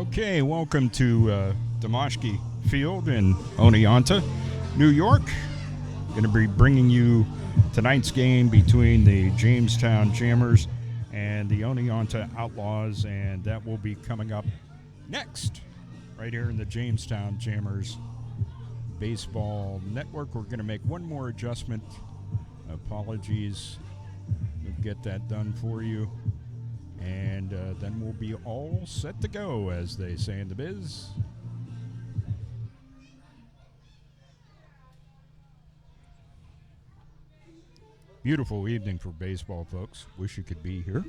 Okay, welcome to Damoshki Field in Oneonta, New York. Going to be bringing you tonight's game between the Jamestown Jammers and the Oneonta Outlaws, and that will be coming up next, right here in the Jamestown Jammers Baseball Network. We're going to make one more adjustment. Apologies. We'll get that done for you. And then we'll be all set to go, as they say in the biz. Beautiful evening for baseball, folks. Wish you could be here.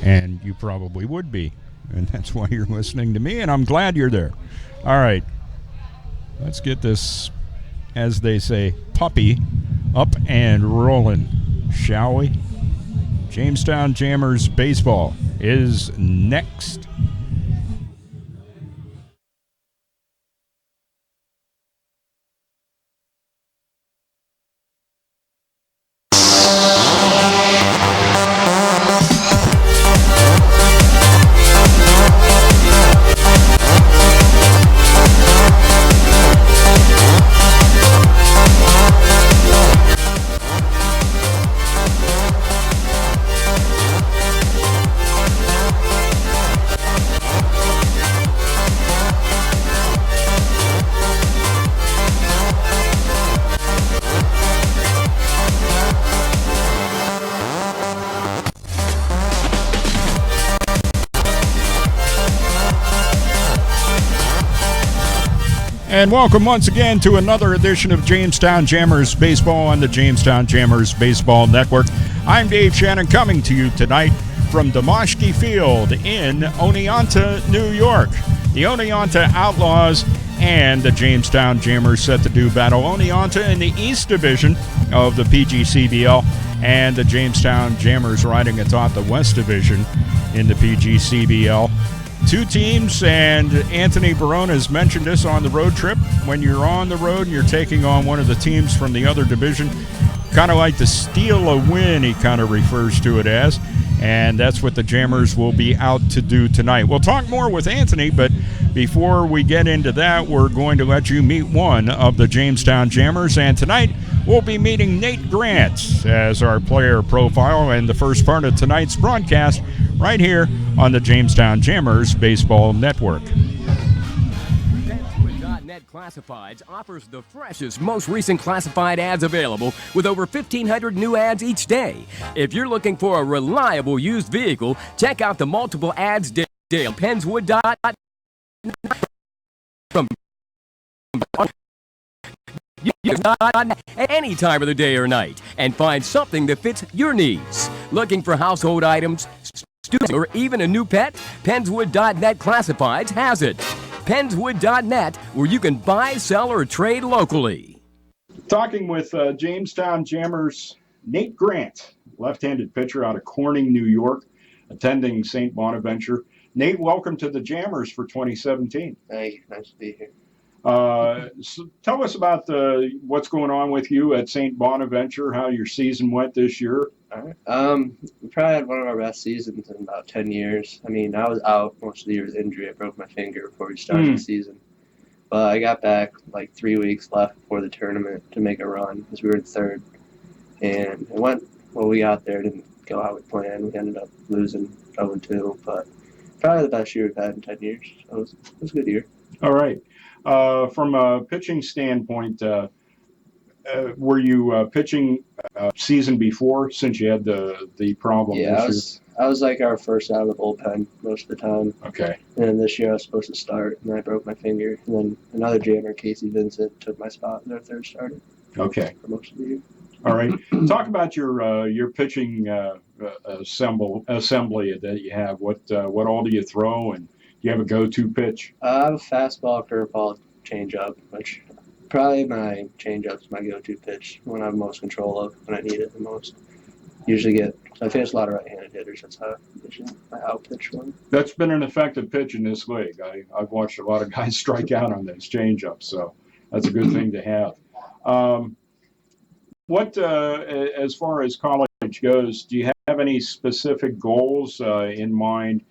And you probably would be. And that's why you're listening to me, and I'm glad you're there. All right. Let's get this, as they say, puppy up and rolling, shall we? Jamestown Jammers Baseball is next. And welcome once again to another edition of Jamestown Jammers Baseball on the Jamestown Jammers Baseball Network. I'm Dave Shannon, coming to you tonight from Damoshki Field in Oneonta, New York. The Oneonta Outlaws and the Jamestown Jammers set to do battle. Oneonta in the East Division of the PGCBL, and the Jamestown Jammers riding atop the West Division in the PGCBL. Two teams, and Anthony Barone has mentioned this on the road trip. When you're on the road and you're taking on one of the teams from the other division, kind of like to steal a win, he kind of refers to it as. And that's what the Jammers will be out to do tonight. We'll talk more with Anthony, but before we get into that, we're going to let you meet one of the Jamestown Jammers. And tonight, we'll be meeting Nate Grant as our player profile in the first part of tonight's broadcast right here on the Jamestown Jammers Baseball Network. .net Classifieds offers the freshest, most recent classified ads available with over 1,500 new ads each day. If you're looking for a reliable used vehicle, check out the multiple ads daily on Penswood.net. From at any time of the day or night, and find something that fits your needs. Looking for household items, students, or even a new pet? Penswood.net Classifieds has it. Penswood.net, where you can buy, sell, or trade locally. Talking with Jamestown Jammers Nate Grant, left-handed pitcher out of Corning, New York, attending St. Bonaventure. Nate, welcome to the Jammers for 2017. Hey, nice to be here. So tell us about what's going on with you at St. Bonaventure, how your season went this year. All right. We probably had one of our best seasons in about 10 years. I mean, I was out most of the year with injury. I broke my finger before we started the season. But I got back like 3 weeks left before the tournament to make a run because we were in third. And it went, well, we got there, didn't go how we planned. We ended up losing 0-2, but probably the best year we've had in 10 years. So it was a good year. All right. From a pitching standpoint, were you pitching season before since you had the problem? Yeah, I was like our first out of the bullpen most of the time. Okay. And then this year I was supposed to start, and then I broke my finger. And then another jammer, Casey Vincent, took my spot in our third starter. Okay. For most of the year. All right. Talk about your pitching assembly that you have. What all do you throw, and do you have a go-to pitch? I have a fastball, curveball, changeup, which probably my changeup is my go-to pitch when I have most control of, when I need it the most. Usually I face a lot of right-handed hitters. That's how I out-pitch one. That's been an effective pitch in this league. I've watched a lot of guys strike out on those changeups, so that's a good thing to have. What, as far as college goes, do you have any specific goals in mind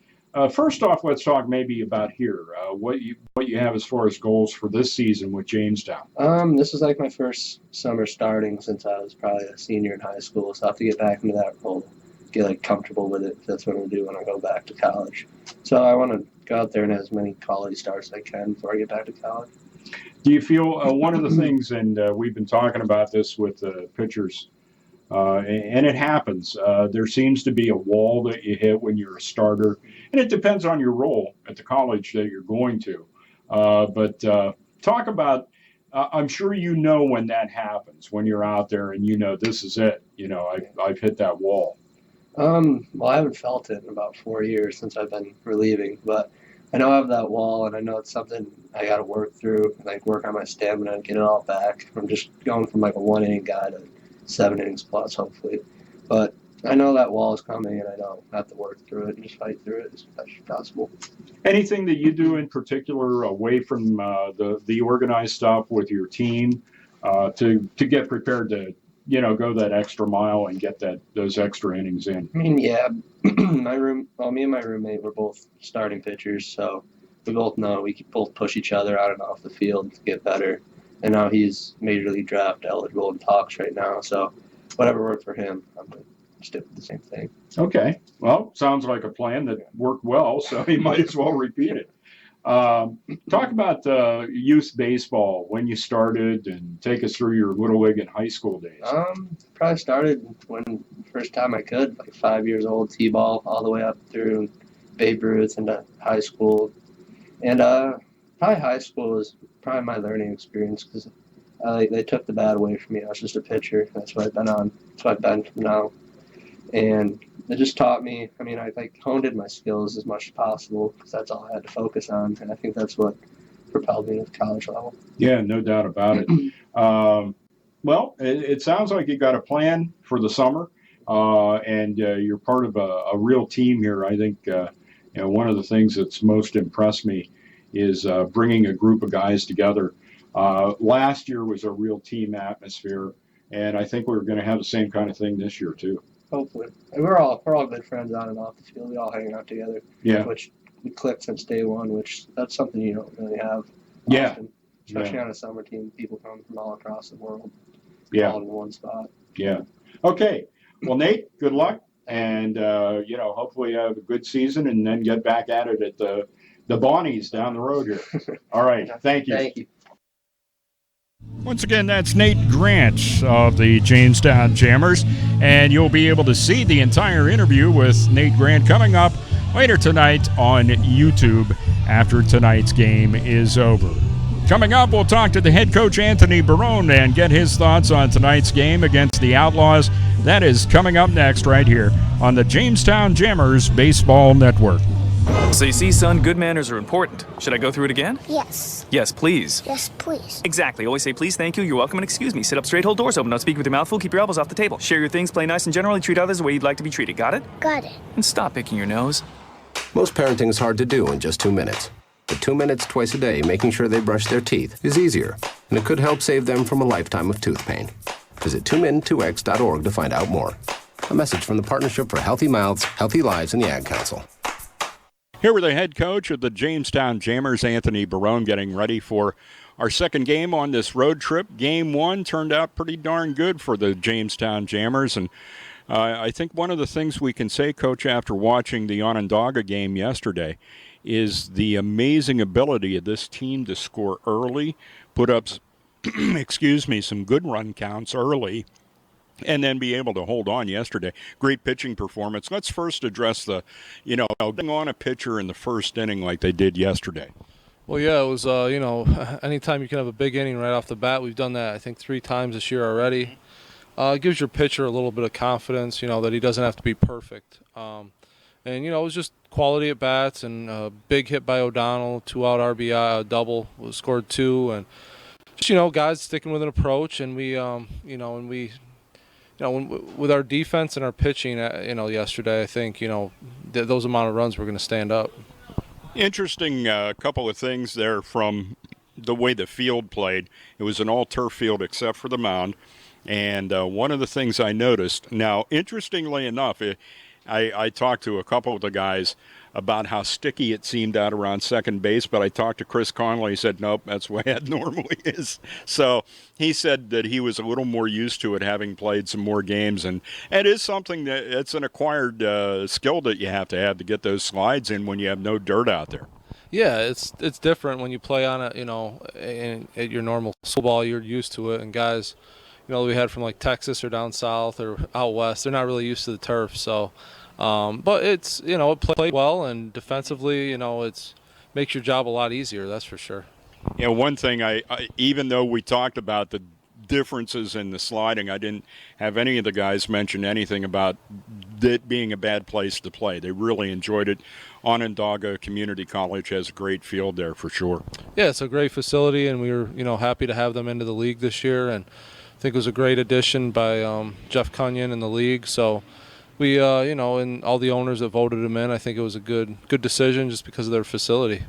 First off, let's talk maybe about here. What you have as far as goals for this season with Jamestown. This is like my first summer starting since I was probably a senior in high school, so I have to get back into that role, get like comfortable with it. That's what I'm gonna do when I go back to college. So I want to go out there and have as many quality starts as I can before I get back to college. Do you feel one of the things, and we've been talking about this with pitchers, and it happens. There seems to be a wall that you hit when you're a starter, and it depends on your role at the college that you're going to. But talk about. I'm sure you know when that happens, when you're out there and you know this is it. You know, I've hit that wall. Well, I haven't felt it in about 4 years since I've been relieving, but I know I have that wall, and I know it's something I got to work through, like work on my stamina and get it all back. I'm just going from like a 1 inning guy to 7 innings plus, hopefully. But I know that wall is coming, and I know I have to work through it and just fight through it as much as possible. Anything that you do in particular away from the organized stuff with your team to get prepared to go that extra mile and get those extra innings in? I mean, yeah, me and my roommate were both starting pitchers, so we both know we can both push each other out and off the field to get better. And now he's major league draft eligible in talks right now, so whatever worked for him, I'm going to stick with the same thing. Okay. Well, sounds like a plan that worked well, so he might as well repeat it. Talk about youth baseball, when you started, and take us through your Little League and high school days. Probably started when first time I could, like 5 years old, T-ball, all the way up through Babe Ruth into high school. And probably high school was probably my learning experience because they took the bat away from me. I was just a pitcher. That's what I've been on. That's what I've been from now. And it just taught me, I mean, I honed in my skills as much as possible because that's all I had to focus on. And I think that's what propelled me to the college level. Yeah, no doubt about it. Well, it sounds like you got a plan for the summer, and you're part of a real team here. I think one of the things that's most impressed me is bringing a group of guys together. Last year was a real team atmosphere, and I think we're going to have the same kind of thing this year too. Hopefully, and we're all good friends on and off the field. We all hang out together. Yeah, which we clicked since day one. Which that's something you don't really have. Yeah, often, especially on a summer team. People come from all across the world. Yeah, all in one spot. Yeah. Okay. Well, Nate, good luck, and hopefully you have a good season, and then get back at it at the Bonnies down the road here. All right. Thank you. Thank you. Once again, that's Nate Grant of the Jamestown Jammers, and you'll be able to see the entire interview with Nate Grant coming up later tonight on YouTube after tonight's game is over. Coming up, we'll talk to the head coach Anthony Barone and get his thoughts on tonight's game against the Outlaws. That is coming up next right here on the Jamestown Jammers Baseball Network. So you see, son, good manners are important. Should I go through it again? Yes. Yes, please. Yes, please. Exactly. Always say please, thank you, you're welcome, and excuse me. Sit up straight, hold doors open, don't speak with your mouth full, keep your elbows off the table. Share your things, play nice, and generally treat others the way you'd like to be treated. Got it? Got it. And stop picking your nose. Most parenting is hard to do in just 2 minutes. But 2 minutes twice a day making sure they brush their teeth is easier, and it could help save them from a lifetime of tooth pain. Visit 2min2x.org to find out more. A message from the Partnership for Healthy Mouths, Healthy Lives, and the Ad Council. Here with the head coach of the Jamestown Jammers, Anthony Barone, getting ready for our second game on this road trip. Game one turned out pretty darn good for the Jamestown Jammers, and I think one of the things we can say, Coach, after watching the Onondaga game yesterday, is the amazing ability of this team to score early, put up, some good run counts early, and then be able to hold on yesterday. Great pitching performance. Let's first address getting on a pitcher in the first inning like they did yesterday. Well, yeah, it was, anytime you can have a big inning right off the bat. We've done that, I think, 3 times this year already. It gives your pitcher a little bit of confidence, that he doesn't have to be perfect. And, it was just quality at bats and a big hit by O'Donnell, 2-out RBI, double, was scored 2. And just, guys sticking with an approach. And we, with our defense and our pitching, yesterday, I think, those amount of runs were going to stand up. Interesting couple of things there from the way the field played. It was an all-turf field except for the mound. And one of the things I noticed, now, interestingly enough, I talked to a couple of the guys about how sticky it seemed out around second base, but I talked to Chris Conley. He said, nope, that's the way it normally is. So he said that he was a little more used to it, having played some more games, and it is something that it's an acquired skill that you have to get those slides in when you have no dirt out there. Yeah, it's different when you play on it, at your normal school ball, you're used to it, and guys, we had from like Texas or down south or out west, they're not really used to the turf, so but it's, it played well, and defensively, it's makes your job a lot easier, that's for sure. Yeah, one thing, I even though we talked about the differences in the sliding, I didn't have any of the guys mention anything about it being a bad place to play. They really enjoyed it. Onondaga Community College has a great field there for sure. Yeah, it's a great facility, and we were, happy to have them into the league this year, and I think it was a great addition by Jeff Cunyon in the league, so we, and all the owners that voted him in, I think it was a good decision just because of their facility.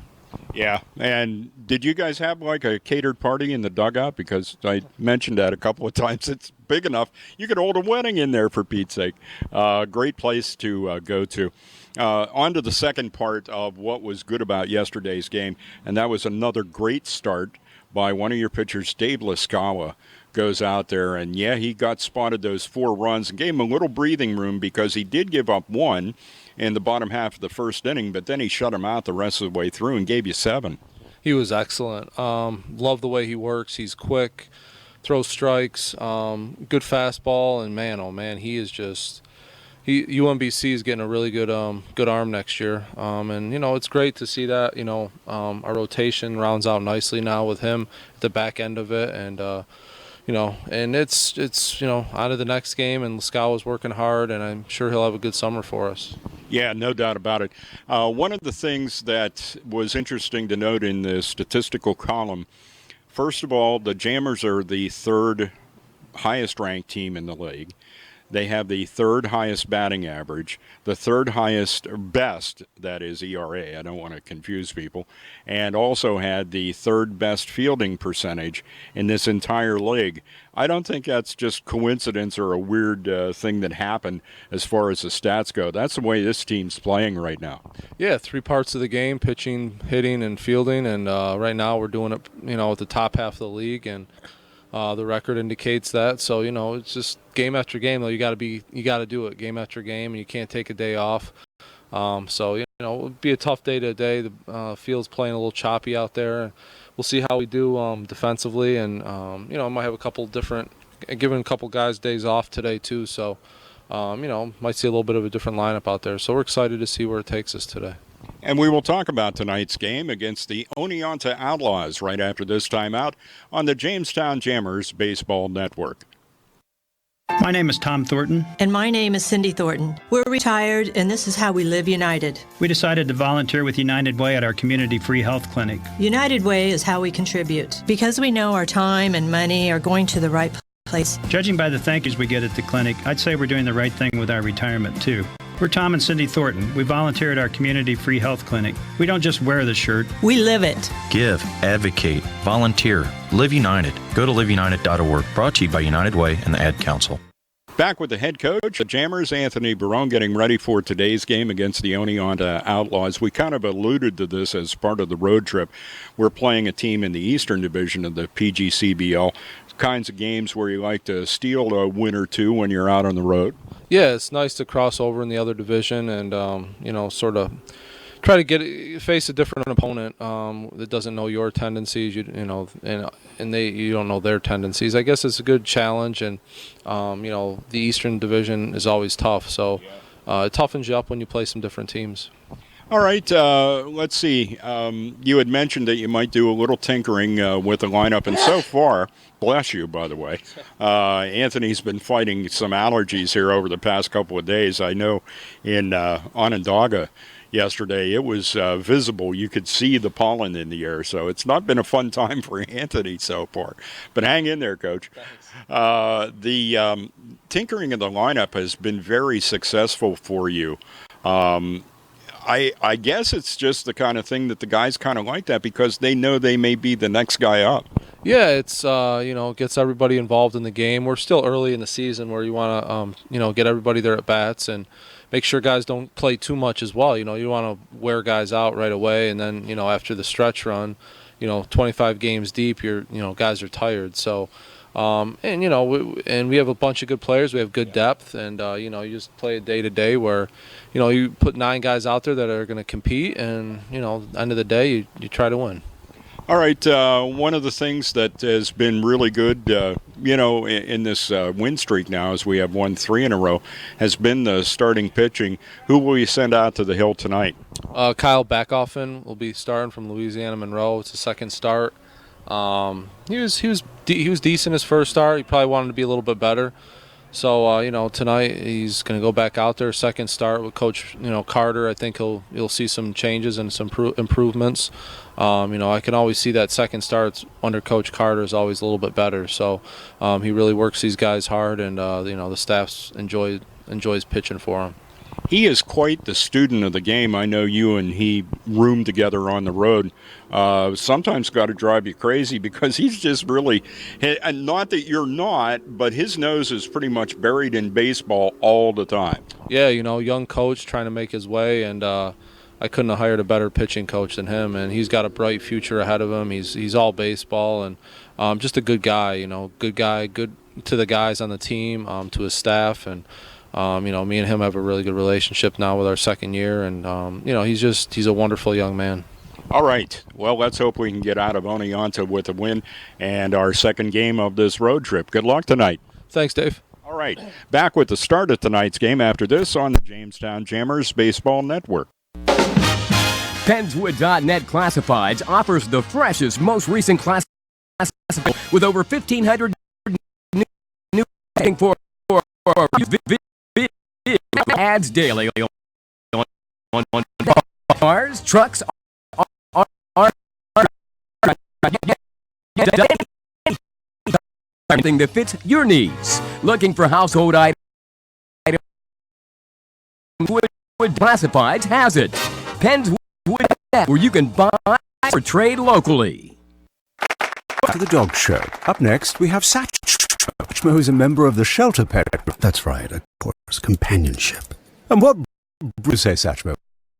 Yeah, and did you guys have like a catered party in the dugout? Because I mentioned that a couple of times. It's big enough. You could hold a wedding in there, for Pete's sake. Great place to go to. On to the second part of what was good about yesterday's game, and that was another great start by one of your pitchers, Dave Lascala. Goes out there, and yeah, he got spotted those 4 runs and gave him a little breathing room because he did give up 1 in the bottom half of the first inning, but then he shut him out the rest of the way through and gave you 7. He was excellent. Love the way he works. He's quick, throws strikes, good fastball, and man, oh man, he is just UMBC is getting a really good arm next year, and it's great to see that. Our rotation rounds out nicely now with him at the back end of it, and and it's on to the next game, and Lascala's working hard, and I'm sure he'll have a good summer for us. Yeah, no doubt about it. One of the things that was interesting to note in the statistical column, first of all, the Jammers are the 3rd highest ranked team in the league. They have the 3rd highest batting average, the 3rd highest, or best, that is ERA, I don't want to confuse people, and also had the 3rd best fielding percentage in this entire league. I don't think that's just coincidence or a weird thing that happened as far as the stats go. That's the way this team's playing right now. Yeah, 3 parts of the game, pitching, hitting, and fielding, and right now we're doing it, at the top half of the league, and the record indicates that. So, it's just game after game, though. You got to do it game after game, and you can't take a day off. So, it would be a tough day today. The field's playing a little choppy out there. We'll see how we do defensively, and, I might have giving a couple guys days off today, too. So, might see a little bit of a different lineup out there. So we're excited to see where it takes us today. And we will talk about tonight's game against the Oneonta Outlaws right after this timeout on the Jamestown Jammers Baseball Network. My name is Tom Thornton. And my name is Cindy Thornton. We're retired, and this is how we live united. We decided to volunteer with United Way at our community free health clinic. United Way is how we contribute, because we know our time and money are going to the right place. Judging by the thank yous we get at the clinic, I'd say we're doing the right thing with our retirement, too. We're Tom and Cindy Thornton. We volunteer at our community free health clinic. We don't just wear the shirt. We live it. Give, advocate, volunteer, live united. Go to liveunited.org. Brought to you by United Way and the Ad Council. Back with the head coach, the Jammers, Anthony Barone, getting ready for today's game against the Oneonta Outlaws. We kind of alluded to this as part of the road trip. We're playing a team in the Eastern Division of the PGCBL. Kinds of games where you like to steal a win or two when you're out on the road. Yeah, it's nice to cross over in the other division and, sort of try to face a different opponent that doesn't know your tendencies, you don't know their tendencies. I guess it's a good challenge, and, the Eastern Division is always tough. So it toughens you up when you play some different teams. All right, let's see. You had mentioned that you might do a little tinkering with the lineup, and so far, bless you, by the way, Anthony's been fighting some allergies here over the past couple of days. I know in Onondaga yesterday, it was visible. You could see the pollen in the air, so it's not been a fun time for Anthony so far. But hang in there, Coach. The tinkering of the lineup has been very successful for you. I guess it's just the kind of thing that the guys kind of like that because they know they may be the next guy up. Yeah, it's gets everybody involved in the game. We're still early in the season where you want to get everybody their at bats and make sure guys don't play too much as well. You want to wear guys out right away, and then after the stretch run, 25 games deep, guys are tired. So, and we have a bunch of good players. We have good depth, and you just play it day to day where, you put 9 guys out there that are going to compete, and end of the day, you try to win. All right, one of the things that has been really good, in this win streak now, as we have won 3 in a row, has been the starting pitching. Who will you send out to the hill tonight? Kyle Backoffen will be starting from Louisiana Monroe. It's a second start. He was decent his first start. He probably wanted to be a little bit better. So tonight he's going to go back out there, second start with Coach Carter. I think you'll see some changes and some improvements. I can always see that second start under Coach Carter is always a little bit better. So he really works these guys hard, and the staff enjoys pitching for him. He is quite the student of the game. I know you and he room together on the road. Sometimes got to drive you crazy because he's just really, and not that you're not, but his nose is pretty much buried in baseball all the time. Yeah, young coach trying to make his way, and I couldn't have hired a better pitching coach than him, and he's got a bright future ahead of him. He's all baseball, and just a good guy, good to the guys on the team, to his staff, and me and him have a really good relationship now with our second year, and he's a wonderful young man. All right. Well, let's hope we can get out of Oneonta with a win and our second game of this road trip. Good luck tonight. Thanks, Dave. All right. Back with the start of tonight's game after this on the Jamestown Jammers Baseball Network. Penswood.net Classifieds offers the freshest, most recent classifieds with over 1,500 new for ads daily on cars, trucks, everything that fits your needs. Looking for household items? Classifieds has it. Penswood, where you can buy or trade locally. To the dog show. Up next, we have Satchmo. Satchmo is a member of the shelter pet. That's right, of course, companionship. And what you say, Satchmo?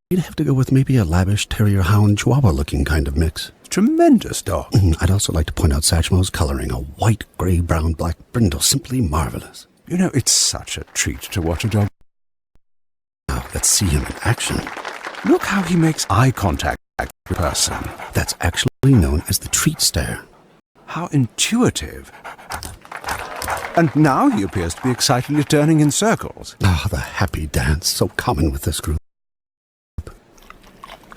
You'd have to go with maybe a lavish terrier hound chihuahua looking kind of mix. Tremendous dog. I'd also like to point out Satchmo's coloring, a white, gray, brown, black brindle, simply marvelous. It's such a treat to watch a dog. Now, let's see him in action. Look how he makes eye contact with a person. That's actually known as the treat stare. How intuitive. And now he appears to be excitedly turning in circles. Ah, the happy dance, so common with this group.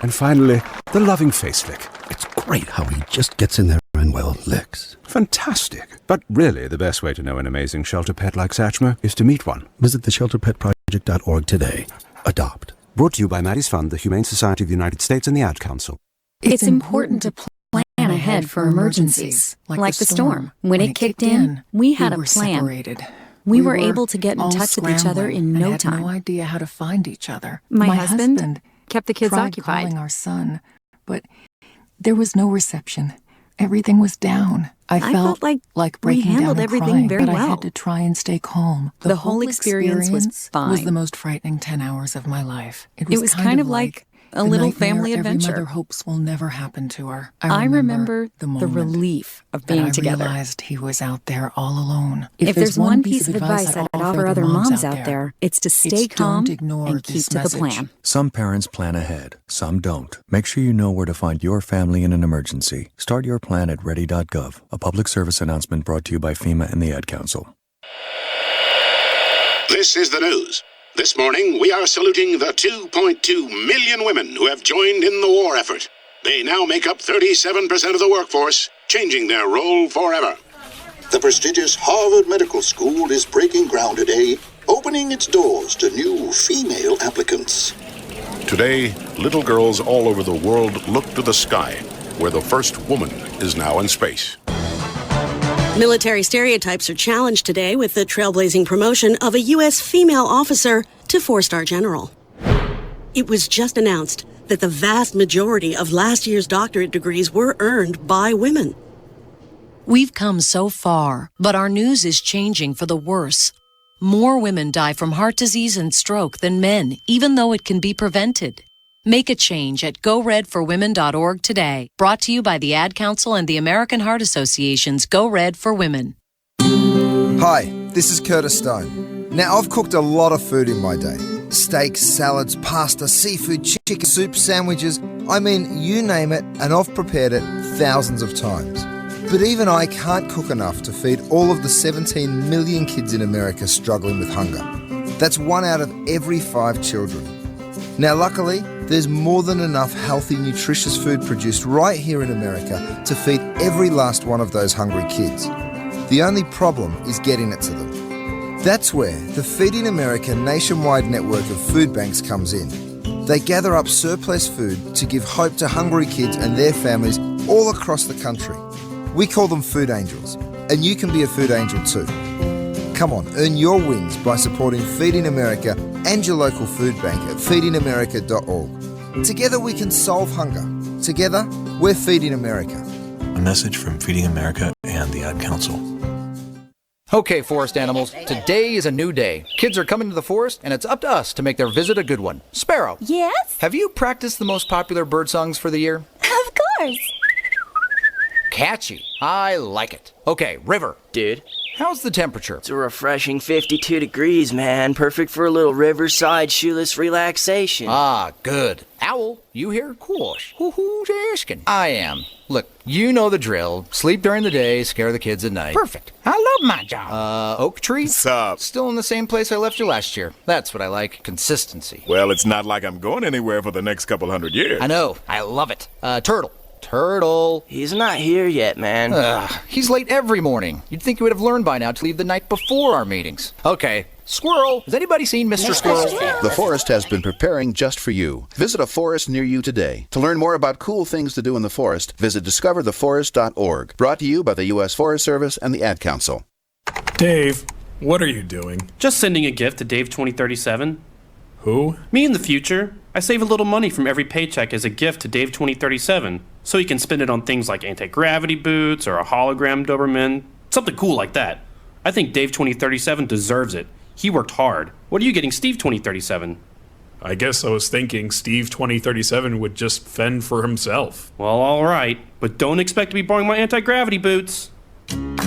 And finally, the loving face lick. It's great how he just gets in there and, well, licks. Fantastic. But really, the best way to know an amazing shelter pet like Satchmo is to meet one. Visit theshelterpetproject.org today. Adopt. Brought to you by Maddie's Fund, the Humane Society of the United States, and the Ad Council. It's important to plan ahead for emergencies, like the storm. When it kicked in, we had a plan. Separated. We were able to get in touch with each other in no time. Had no idea how to find each other. My husband kept the kids tried occupied. Calling our son, but there was no reception. Everything was down. I felt like breaking we handled down and everything crying, very but well. I had to try and stay calm. The whole experience was fine. Was the most frightening 10 hours of my life. It was kind of like a little family adventure. Every mother hopes will never happen to her. I remember the moment relief of being together. I realized he was out there all alone. If there's one piece of advice I'd offer other moms out there, it's to stay calm and keep to the plan. Some parents plan ahead, some don't. Make sure you know where to find your family in an emergency. Start your plan at ready.gov, a public service announcement brought to you by FEMA and the Ad Council. This is the news. This morning, we are saluting the 2.2 million women who have joined in the war effort. They now make up 37% of the workforce, changing their role forever. The prestigious Harvard Medical School is breaking ground today, opening its doors to new female applicants. Today, little girls all over the world look to the sky, where the first woman is now in space. Military stereotypes are challenged today with the trailblazing promotion of a U.S. female officer to 4-star general. It was just announced that the vast majority of last year's doctorate degrees were earned by women. We've come so far, but our news is changing for the worse. More women die from heart disease and stroke than men, even though it can be prevented. Make a change at GoRedForWomen.org today. Brought to you by the Ad Council and the American Heart Association's Go Red for Women. Hi, this is Curtis Stone. Now, I've cooked a lot of food in my day. Steaks, salads, pasta, seafood, chicken, soup, sandwiches. I mean, you name it, and I've prepared it thousands of times. But even I can't cook enough to feed all of the 17 million kids in America struggling with hunger. That's 1 out of every 5 children. Now, luckily, there's more than enough healthy, nutritious food produced right here in America to feed every last one of those hungry kids. The only problem is getting it to them. That's where the Feeding America nationwide network of food banks comes in. They gather up surplus food to give hope to hungry kids and their families all across the country. We call them food angels, and you can be a food angel too. Come on, earn your wings by supporting Feeding America and your local food bank at feedingamerica.org. Together we can solve hunger. Together, we're Feeding America. A message from Feeding America and the Ad Council. Okay, forest animals, today is a new day. Kids are coming to the forest, and it's up to us to make their visit a good one. Sparrow. Yes? Have you practiced the most popular bird songs for the year? Of course. Catchy. I like it. Okay, River. Dude. How's the temperature? It's a refreshing 52 degrees, man. Perfect for a little riverside shoeless relaxation. Ah, good. Owl, you here? Course. Who's asking? I am. Look, you know the drill. Sleep during the day, scare the kids at night. Perfect. I love my job. Oak Tree? What's up? Still in the same place I left you last year. That's what I like. Consistency. Well, it's not like I'm going anywhere for the next couple hundred years. I know. I love it. Turtle. Turtle. He's not here yet, man. He's late every morning. You'd think he would have learned by now to leave the night before our meetings. Okay. Squirrel. Has anybody seen Mr. Squirrel? The forest has been preparing just for you. Visit a forest near you today. To learn more about cool things to do in the forest, visit discovertheforest.org. Brought to you by the U.S. Forest Service and the Ad Council. Dave, what are you doing? Just sending a gift to Dave 2037. Who? Me in the future. I save a little money from every paycheck as a gift to Dave 2037, so he can spend it on things like anti-gravity boots or a hologram Doberman, something cool like that. I think Dave 2037 deserves it. He worked hard. What are you getting Steve 2037? I guess I was thinking Steve 2037 would just fend for himself. Well, all right, but don't expect to be borrowing my anti-gravity boots.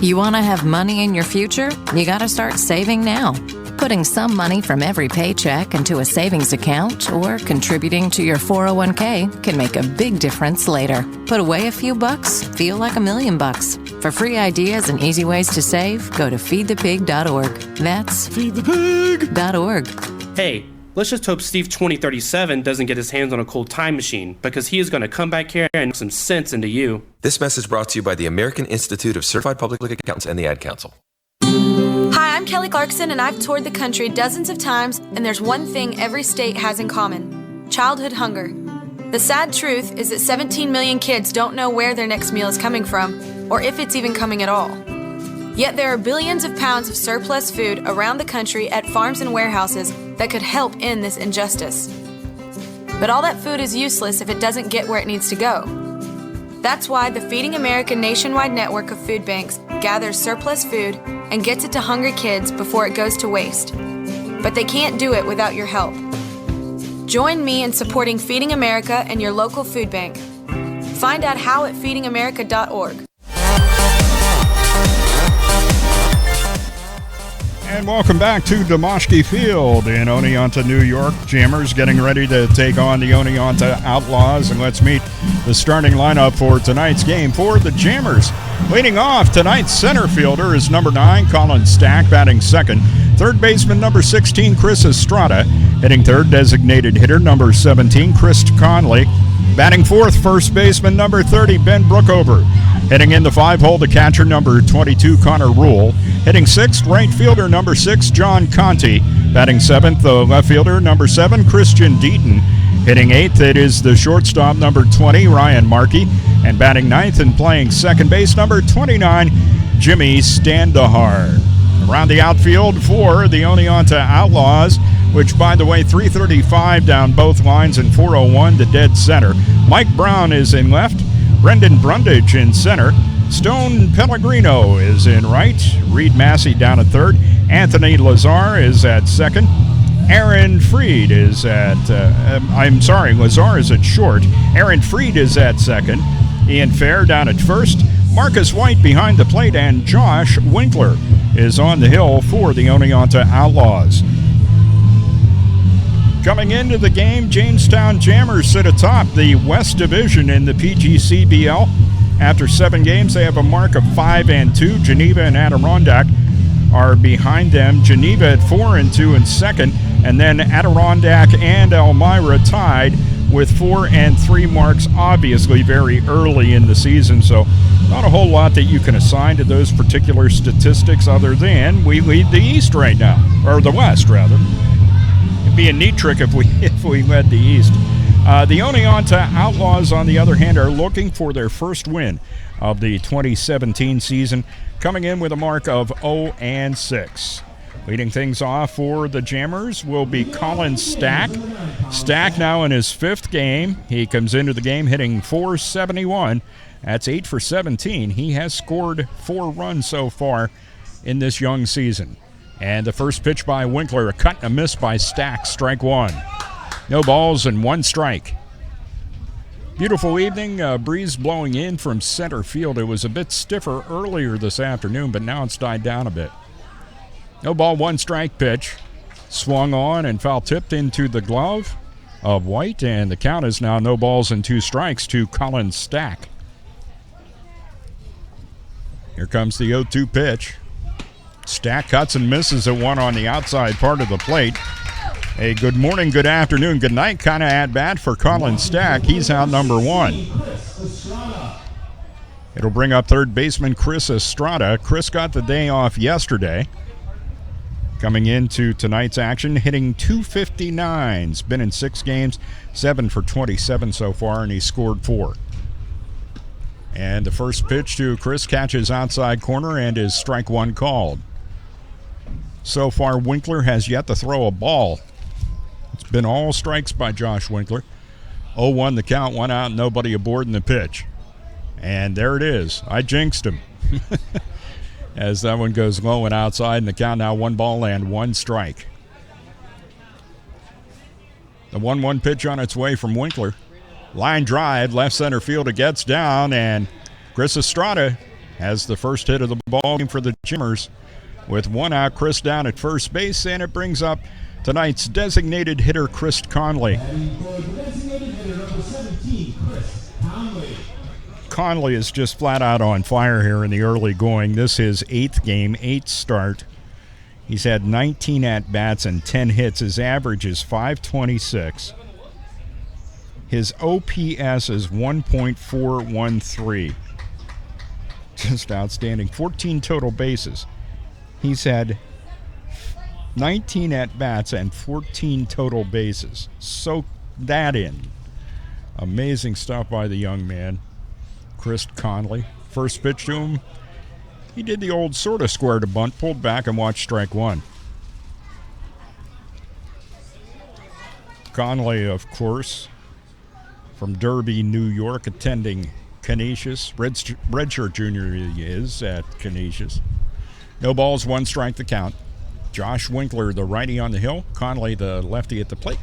You want to have money in your future? You got to start saving now. Putting some money from every paycheck into a savings account or contributing to your 401k can make a big difference later. Put away a few bucks, feel like $1 million. For free ideas and easy ways to save, go to feedthepig.org. That's feedthepig.org. Hey, let's just hope Steve 2037 doesn't get his hands on a cool time machine, because he is going to come back here and knock some sense into you. This message brought to you by the American Institute of Certified Public Accountants and the Ad Council. Hi, I'm Kelly Clarkson, and I've toured the country dozens of times, and there's one thing every state has in common: childhood hunger. The sad truth is that 17 million kids don't know where their next meal is coming from, or if it's even coming at all. Yet there are billions of pounds of surplus food around the country at farms and warehouses that could help end this injustice. But all that food is useless if it doesn't get where it needs to go. That's why the Feeding America nationwide network of food banks gathers surplus food and gets it to hungry kids before it goes to waste. But they can't do it without your help. Join me in supporting Feeding America and your local food bank. Find out how at feedingamerica.org. And welcome back to Domoshki Field in Oneonta, New York. Jammers getting ready to take on the Oneonta Outlaws. And let's meet the starting lineup for tonight's game for the Jammers. Leading off, tonight's center fielder is number 9, Colin Stack, batting second. Third baseman, number 16, Chris Estrada. Hitting third, designated hitter, number 17, Chris Conley. Batting fourth, first baseman, number 30, Ben Brookover. Hitting in the 5-hole, the catcher, number 22, Connor Rule. Hitting sixth, right fielder, number 6, John Conti. Batting seventh, the left fielder, number 7, Christian Deaton. Hitting eighth, it is the shortstop, number 20, Ryan Markey. And batting ninth and playing second base, number 29, Jimmy Standahar. Around the outfield for the Oneonta Outlaws, which, by the way, 335 down both lines and 401 to dead center. Mike Brown is in left. Brendan Brundage in center. Stone Pellegrino is in right. Reed Massey down at third. Anthony Lazar is at second. Aaron Freed is at, Lazar is at short. Aaron Freed is at second. Ian Fair down at first. Marcus White behind the plate, and Josh Winkler is on the hill for the Oneonta Outlaws. Coming into the game, Jamestown Jammers sit atop the West Division in the PGCBL. After 7 games, they have a mark of 5-2. Geneva and Adirondack are behind them. Geneva at 4-2 in second, and then Adirondack and Elmira tied with 4 and 3 marks, obviously very early in the season, so not a whole lot that you can assign to those particular statistics other than we lead the East right now, or the West rather. It'd be a neat trick if we led the East. The Oneonta Outlaws, on the other hand, are looking for their first win of the 2017 season, coming in with a mark of 0-6. Leading things off for the Jammers will be Colin Stack. Stack now in his 5th game. He comes into the game hitting .471. That's 8 for 17. He has scored 4 runs so far in this young season. And the first pitch by Winkler, a cut and a miss by Stack, strike 1. No balls and 1 strike. Beautiful evening, breeze blowing in from center field. It was a bit stiffer earlier this afternoon, but now it's died down a bit. No ball, 1 strike pitch. Swung on and foul tipped into the glove of White, and the count is now no balls and 2 strikes to Colin Stack. Here comes the 0-2 pitch. Stack cuts and misses at 1 on the outside part of the plate. A good morning, good afternoon, good night kind of at-bat for Colin Stack. He's out number 1. It'll bring up third baseman Chris Estrada. Chris got the day off yesterday. Coming into tonight's action, hitting .259. He's been in 6 games, 7 for 27 so far, and he scored 4. And the first pitch to Chris catches outside corner and is strike 1 called. So far, Winkler has yet to throw a ball. It's been all strikes by Josh Winkler. 0-1 the count, 1 out, nobody aboard in the pitch. And there it is. I jinxed him. As that one goes low and outside, and the count now 1 ball and 1 strike. The 1-1 pitch on its way from Winkler. Line drive, left center field, it gets down, and Chris Estrada has the first hit of the ball game for the Jammers. With 1 out, Chris down at first base, and it brings up tonight's designated hitter, Chris Conley. Conley is just flat out on fire here in the early going. This is his 8th game, 8th start. He's had 19 at-bats and 10 hits. His average is .526. His OPS is 1.413. Just outstanding. 14 total bases. He's had 19 at-bats and 14 total bases. Soak that in. Amazing stuff by the young man, Chris Conley. First pitch to him, he did the old sort of square to bunt, pulled back and watched strike 1. Conley, of course, from Derby, New York, attending Canisius. Redshirt junior he is at Canisius. No balls, 1 strike the count. Josh Winkler, the righty on the hill. Conley, the lefty at the plate.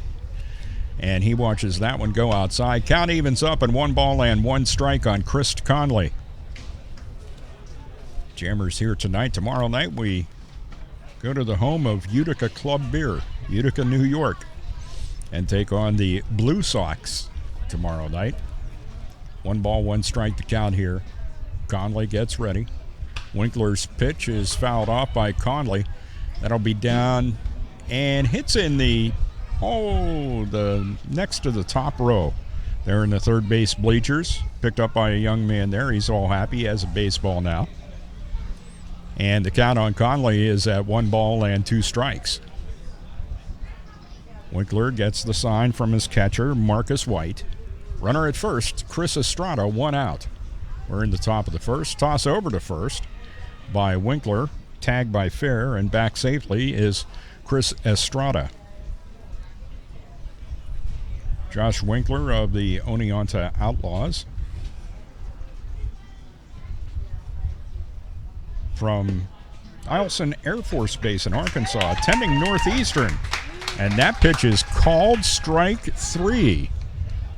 And he watches that one go outside. Count evens up and 1 ball and 1 strike on Chris Conley. Jammers here tonight. Tomorrow night we go to the home of Utica Club Beer, Utica, New York, and take on the Blue Sox tomorrow night. 1 ball, 1 strike to count here. Conley gets ready. Winkler's pitch is fouled off by Conley. That'll be down and hits in the next to the top row. There in the third base bleachers. Picked up by a young man there. He's all happy. He has a baseball now. And the count on Conley is at 1 ball and 2 strikes. Winkler gets the sign from his catcher, Marcus White. Runner at first, Chris Estrada, 1 out. We're in the top of the first. Toss over to first by Winkler. Tagged by Fair, and back safely is Chris Estrada. Josh Winkler of the Oneonta Outlaws. From Eielson Air Force Base in Arkansas, attending Northeastern. And that pitch is called strike 3.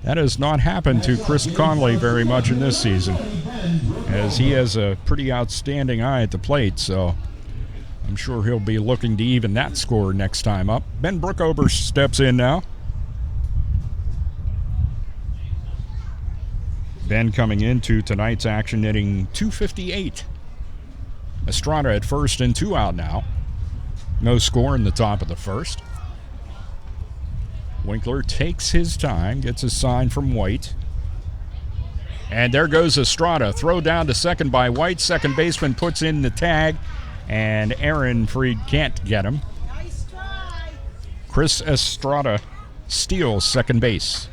That has not happened to Chris Conley very much in this season, as he has a pretty outstanding eye at the plate, so I'm sure he'll be looking to even that score next time up. Ben Brookover steps in now. Ben coming into tonight's action hitting .258. Estrada at first and 2 out now. No score in the top of the first. Winkler takes his time, gets a sign from White. And there goes Estrada. Throw down to second by White. Second baseman puts in the tag, and Aaron Freed can't get him. Chris Estrada steals second base.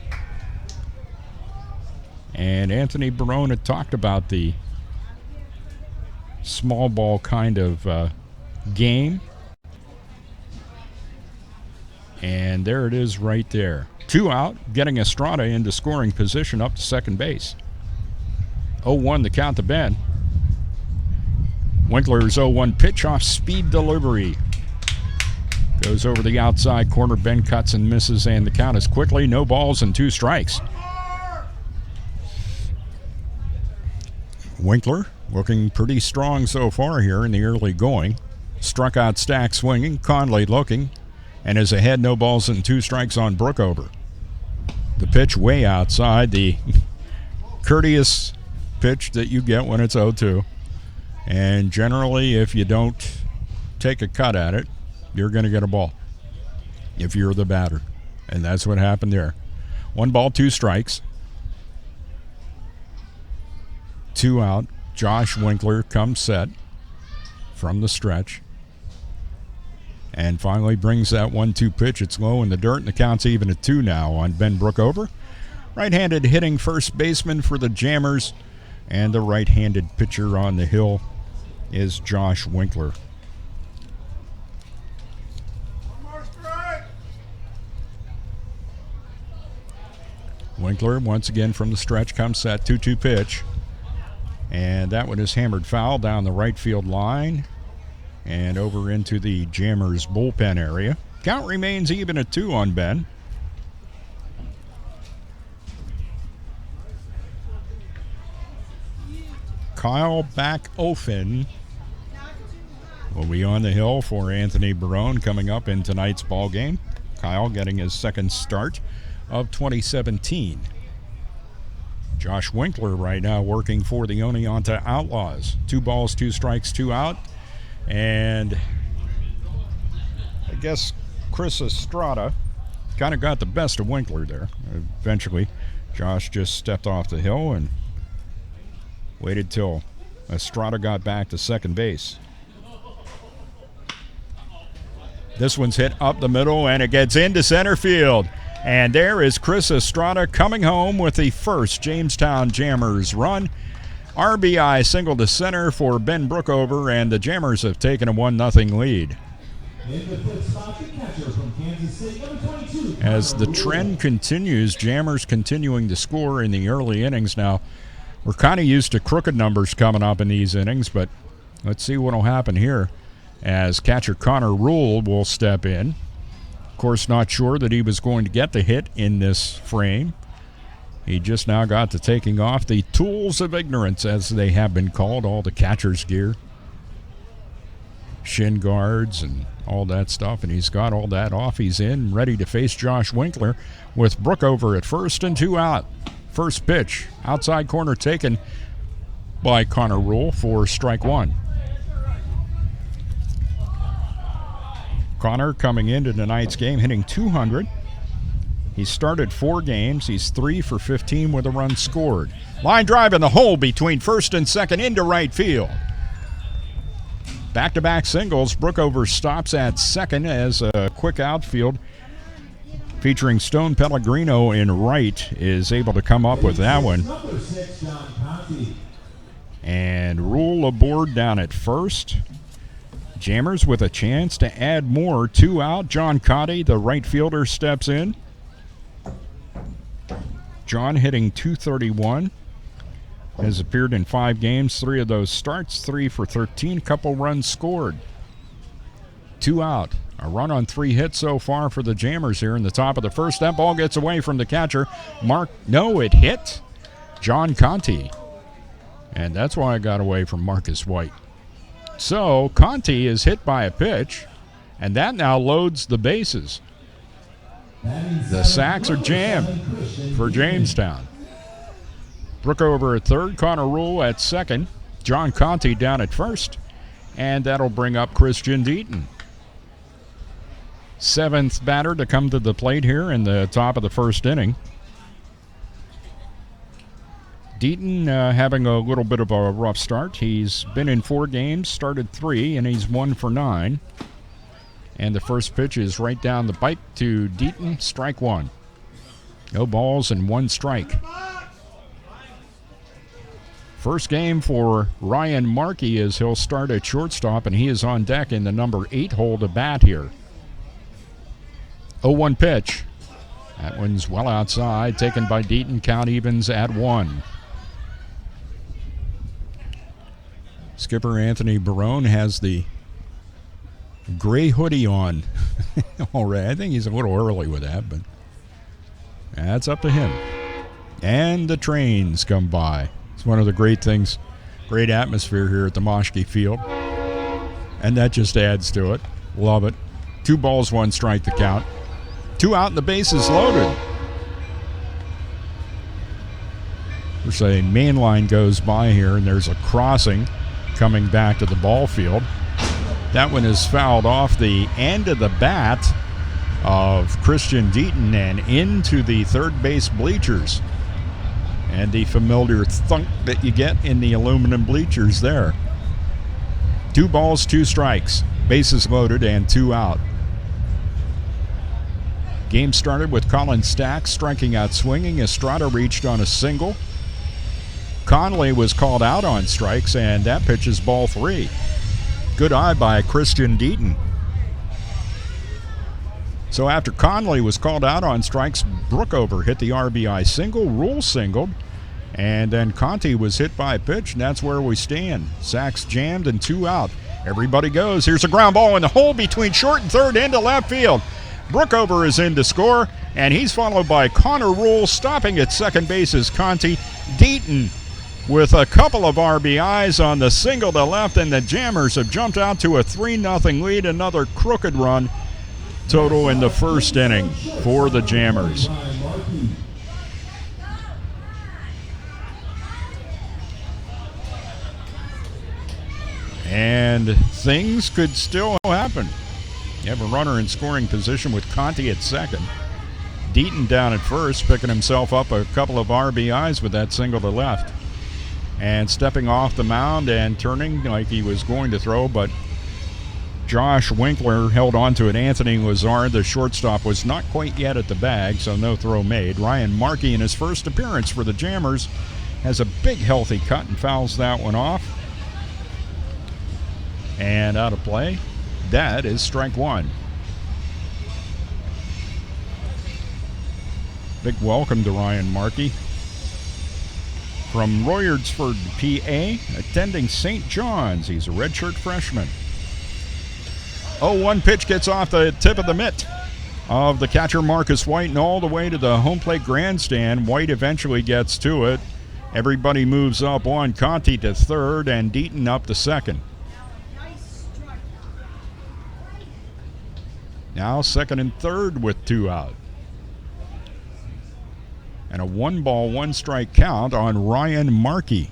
And Anthony Barone had talked about the small ball kind of game. And there it is right there. 2 out, getting Estrada into scoring position up to second base. 0-1 the count to Ben. Winkler's 0-1 pitch off speed delivery. Goes over the outside corner. Ben cuts and misses, and the count is quickly no balls and 2 strikes. Winkler looking pretty strong so far here in the early going. Struck out Stack swinging. Conley looking, and is ahead, no balls and 2 strikes on Brookover. The pitch way outside, the courteous pitch that you get when it's 0-2. And generally, if you don't take a cut at it, you're going to get a ball if you're the batter. And that's what happened there. 1 ball, 2 strikes. 2 out. Josh Winkler comes set from the stretch. And finally brings that 1-2 pitch. It's low in the dirt, and the count's even at 2 now on Ben Brookover. Right-handed hitting first baseman for the Jammers, and the right-handed pitcher on the hill is Josh Winkler. Winkler, once again from the stretch, comes set, 2-2 pitch. And that one is hammered foul down the right field line and over into the Jammers bullpen area. Count remains even at 2 on Ben. Kyle Backofen will be on the hill for Anthony Barone coming up in tonight's ball game. Kyle getting his second start of 2017. Josh Winkler right now working for the Oneonta Outlaws. 2 balls, 2 strikes, 2 out. And I guess Chris Estrada kind of got the best of Winkler there. Eventually, Josh just stepped off the hill and waited till Estrada got back to second base. This one's hit up the middle, and it gets into center field. And there is Chris Estrada coming home with the first Jamestown Jammers run. RBI single to center for Ben Brookover, and the Jammers have taken a 1-0 lead. As the trend continues, Jammers continuing to score in the early innings. Now, we're kind of used to crooked numbers coming up in these innings, but let's see what will happen here as catcher Connor Rule will step in. Of course, not sure that he was going to get the hit in this frame. He just now got to taking off the tools of ignorance, as they have been called, all the catcher's gear, shin guards and all that stuff, and he's got all that off. He's in, ready to face Josh Winkler with Brookover at first and 2 out. First pitch, outside corner taken by Connor Rule for strike 1. Connor coming into tonight's game hitting .200. He started 4 games. He's 3 for 15 with a run scored. Line drive in the hole between first and second into right field. Back-to-back singles. Brookover stops at second as a quick outfield featuring Stone Pellegrino in right is able to come up with that one. And Rule aboard down at first. Jammers with a chance to add more. 2 out. John Cotty, the right fielder, steps in. John hitting .231. has appeared in 5 games, 3 of those starts, 3 for 13, couple runs scored. 2 out. A run on 3 hits so far for the Jammers here in the top of the first. That ball gets away from the catcher. It hit John Conti. And that's why it got away from Marcus White. So Conti is hit by a pitch, and that now loads the bases. The sacks are jammed for Jamestown. Brookover at third, Connor Rule at second, John Conti down at first, and that'll bring up Christian Deaton. 7th batter to come to the plate here in the top of the first inning. Deaton having a little bit of a rough start. He's been in 4 games, started 3, and he's 1 for 9. And the first pitch is right down the pipe to Deaton, strike 1. No balls and 1 strike. First game for Ryan Markey as he'll start at shortstop, and he is on deck in the number 8 hole to bat here. 0-1 pitch. That one's well outside, taken by Deaton, count evens at 1. Skipper Anthony Barone has the gray hoodie on already. I think he's a little early with that, but that's up to him. And the trains come by. It's one of the great things, great atmosphere here at the Moshke Field. And that just adds to it. Love it. 2 balls, 1 strike to count. 2 out and the bases loaded. There's a main line goes by here, and there's a crossing coming back to the ball field. That one is fouled off the end of the bat of Christian Deaton and into the third base bleachers. And the familiar thunk that you get in the aluminum bleachers there. 2 balls, 2 strikes. Bases loaded and 2 out. Game started with Colin Stack striking out swinging. Estrada reached on a single. Conley was called out on strikes, and that pitch is ball 3. Good eye by Christian Deaton. So after Conley was called out on strikes, Brookover hit the RBI single, Rule singled, and then Conti was hit by a pitch, and that's where we stand. Sacks jammed and 2 out. Everybody goes. Here's a ground ball in the hole between short and third into left field. Brookover is in to score, and he's followed by Connor Rule. Stopping at second base is Conti. Deaton with a couple of RBIs on the single to left, and the Jammers have jumped out to a 3-0 lead. Another crooked run total in the first inning for the Jammers. And things could still happen. You have a runner in scoring position with Conti at second. Deaton down at first, picking himself up a couple of RBIs with that single to left. And stepping off the mound and turning like he was going to throw, but Josh Winkler held on to it. Anthony Lazard, the shortstop, was not quite yet at the bag, so no throw made. Ryan Markey, in his first appearance for the Jammers, has a big healthy cut and fouls that one off. And out of play. That is strike 1. Big welcome to Ryan Markey from Royersford, PA, attending St. John's. He's a redshirt freshman. 0-1 pitch gets off the tip of the mitt of the catcher Marcus White and all the way to the home plate grandstand. White eventually gets to it. Everybody moves up 1. Conti to third and Deaton up to second. Now second and third with 2 out. And a 1-ball, 1-strike count on Ryan Markey.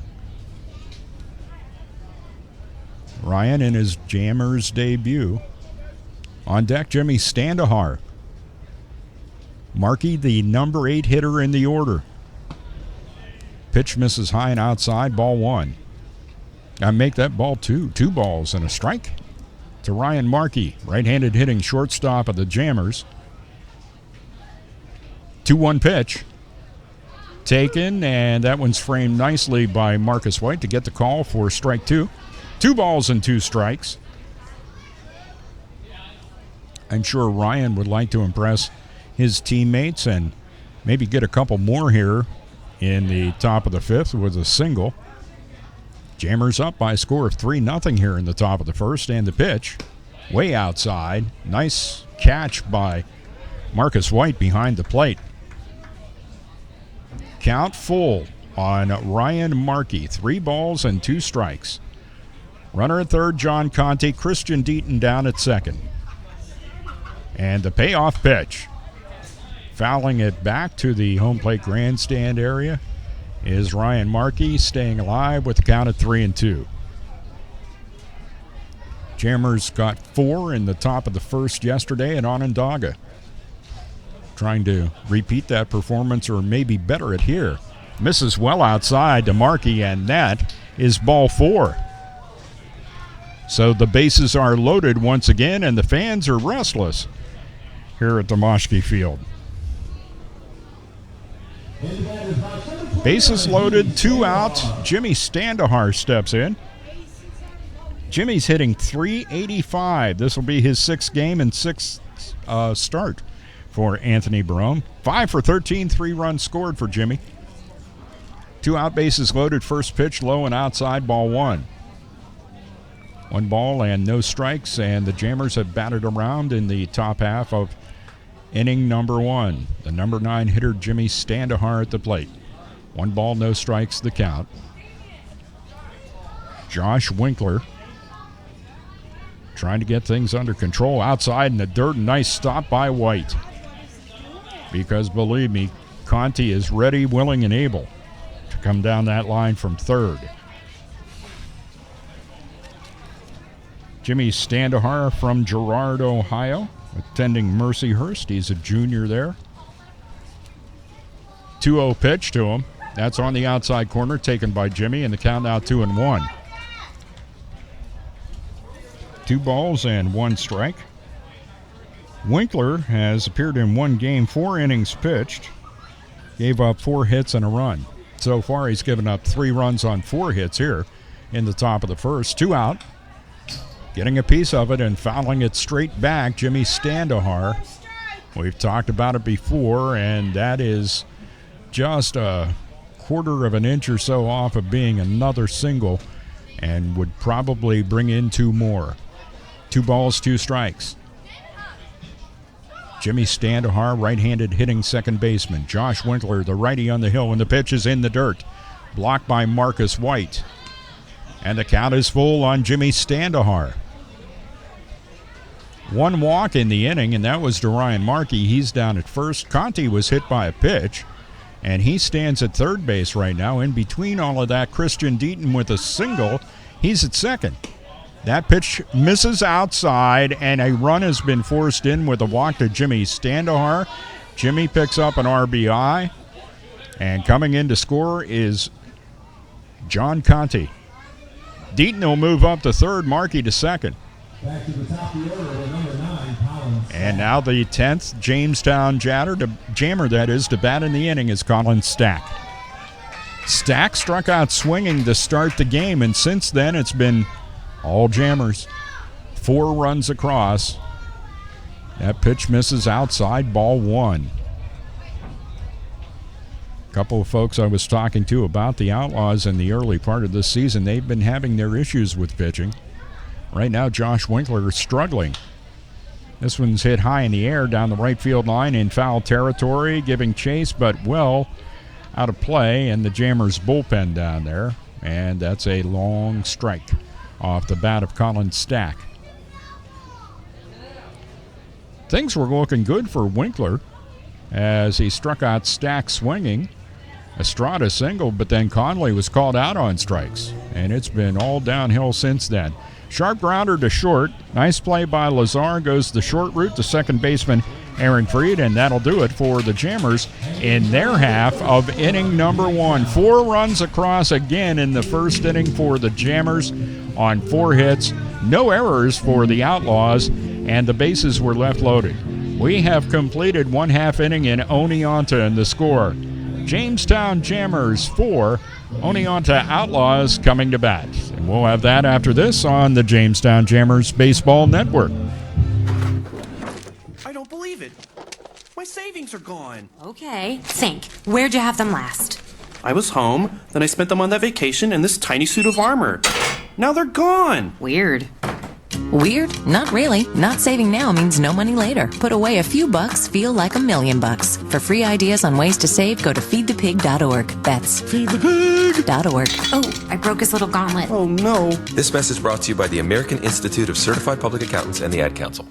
Ryan in his Jammers debut. On deck, Jimmy Standahar. Markey, the number 8 hitter in the order. Pitch misses high and outside, ball 1. I make that ball 2. 2 balls and a strike to Ryan Markey, right-handed hitting shortstop of the Jammers. 2-1 pitch. Taken, and that one's framed nicely by Marcus White to get the call for strike 2. 2 balls and 2 strikes. I'm sure Ryan would like to impress his teammates and maybe get a couple more here in the top of the fifth with a single. Jammers up by a score of 3-0 here in the top of the first, and the pitch way outside. Nice catch by Marcus White behind the plate. Count full on Ryan Markey. 3 balls and 2 strikes. Runner at third, John Conte. Christian Deaton down at second. And the payoff pitch, fouling it back to the home plate grandstand area, is Ryan Markey, staying alive with the count at 3-2. Jammers got 4 in the top of the first yesterday at Onondaga. Trying to repeat that performance or maybe better it here. Misses well outside to Markey, and that is ball 4. So the bases are loaded once again, and the fans are restless here at Domoshki Field. Bases loaded, 2 out. Jimmy Standahar steps in. Jimmy's hitting .385. This will be his 6th game and 6th start for Anthony Barone. 5 for 13, 3 runs scored for Jimmy. 2 out, bases loaded, first pitch low and outside, ball 1. 1 ball and no strikes, and the Jammers have batted around in the top half of inning number 1. The number 9 hitter, Jimmy Standahar, at the plate. 1 ball, no strikes, the count. Josh Winkler trying to get things under control outside in the dirt. Nice stop by White. Because believe me, Conti is ready, willing, and able to come down that line from third. Jimmy Standahar from Girard, Ohio, attending Mercyhurst. He's a junior there. 2-0 pitch to him. That's on the outside corner, taken by Jimmy, and the count now 2-1. 2 balls and 1 strike. Winkler has appeared in 1 game, 4 innings pitched. Gave up 4 hits and a run. So far, he's given up 3 runs on 4 hits here in the top of the first. 2 out. Getting a piece of it and fouling it straight back, Jimmy Standahar. We've talked about it before, and that is just a quarter of an inch or so off of being another single, and would probably bring in 2 more. 2 balls, 2 strikes. Jimmy Standahar, right-handed hitting second baseman. Josh Winkler, the righty on the hill, and the pitch is in the dirt. Blocked by Marcus White. And the count is full on Jimmy Standahar. 1 walk in the inning, and that was to Ryan Markey. He's down at first. Conti was hit by a pitch, and he stands at third base right now. In between all of that, Christian Deaton with a single. He's at second. That pitch misses outside, and a run has been forced in with a walk to Jimmy Standahar. Jimmy picks up an RBI, and coming in to score is John Conti. Deaton will move up to third, Markey to second. Back to the top of the order with number 9, Colin. And now the 10th Jamestown jammer, that is, to bat in the inning is Colin Stack. Stack struck out swinging to start the game, and since then it's been all Jammers. 4 runs across. That pitch misses outside, ball 1. A couple of folks I was talking to about the Outlaws in the early part of this season, they've been having their issues with pitching. Right now, Josh Winkler is struggling. This one's hit high in the air down the right field line in foul territory, giving chase, but well out of play in the Jammers bullpen down there. And that's a long strike off the bat of Colin Stack. Things were looking good for Winkler as he struck out Stack swinging. Estrada singled, but then Conley was called out on strikes, and it's been all downhill since then. Sharp grounder to short. Nice play by Lazar. Goes the short route to second baseman Aaron Freed, and that'll do it for the Jammers in their half of inning number 1. 4 runs across again in the first inning for the Jammers on 4 hits. No errors for the Outlaws, and the bases were left loaded. We have completed 1/2 inning in Oneonta, and the score, Jamestown Jammers 4, Oneonta Outlaws coming to bat. And we'll have that after this on the Jamestown Jammers Baseball Network. I don't believe it. My savings are gone. Okay, think. Where'd you have them last? I was home, then I spent them on that vacation in this tiny suit of armor. Now they're gone. Weird. Weird? Not really. Not saving now means no money later. Put away a few bucks, feel like $1,000,000. For free ideas on ways to save, go to feedthepig.org. That's feedthepig.org. Oh, I broke his little gauntlet. Oh no. This message brought to you by the American Institute of Certified Public Accountants and the Ad Council.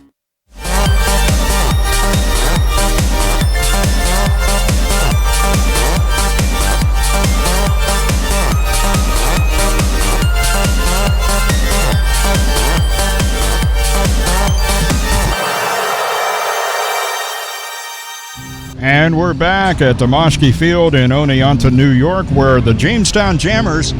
And we're back at the Moshke Field in Oneonta, New York, where the Jamestown Jammers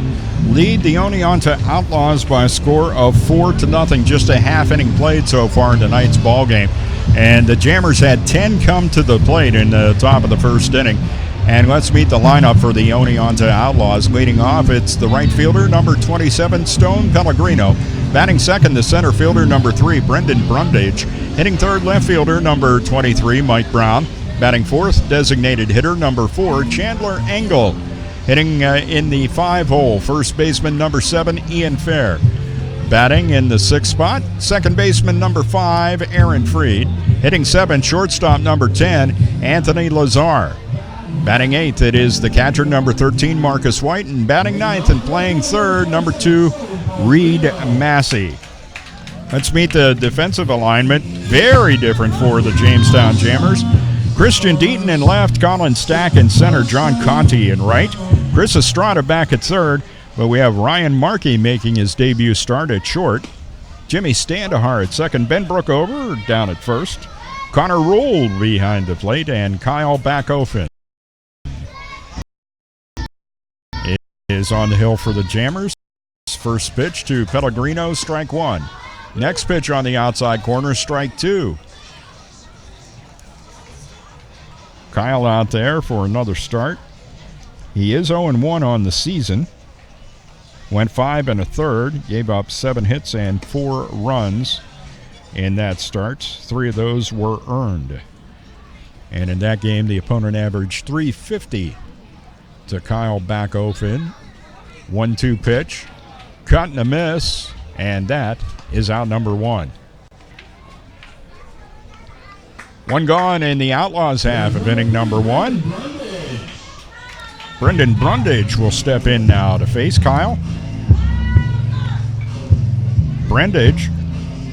lead the Oneonta Outlaws by a score of 4-0. Just a half inning played so far in tonight's ball game. And the Jammers had 10 come to the plate in the top of the first inning. And let's meet the lineup for the Oneonta Outlaws. Leading off, it's the right fielder, number 27, Stone Pellegrino. Batting second, the center fielder, number 3, Brendan Brundage. Hitting third, left fielder, number 23, Mike Brown. Batting fourth, designated hitter, number 4, Chandler Engel. Hitting in the 5-hole, first baseman, number 7, Ian Fair. Batting in the 6th spot, second baseman, number 5, Aaron Freed. Hitting 7th, shortstop, number 10, Anthony Lazar. Batting 8th, it is the catcher, number 13, Marcus White. And batting 9th and playing third, number 2, Reed Massey. Let's meet the defensive alignment. Very different for the Jamestown Jammers. Christian Deaton in left, Colin Stack in center, John Conti in right. Chris Estrada back at third, but we have Ryan Markey making his debut start at short. Jimmy Standahar at second, Ben Brookover down at first. Connor Rule behind the plate, and Kyle Backofen is on the hill for the Jammers. First pitch to Pellegrino, strike 1. Next pitch on the outside corner, strike 2. Kyle out there for another start. He is 0-1 on the season. Went 5 1/3, gave up 7 hits and 4 runs in that start. 3 of those were earned. And in that game, the opponent averaged .350 to Kyle Backofen. 1-2 pitch, cut and a miss, and that is out number 1. One gone in the Outlaws half of inning number 1. Brendan Brundage will step in now to face Kyle. Brundage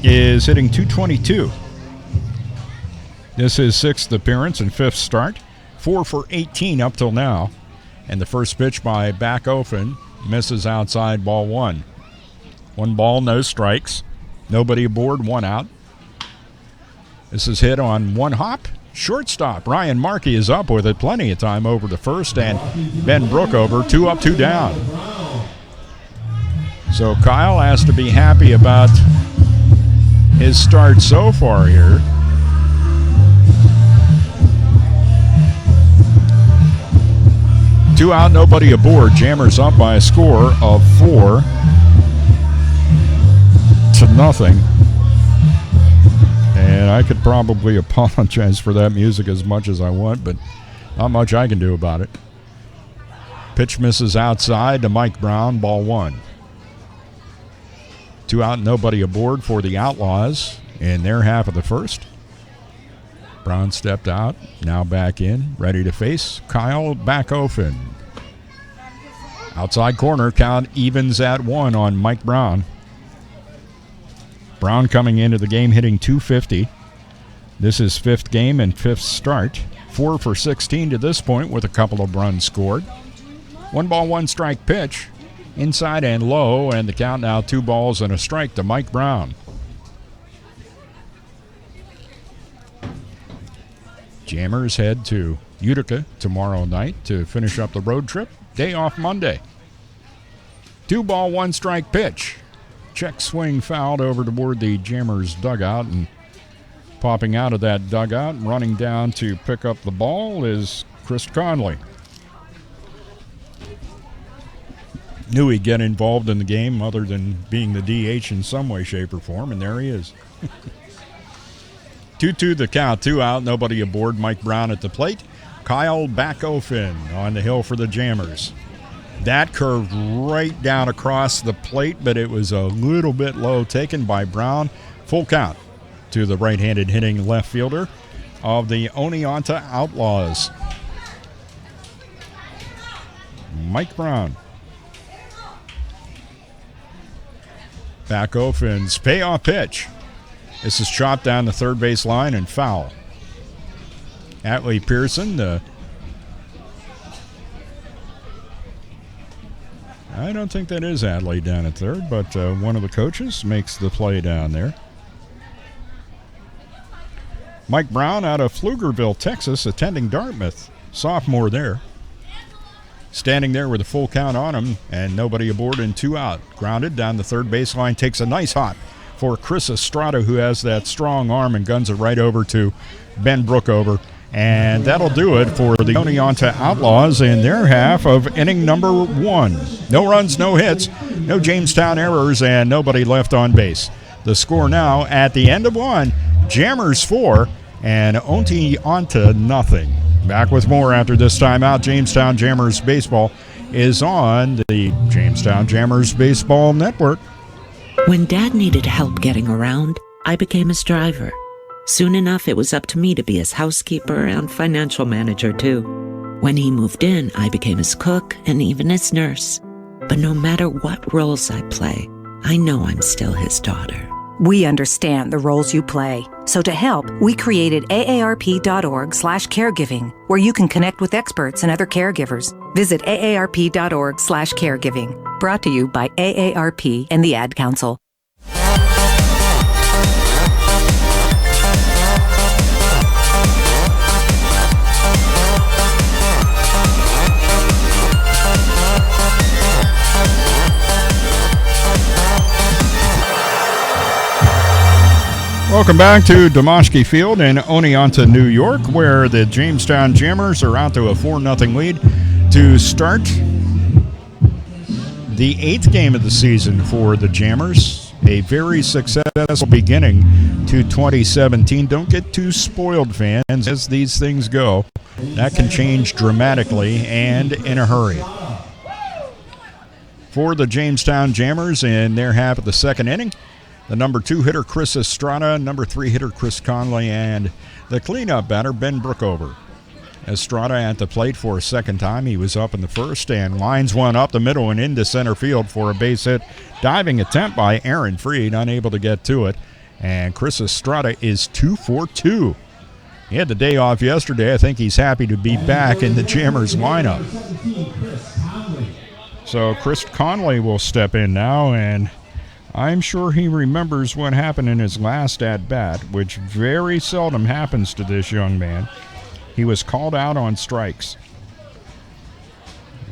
is hitting .222. This is 6th appearance and 5th start. 4 for 18 up till now. And the first pitch by Backofen misses outside, ball 1. 1 ball, no strikes. Nobody aboard, 1 out. This is hit on 1 hop. Shortstop Ryan Markey is up with it. Plenty of time over to first, and Ben Brookover 2 up, 2 down. So Kyle has to be happy about his start so far here. Two out, nobody aboard. Jammers up by a score of 4-0. And I could probably apologize for that music as much as I want, but not much I can do about it. Pitch misses outside to Mike Brown, ball 1. 2 out, nobody aboard for the Outlaws in their half of the first. Brown stepped out, now back in, ready to face Kyle Backofen. Outside corner, count evens at 1 on Mike Brown. Brown coming into the game hitting .250. This is 5th game and 5th start. 4 for 16 to this point with a couple of runs scored. 1 ball, 1 strike pitch. Inside and low, and the count now 2 balls and a strike to Mike Brown. Jammers head to Utica tomorrow night to finish up the road trip. Day off Monday. 2 ball, 1 strike pitch. Check swing fouled over toward the Jammers dugout, and popping out of that dugout and running down to pick up the ball is Chris Conley. Knew he'd get involved in the game other than being the DH in some way, shape, or form, and there he is. 2-2 the count, 2 out, nobody aboard. Mike Brown at the plate. Kyle Backofen on the hill for the Jammers. That curved right down across the plate, but it was a little bit low, taken by Brown. Full count to the right-handed hitting left fielder of the Oneonta Outlaws, Mike Brown. Backofen's payoff pitch. This is chopped down the third base line and foul. Atlee Pearson, I don't think that is Atlee down at third, but one of the coaches makes the play down there. Mike Brown out of Pflugerville, Texas, attending Dartmouth. Sophomore there. Standing there with a full count on him and nobody aboard and 2 out. Grounded down the third baseline. Takes a nice hop for Chris Estrada, who has that strong arm, and guns it right over to Ben Brookover. And that'll do it for the Oneonta Outlaws in their half of inning number 1. No runs, no hits, no Jamestown errors, and nobody left on base. The score now at the end of 1, Jammers 4 and Oneonta nothing. Back with more after this timeout. Jamestown Jammers Baseball is on the Jamestown Jammers Baseball Network. When Dad needed help getting around, I became his driver. Soon enough, it was up to me to be his housekeeper and financial manager, too. When he moved in, I became his cook and even his nurse. But no matter what roles I play, I know I'm still his daughter. We understand the roles you play. So to help, we created aarp.org/caregiving, where you can connect with experts and other caregivers. Visit aarp.org/caregiving. Brought to you by AARP and the Ad Council. Welcome back to Domoshki Field in Oneonta, New York, where the Jamestown Jammers are out to a 4-0 lead to start the 8th game of the season for the Jammers. A very successful beginning to 2017. Don't get too spoiled, fans, as these things go. That can change dramatically and in a hurry. For the Jamestown Jammers in their half of the second inning, the number 2 hitter, Chris Estrada, number 3 hitter, Chris Conley, and the cleanup batter, Ben Brookover. Estrada at the plate for a second time. He was up in the first and lines one up the middle and into center field for a base hit. Diving attempt by Aaron Freed, unable to get to it. And Chris Estrada is 2 for 2. He had the day off yesterday. I think he's happy to be back in the Jammers lineup. So Chris Conley will step in now, and I'm sure he remembers what happened in his last at-bat, which very seldom happens to this young man. He was called out on strikes.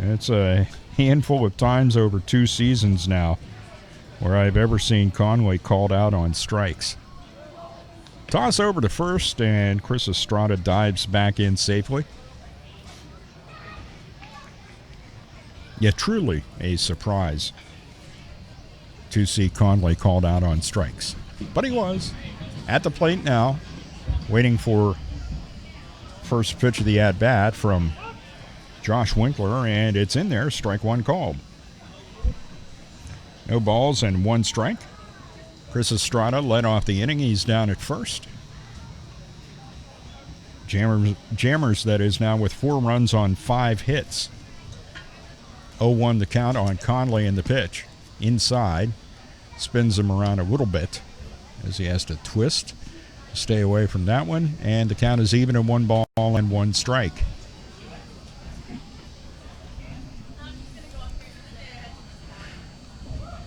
It's a handful of times over 2 seasons now where I've ever seen Conway called out on strikes. Toss over to first, and Chris Estrada dives back in safely. Yet truly a surprise to see Conley called out on strikes. But he was at the plate now, waiting for first pitch of the at-bat from Josh Winkler, and it's in there, strike 1 called. No balls and 1 strike. Chris Estrada led off the inning. He's down at first. Jammers, that is, now with 4 runs on 5 hits. 0-1 the count on Conley in the pitch. Inside, spins him around a little bit as he has to twist. Stay away from that one, and the count is even at 1 ball and 1 strike.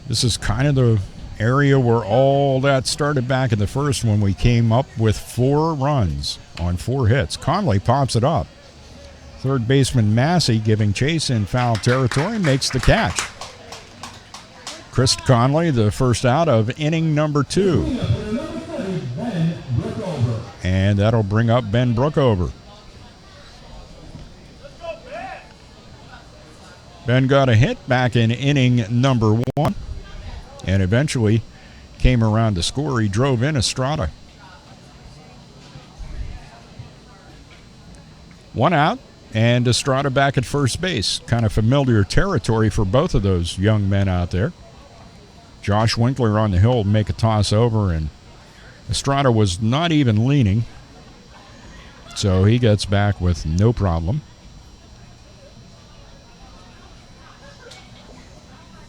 This is kind of the area where all that started back in the first when we came up with 4 runs on 4 hits. Conley pops it up. Third baseman Massey, giving chase in foul territory, makes the catch. Chris Conley, the first out of inning number 2. And that'll bring up Ben Brookover. Ben got a hit back in inning number 1 and eventually came around to score. He drove in Estrada. One out, and Estrada back at first base. Kind of familiar territory for both of those young men out there. Josh Winkler on the hill to make a toss over, and Estrada was not even leaning, so he gets back with no problem.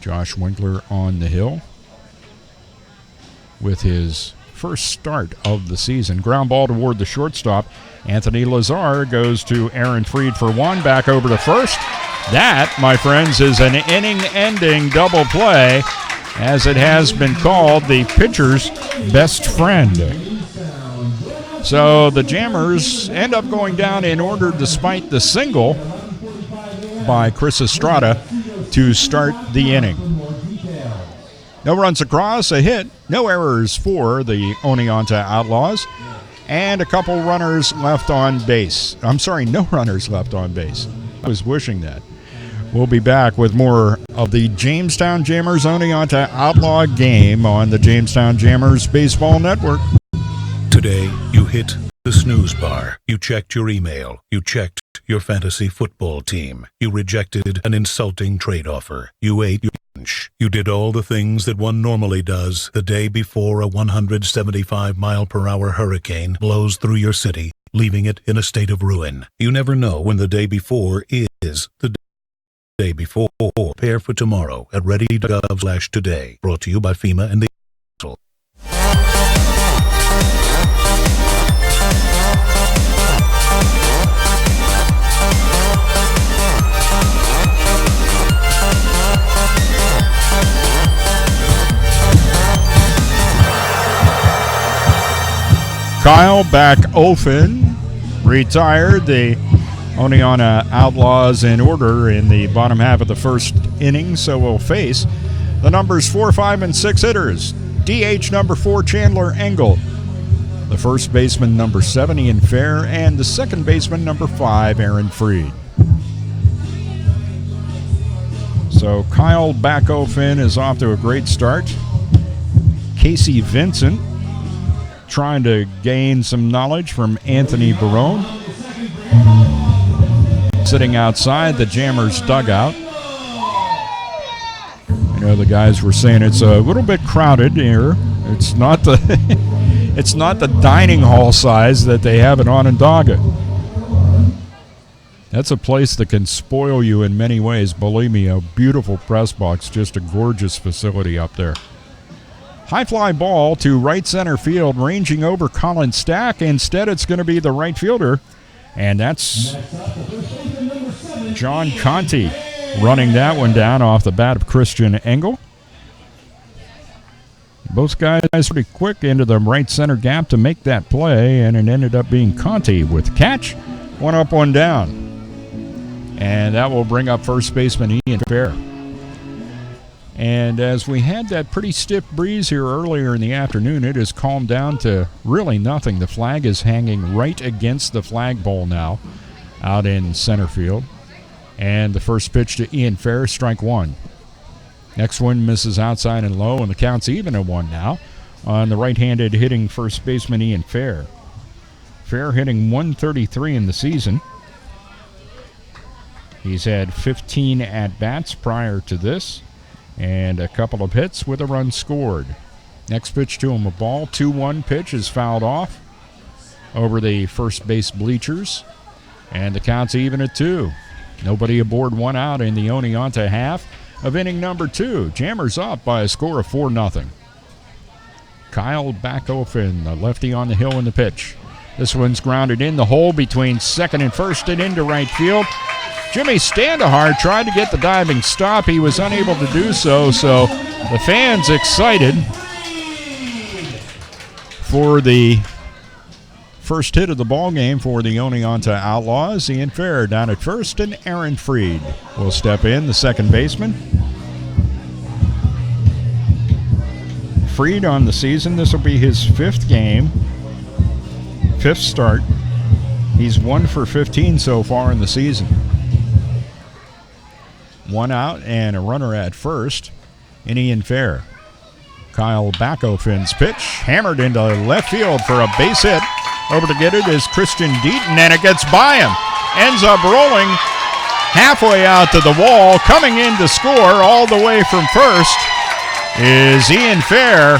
Josh Winkler on the hill with his first start of the season. Ground ball toward the shortstop. Anthony Lazar goes to Aaron Freed for one, back over to first. That, my friends, is an inning-ending double play, as it has been called the pitcher's best friend. So the Jammers end up going down in order despite the single by Chris Estrada to start the inning. No runs across, a hit, no errors for the Oneonta Outlaws, and a couple runners left on base. I'm sorry, no runners left on base. I was wishing that. We'll be back with more of the Jamestown Jammers Oneonta Outlaw game on the Jamestown Jammers Baseball Network. Today, you hit the snooze bar. You checked your email. You checked your fantasy football team. You rejected an insulting trade offer. You ate your lunch. You did all the things that one normally does the day before a 175-mile-per-hour hurricane blows through your city, leaving it in a state of ruin. You never know when the day before is the day before. Prepare for tomorrow at ready.gov/today. Brought to you by FEMA and the Council. Kyle Backofen retired. The Oneonta Outlaws in order in the bottom half of the first inning, so we'll face the numbers 4, 5, and 6 hitters. DH number 4, Chandler Engel. The first baseman, number 7, Ian Fair, and the second baseman, number 5, Aaron Freed. So Kyle Backofen is off to a great start. Casey Vincent trying to gain some knowledge from Anthony Barone. Sitting outside the Jammers dugout. You know, the guys were saying it's a little bit crowded here. It's not the it's not the dining hall size that they have in Onondaga. That's a place that can spoil you in many ways. Believe me, a beautiful press box, just a gorgeous facility up there. High fly ball to right center field, ranging over Colin Stack. Instead, it's going to be the right fielder, and that's John Conti running that one down off the bat of Christian Engel. Both guys pretty quick into the right center gap to make that play, and it ended up being Conti with the catch. One up, one down. And that will bring up first baseman Ian Fair. And as we had that pretty stiff breeze here earlier in the afternoon, it has calmed down to really nothing. The flag is hanging right against the flagpole now out in center field. And the first pitch to Ian Fair, strike one. Next one misses outside and low, and the count's even at 1 now on the right-handed hitting first baseman Ian Fair. Fair hitting 133 in the season. He's had 15 at-bats prior to this, and a couple of hits with a run scored. Next pitch to him, a ball. 2-1 pitch is fouled off over the first base bleachers, and the count's even at 2. Nobody aboard, 1 out in the Oneonta half of inning number 2. Jammers up by a score of 4-0. Kyle Backofen, the lefty on the hill in the pitch. This one's grounded in the hole between second and first and into right field. Jimmy Standahar tried to get the diving stop. He was unable to do so, so the fans excited for the first hit of the ball game for the Oneonta Outlaws. Ian Fair down at first, and Aaron Freed will step in, the second baseman. Freed on the season. This will be his 5th game, 5th start. He's 1 for 15 so far in the season. 1 out and a runner at first in Ian Fair. Kyle Backofen's pitch hammered into left field for a base hit. Over to get it is Christian Deaton, and it gets by him. ends up rolling halfway out to the wall. Coming in to score all the way from first is Ian Fair.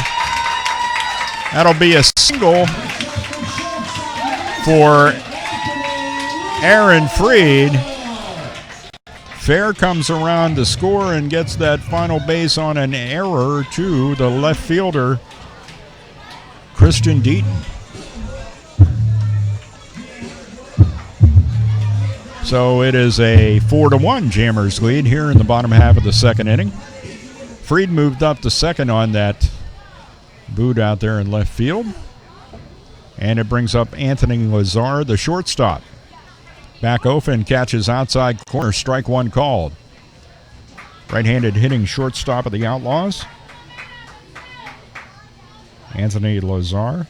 That'll be a single for Aaron Freed. Fair comes around to score and gets that final base on an error to the left fielder, Christian Deaton. So it is a 4-1 Jammers lead here in the bottom half of the second inning. Freed moved up to second on that boot out there in left field. And it brings up Anthony Lazar, the shortstop. Backofen catches outside corner, strike one called. Right-handed hitting shortstop of the Outlaws, Anthony Lazar.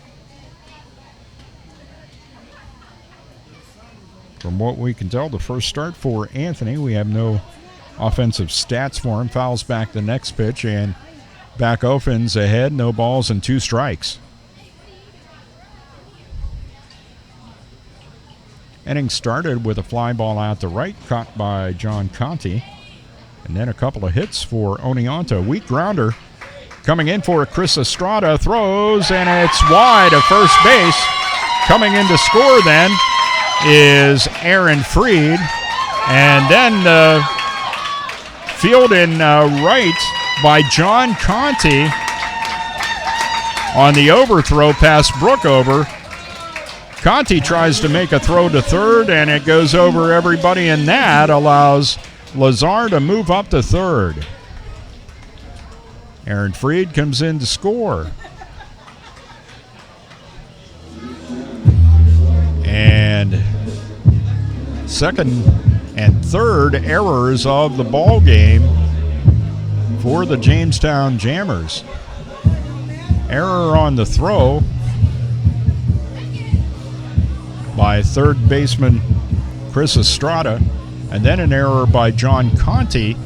From what we can tell, the first start for Anthony, we have no offensive stats for him. Fouls back the next pitch, and Backofen's ahead, no balls and 2 strikes. Inning started with a fly ball out to right, caught by John Conti. And then a couple of hits for Oneonta. Weak grounder coming in for Chris Estrada. Throws, and it's wide of first base. Coming in to score then is Aaron Freed. And then field in right by John Conti on the overthrow past Brookover. Conti tries to make a throw to third, and it goes over everybody, and that allows Lazar to move up to third. Aaron Freed comes in to score. And second and third errors of the ball game for the Jamestown Jammers. Error on the throw by third baseman Chris Estrada, and then an error by John Conti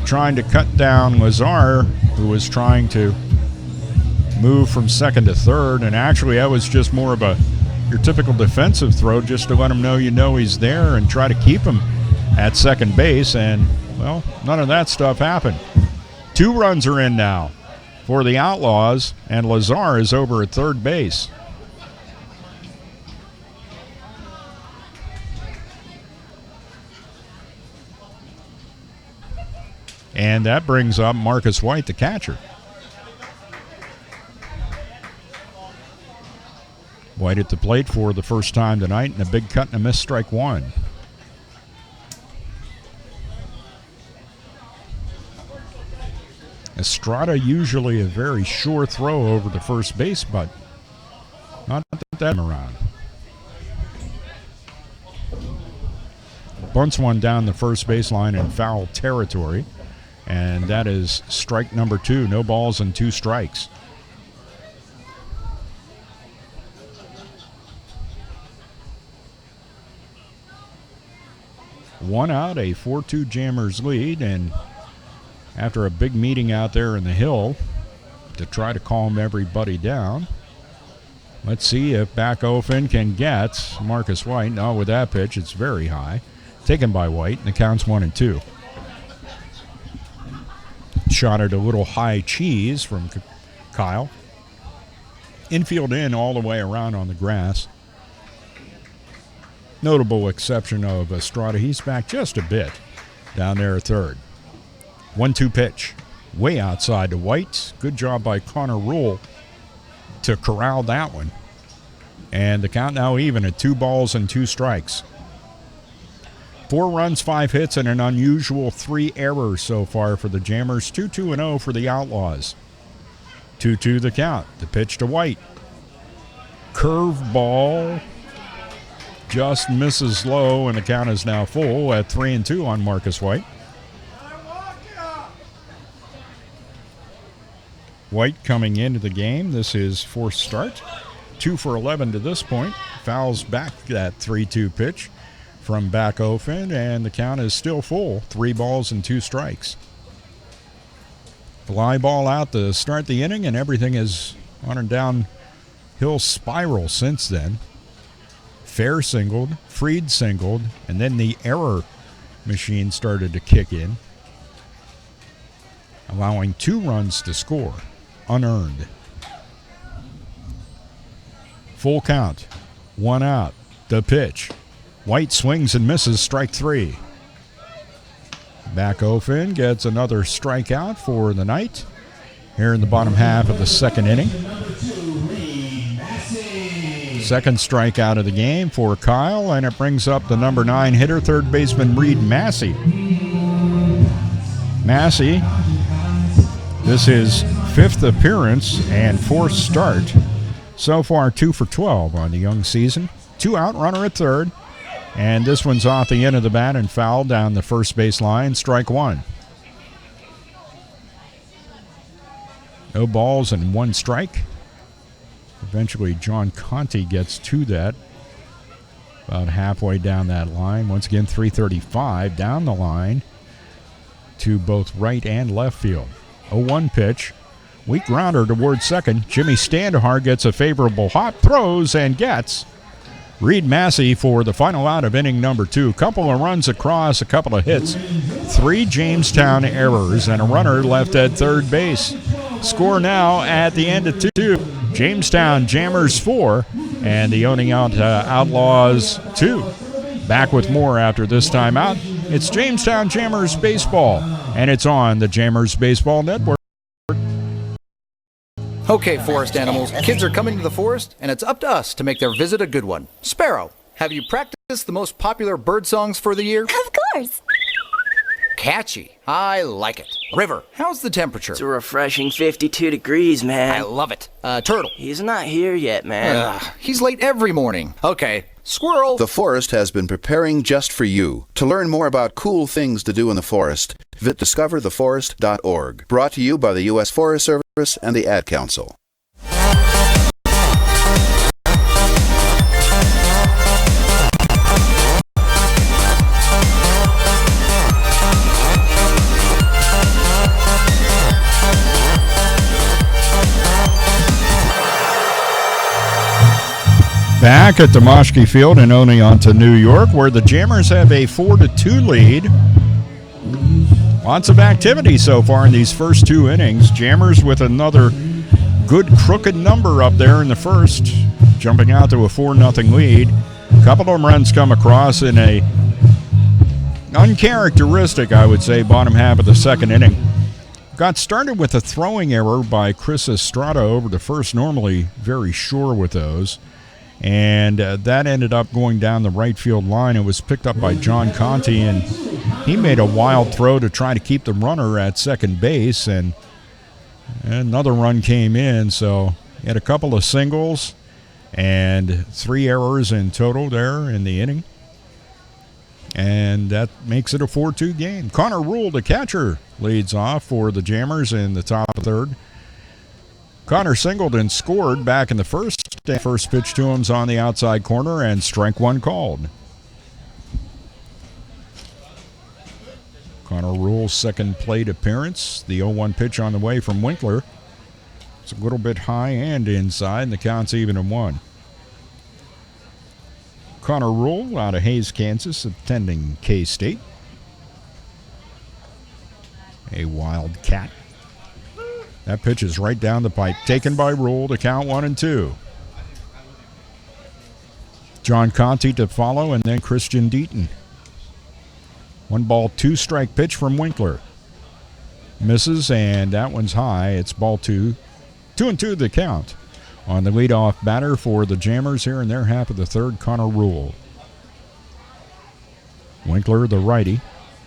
trying to cut down Lazar, who was trying to move from second to third. And actually that was just more of your typical defensive throw, just to let him know he's there and try to keep him at second base. And, well, none of that stuff happened. 2 runs are in now for the Outlaws, and Lazar is over at third base. And that brings up Marcus White, the catcher. White at the plate for the first time tonight, and a big cut and a miss, strike one. Estrada usually a very sure throw over the first base, but not that time around. Bunts one down the first baseline in foul territory. And that is strike number 2. No balls and 2 strikes. One out, a 4-2 Jammers lead. And after a big meeting out there in the hill to try to calm everybody down, let's see if Backofen can get Marcus White. No, with that pitch, it's very high. Taken by White, and the count's 1-2. Shot at a little high cheese from Kyle. Infield in all the way around on the grass. Notable exception of Estrada. He's back just a bit down there at third. 1-2 pitch. Way outside to White. Good job by Connor Rule to corral that one. And the count now even at 2 balls and 2 strikes. 4 runs, 5 hits, and an unusual 3 errors so far for the Jammers. 2-2-0 for the Outlaws. 2-2 the count. The pitch to White. Curveball just misses low, and the count is now full at 3-2 on Marcus White. White coming into the game. This is fourth start. 2 for 11 to this point. Fouls back that 3-2 pitch from Backofen, and the count is still full. 3 balls and 2 strikes. Fly ball out to start the inning, and everything is on a downhill spiral since then. Fair singled, Freed singled, and then the error machine started to kick in, allowing 2 runs to score, unearned. Full count, 1 out, the pitch. White swings and misses, strike 3. Backofen gets another strikeout for the night here in the bottom half of the second inning. Second strikeout of the game for Kyle, and it brings up the number 9 hitter, third baseman Reed Massey. Massey, this is 5th appearance and 4th start. So far, 2 for 12 on the young season. 2 out, runner at third. And this one's off the end of the bat and foul down the first base line, strike 1. No balls and 1 strike. Eventually, John Conti gets to that about halfway down that line. Once again, 335 down the line to both right and left field. 0-1 pitch. Weak grounder towards second. Jimmy Standahar gets a favorable hop, throws, and gets Reed Massey for the final out of inning number 2. Couple of runs across, a couple of hits, 3 Jamestown errors, and a runner left at third base. Score now at the end of 2. Jamestown Jammers 4 and the Owning Out Outlaws 2. Back with more after this time out. It's Jamestown Jammers Baseball, and it's on the Jammers Baseball Network. Okay, forest animals, kids are coming to the forest, and it's up to us to make their visit a good one. Sparrow, have you practiced the most popular bird songs for the year? Of course. Catchy. I like it. River, how's the temperature? It's a refreshing 52 degrees, man. I love it. Turtle. He's not here yet, man. He's late every morning. Okay. Squirrel. The forest has been preparing just for you. To learn more about cool things to do in the forest, visit discovertheforest.org. Brought to you by the U.S. Forest Service and the Ad Council. Back at Demoshke Field in Oneonta, New York, where the Jammers have a 4-2 lead. Lots of activity so far in these first 2 innings. Jammers with another good crooked number up there in the first, jumping out to a 4-0 lead. A couple of runs come across in a uncharacteristic, I would say, bottom half of the second inning. Got started with a throwing error by Chris Estrada over the first, normally very sure with those. And that ended up going down the right field line. It was picked up by John Conti, and he made a wild throw to try to keep the runner at second base, and another run came in. So he had a couple of singles and 3 errors in total there in the inning. And that makes it a 4-2 game. Connor Rule, the catcher, leads off for the Jammers in the top third. Connor singled and scored back in the first. First pitch to him's on the outside corner, and strike 1 called. Connor Rule's second plate appearance. The 0-1 pitch on the way from Winkler. It's a little bit high and inside, and the count's even at 1. Connor Rule out of Hays, Kansas, attending K-State. A Wildcat. That pitch is right down the pipe. Taken by Rule to count 1-2. John Conti to follow, and then Christian Deaton. 1 2 strike pitch from Winkler. Misses, and that one's high. It's ball 2. 2-2 the count on the leadoff batter for the Jammers here in their half of the third, Connor Rule. Winkler, the righty,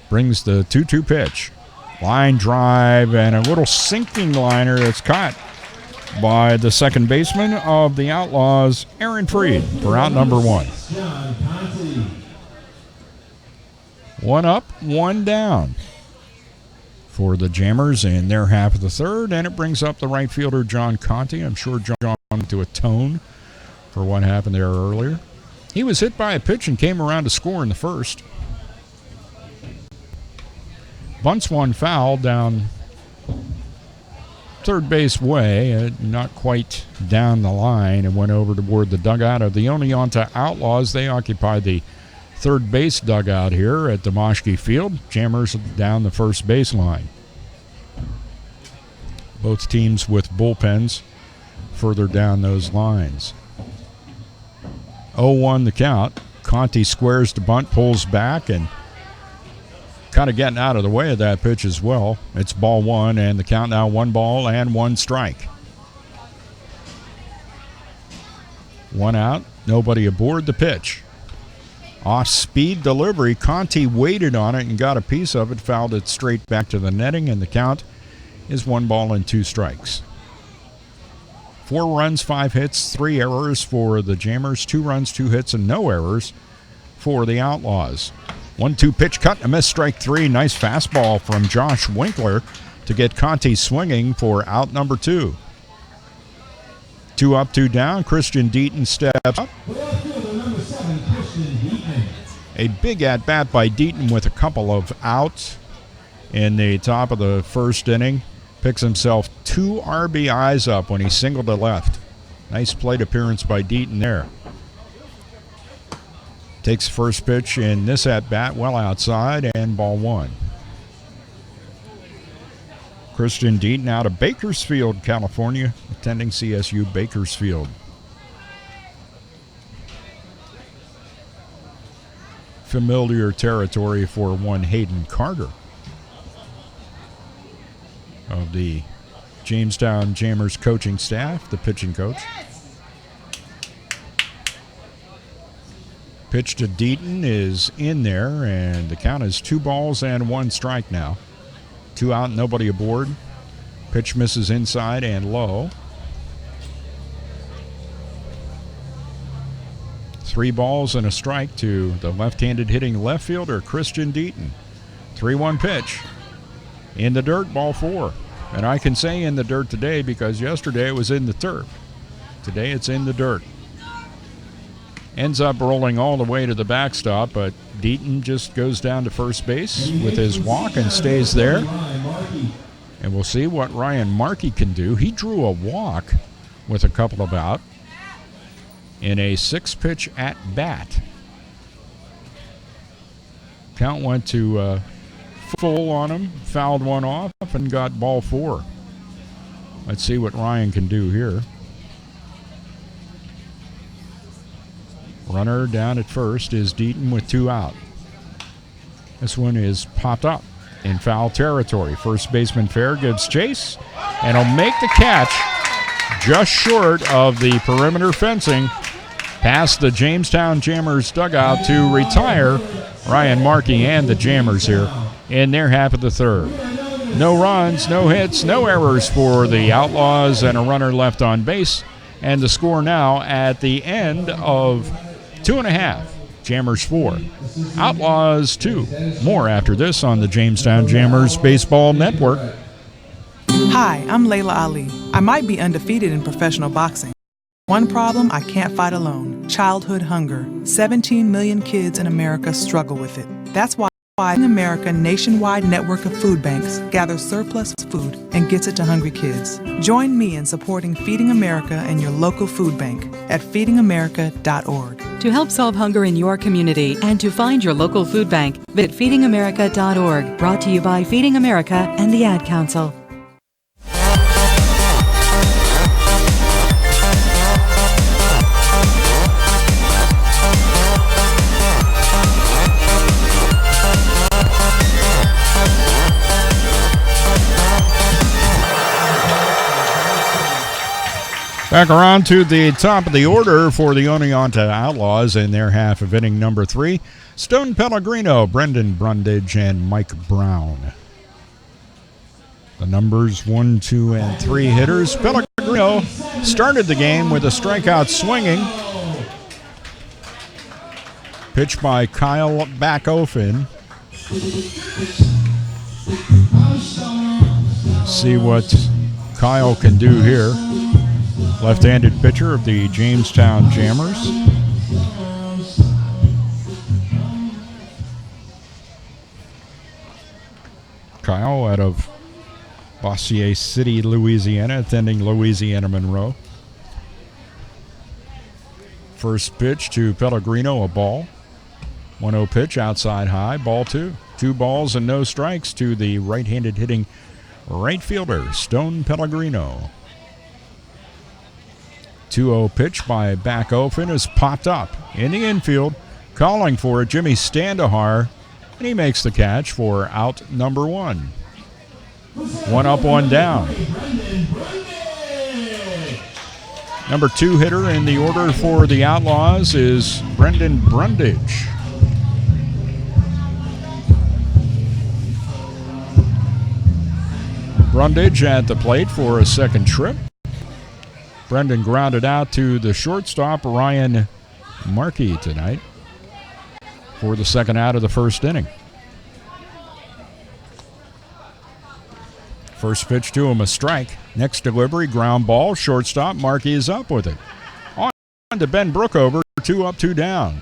brings the 2-2 pitch. Line drive and a little sinking liner that's caught by the second baseman of the Outlaws, Aaron Freed, for out number 1. 1 up, 1 down for the Jammers in their half of the third, and it brings up the right fielder, John Conti. I'm sure John went to atone for what happened there earlier. He was hit by a pitch and came around to score in the first. Bunts 1 foul down third base way, not quite down the line, and went over toward the dugout of the Oneonta Outlaws. They occupy the third base dugout here at Domoshki Field. Jammers down the first baseline. Both teams with bullpens further down those lines. 0-1 the count. Conti squares the bunt, pulls back, and kind of getting out of the way of that pitch as well. It's ball one, and the count now 1 ball and 1 strike. 1 out, nobody aboard the pitch. Off-speed delivery, Conti waited on it and got a piece of it, fouled it straight back to the netting, and the count is 1 ball and 2 strikes. 4 runs, 5 hits, 3 errors for the Jammers, 2 runs, 2 hits, and no errors for the Outlaws. 1-2 pitch cut, a miss, strike 3. Nice fastball from Josh Winkler to get Conti swinging for out number 2. 2 up, 2 down. Christian Deaton steps up. A big at-bat by Deaton with a couple of outs in the top of the first inning. Picks himself 2 RBIs up when he singled to left. Nice plate appearance by Deaton there. Takes first pitch in this at-bat well outside, and ball 1. Christian Deaton out of Bakersfield, California, attending CSU Bakersfield. Familiar territory for one Hayden Carter of the Jamestown Jammers coaching staff, the pitching coach. Pitch to Deaton is in there, and the count is 2 balls and 1 strike now. 2 out, nobody aboard. Pitch misses inside and low. 3 balls and a strike to the left-handed hitting left fielder, Christian Deaton. 3-1 pitch. In the dirt, ball 4. And I can say in the dirt today because yesterday it was in the turf. Today it's in the dirt. Ends up rolling all the way to the backstop, but Deaton just goes down to first base with his walk and stays there. And we'll see what Ryan Markey can do. He drew a walk with a couple of out in a 6-pitch at-bat. Count went to full on him, fouled one off, and got ball 4. Let's see what Ryan can do here. Runner down at first is Deaton with 2 out. This one is popped up in foul territory. First baseman Fair gives chase, and he'll make the catch just short of the perimeter fencing past the Jamestown Jammers dugout to retire Ryan Markey and the Jammers here in their half of the third. No runs, no hits, no errors for the Outlaws, and a runner left on base. And the score now at the end of 2.5. Jammers 4, Outlaws 2. More after this on the Jamestown Jammers Baseball Network. Hi, I'm Layla Ali. I might be undefeated in professional boxing. One problem I can't fight alone: childhood hunger. 17 million kids in America struggle with it. That's why Feeding America nationwide network of food banks gathers surplus food and gets it to hungry kids. Join me in supporting Feeding America and your local food bank at feedingamerica.org. To help solve hunger in your community and to find your local food bank, visit feedingamerica.org. Brought to you by Feeding America and the Ad Council. Back around to the top of the order for the Oneonta Outlaws in their half of inning number 3. Stone Pellegrino, Brendan Brundage, and Mike Brown. The numbers 1, 2, and 3 hitters. Pellegrino started the game with a strikeout swinging. Pitch by Kyle Backofen. See what Kyle can do here. Left-handed pitcher of the Jamestown Jammers. Kyle out of Bossier City, Louisiana, attending Louisiana Monroe. First pitch to Pellegrino, a ball. 1-0 pitch outside high, ball 2. 2 balls and no strikes to the right-handed hitting right fielder, Stone Pellegrino. 2-0 pitch by Backofen is popped up in the infield, calling for it, Jimmy Standahar, and he makes the catch for out number 1. 1 up, 1 down. Number 2 hitter in the order for the Outlaws is Brendan Brundage. Brundage at the plate for a second trip. Brendan grounded out to the shortstop, Ryan Markey, tonight for the second out of the first inning. First pitch to him, a strike. Next delivery, ground ball, shortstop. Markey is up with it. On to Ben Brookover, 2 up, 2 down.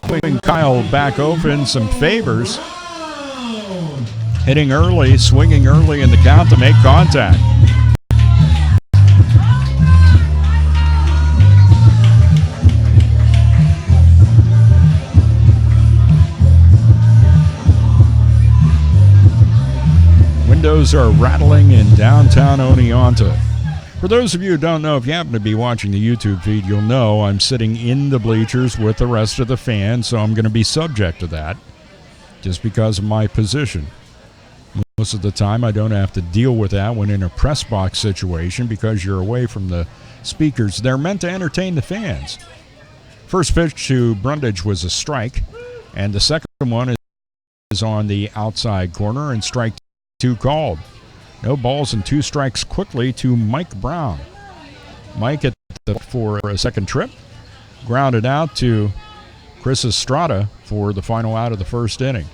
Doing Kyle Backofen some favors. Hitting early, swinging early in the count to make contact. Windows are rattling in downtown Oneonta. For those of you who don't know, if you happen to be watching the YouTube feed, you'll know I'm sitting in the bleachers with the rest of the fans, so I'm going to be subject to that just because of my position. Most of the time, I don't have to deal with that when in a press box situation because you're away from the speakers. They're meant to entertain the fans. First pitch to Brundage was a strike, and the second one is on the outside corner, and strike 2 called. No balls and 2 strikes quickly to Mike Brown. Mike for a second trip. Grounded out to Chris Estrada for the final out of the first inning.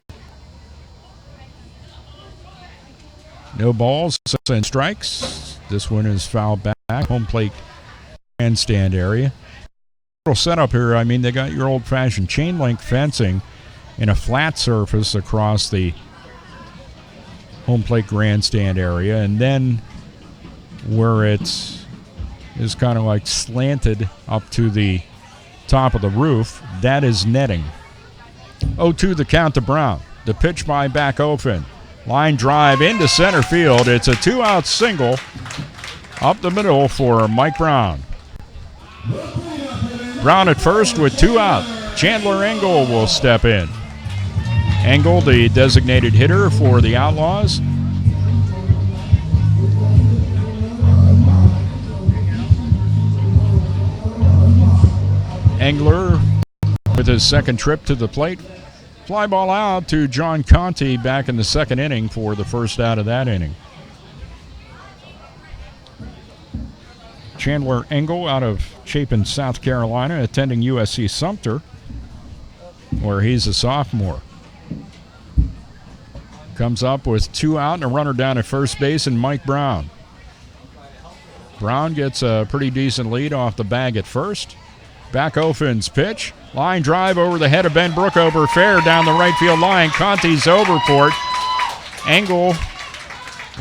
No balls and strikes. This one is fouled back. Home plate grandstand area. Little setup here. I mean, they got your old-fashioned chain link fencing in a flat surface across the home plate grandstand area, and then where it is kind of like slanted up to the top of the roof, that is netting. 0-2 the count to Brown. The pitch by Backofen. Line drive into center field. It's a 2-out single up the middle for Mike Brown. Brown at first with 2 out. Chandler Engel will step in. Engel, the designated hitter for the Outlaws. Engler with his second trip to the plate. Fly ball out to John Conti back in the second inning for the first out of that inning. Chandler Engel out of Chapin, South Carolina, attending USC Sumter, where he's a sophomore. Comes up with 2 out and a runner down at first base, and Mike Brown. Brown gets a pretty decent lead off the bag at first. Backofen's pitch. Line drive over the head of Ben Brookover. Fair down the right field line. Conti's over for it. Engel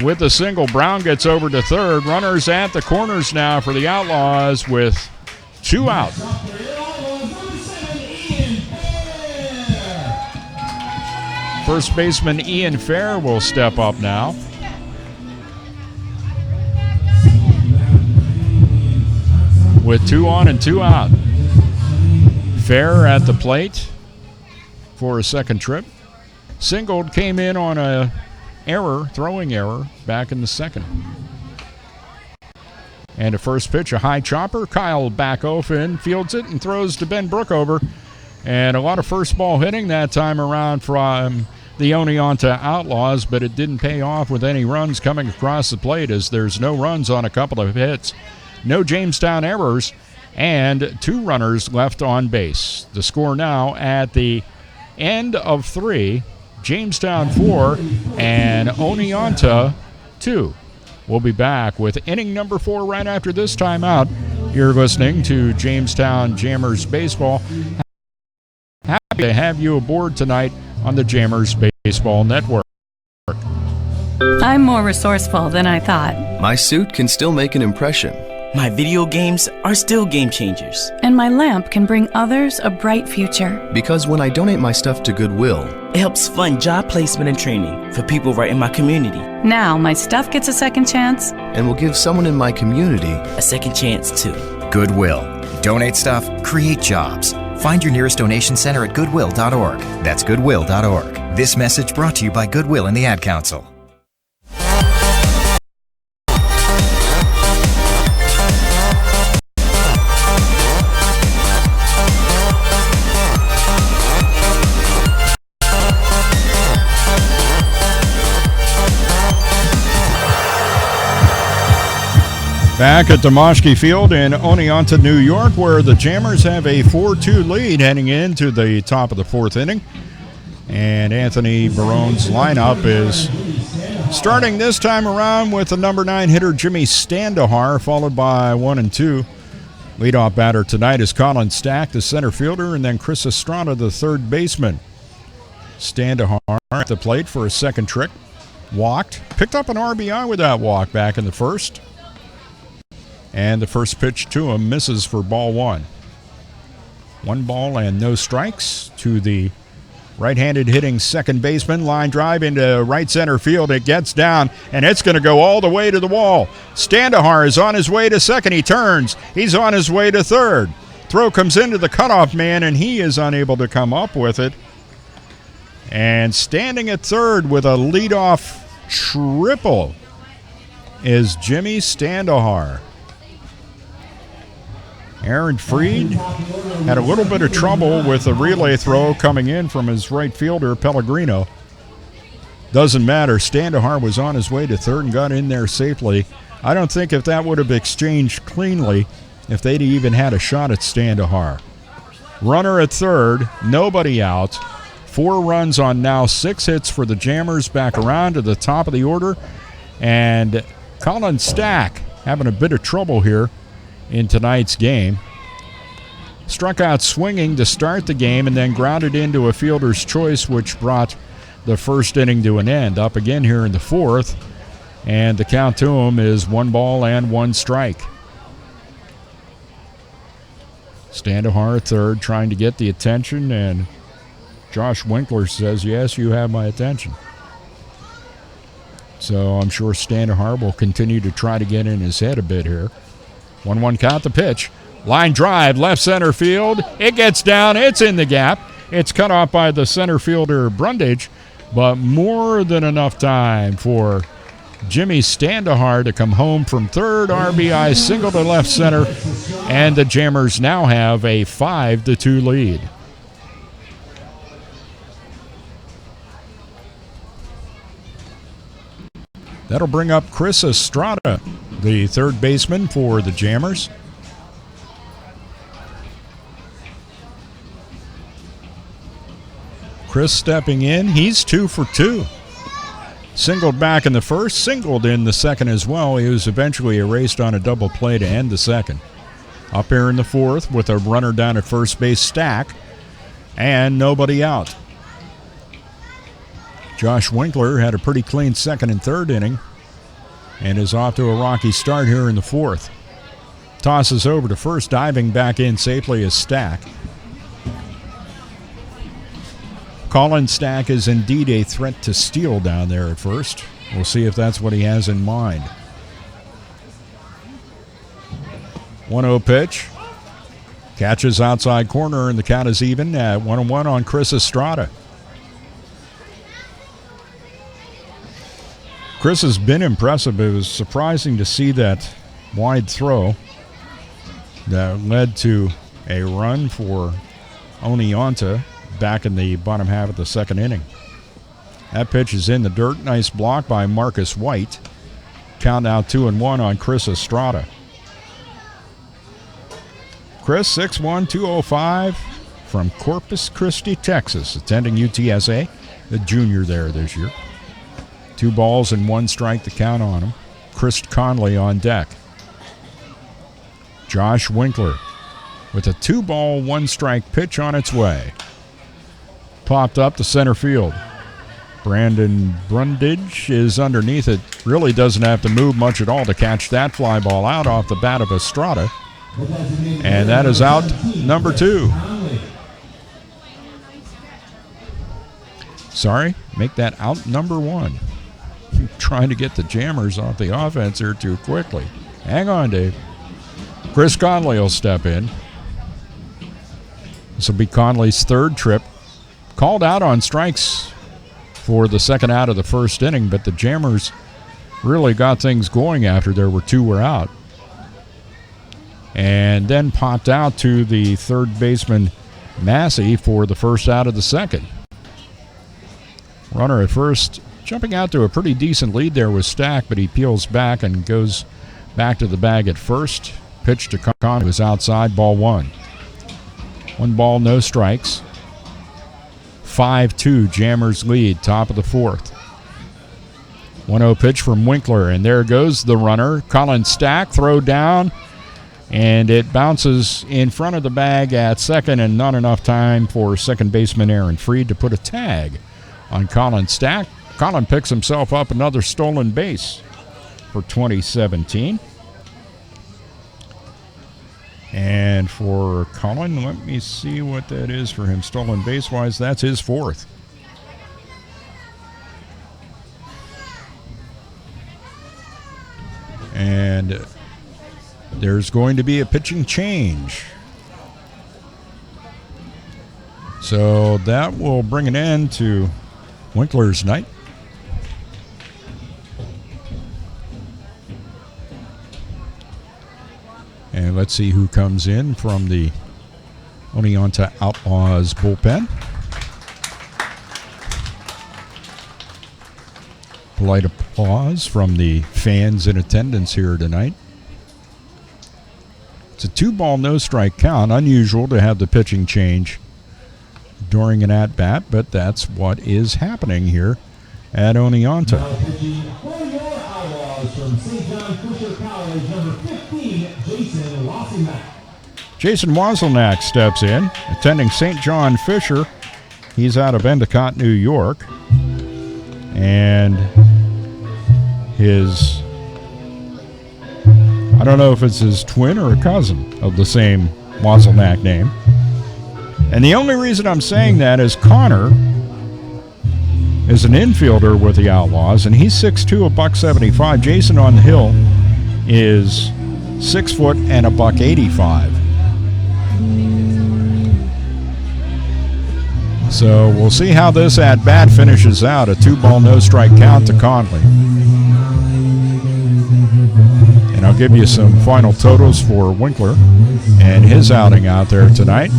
with a single. Brown gets over to third. Runners at the corners now for the Outlaws with 2 out. First baseman Ian Fair will step up now. With 2 on and 2 out. Fair at the plate for a second trip. Singled came in on a throwing error back in the second. And a first pitch, a high chopper. Kyle Backofen fields it and throws to Ben Brookover. And a lot of first ball hitting that time around from the Oneonta Outlaws, but it didn't pay off with any runs coming across the plate as there's no runs on a couple of hits. No Jamestown errors, and 2 runners left on base. The score now at the end of 3, Jamestown 4 and Oneonta 2. We'll be back with inning number 4 right after this timeout. You're listening to Jamestown Jammers Baseball. Happy to have you aboard tonight on the Jammers Baseball Network. I'm more resourceful than I thought. My suit can still make an impression. My video games are still game changers. And my lamp can bring others a bright future. Because when I donate my stuff to Goodwill, it helps fund job placement and training for people right in my community. Now my stuff gets a second chance. And will give someone in my community a second chance too. Goodwill. Donate stuff, create jobs. Find your nearest donation center at goodwill.org. That's goodwill.org. This message brought to you by Goodwill and the Ad Council. Back at Domoshki Field in Oneonta, New York, where the Jammers have a 4-2 lead heading into the top of the fourth inning. And Anthony Barone's lineup is starting this time around with the number 9 hitter Jimmy Standahar, followed by 1 and 2. Leadoff batter tonight is Colin Stack, the center fielder, and then Chris Estrada, the third baseman. Standahar at the plate for a second trick. Walked, picked up an RBI with that walk back in the first. And the first pitch to him misses for ball one. 1 ball and no strikes to the right-handed hitting second baseman. Line drive into right center field. It gets down, and it's going to go all the way to the wall. Standahar is on his way to second. He turns. He's on his way to third. Throw comes into the cutoff man, and he is unable to come up with it. And standing at third with a leadoff triple is Jimmy Standahar. Aaron Freed had a little bit of trouble with a relay throw coming in from his right fielder, Pellegrino. Doesn't matter. Standahar was on his way to third and got in there safely. I don't think if that would have exchanged cleanly, if they'd even had a shot at Standahar. Runner at third, nobody out. 4 runs on now 6 hits for the Jammers, back around to the top of the order. And Colin Stack having a bit of trouble here in tonight's game. Struck out swinging to start the game and then grounded into a fielder's choice, which brought the first inning to an end. Up again here in the fourth, and the count to him is 1 ball and 1 strike. Standahar third, trying to get the attention, and Josh Winkler says, yes, you have my attention. So I'm sure Standahar will continue to try to get in his head a bit here. 1-1 count, the pitch. Line drive, left center field. It gets down. It's in the gap. It's cut off by the center fielder, Brundage, but more than enough time for Jimmy Standahar to come home from third. RBI single to left center, and the Jammers now have a 5-2 lead. That'll bring up Chris Estrada, the third baseman for the Jammers. Chris stepping in. He's 2 for 2. Singled back in the first, singled in the second as well. He was eventually erased on a double play to end the second. Up here in the fourth with a runner down at first base, Stack, and nobody out. Josh Winkler had a pretty clean second and third inning and is off to a rocky start here in the fourth. Tosses over to first, diving back in safely is Stack. Colin Stack is indeed a threat to steal down there at first. We'll see if that's what he has in mind. 1-0 pitch. Catches outside corner, and the count is even at 1-1 on Chris Estrada. Chris has been impressive. It was surprising to see that wide throw that led to a run for Oneonta back in the bottom half of the second inning. That pitch is in the dirt. Nice block by Marcus White. Count now 2-1 on Chris Estrada. Chris, 6'1", 205 from Corpus Christi, Texas, attending UTSA, the junior there this year. 2 balls and 1 strike to count on him. Chris Conley on deck. Josh Winkler with a 2-ball, 1 strike pitch on its way. Popped up to center field. Brandon Brundage is underneath it. Really doesn't have to move much at all to catch that fly ball out off the bat of Estrada. And that is out number 2. Sorry, make that out number 1. Trying to get the Jammers off the offense here too quickly. Hang on, Dave. Chris Conley will step in. This will be Conley's 3rd trip. Called out on strikes for the second out of the first inning, but the Jammers really got things going after there were 2 were out. And then popped out to the third baseman, Massey, for the first out of the second. Runner at first, jumping out to a pretty decent lead there was Stack, but he peels back and goes back to the bag at first. Pitch to Conley was outside, ball 1. 1 ball, no strikes. 5-2, Jammers lead, top of the 4th. 1-0 pitch from Winkler, and there goes the runner. Colin Stack, throw down, and it bounces in front of the bag at second, and not enough time for second baseman Aaron Freed to put a tag on Colin Stack. Colin picks himself up another stolen base for 2017. And for Colin, let me see what that is for him stolen base-wise. That's his 4th. And there's going to be a pitching change. So that will bring an end to Winkler's night. And let's see who comes in from the Oneonta Outlaws bullpen. Polite applause from the fans in attendance here tonight. It's a 2-ball, no-strike count. Unusual to have the pitching change during an at-bat, but that's what is happening here at Oneonta. Now pitching for your Outlaws from St. John Fisher College, number 15, Jason Wasselnack. Jason Wasselnack steps in, attending St. John Fisher. He's out of Endicott, New York. And his, I don't know if it's his twin or a cousin of the same Wasselnack name. And the only reason I'm saying that is Connor is an infielder with the Outlaws, and he's 6'2", $175. Jason on the hill is 6 foot and $185. So we'll see how this at-bat finishes out. A 2-ball, no-strike count to Conley. And I'll give you some final totals for Winkler and his outing out there tonight.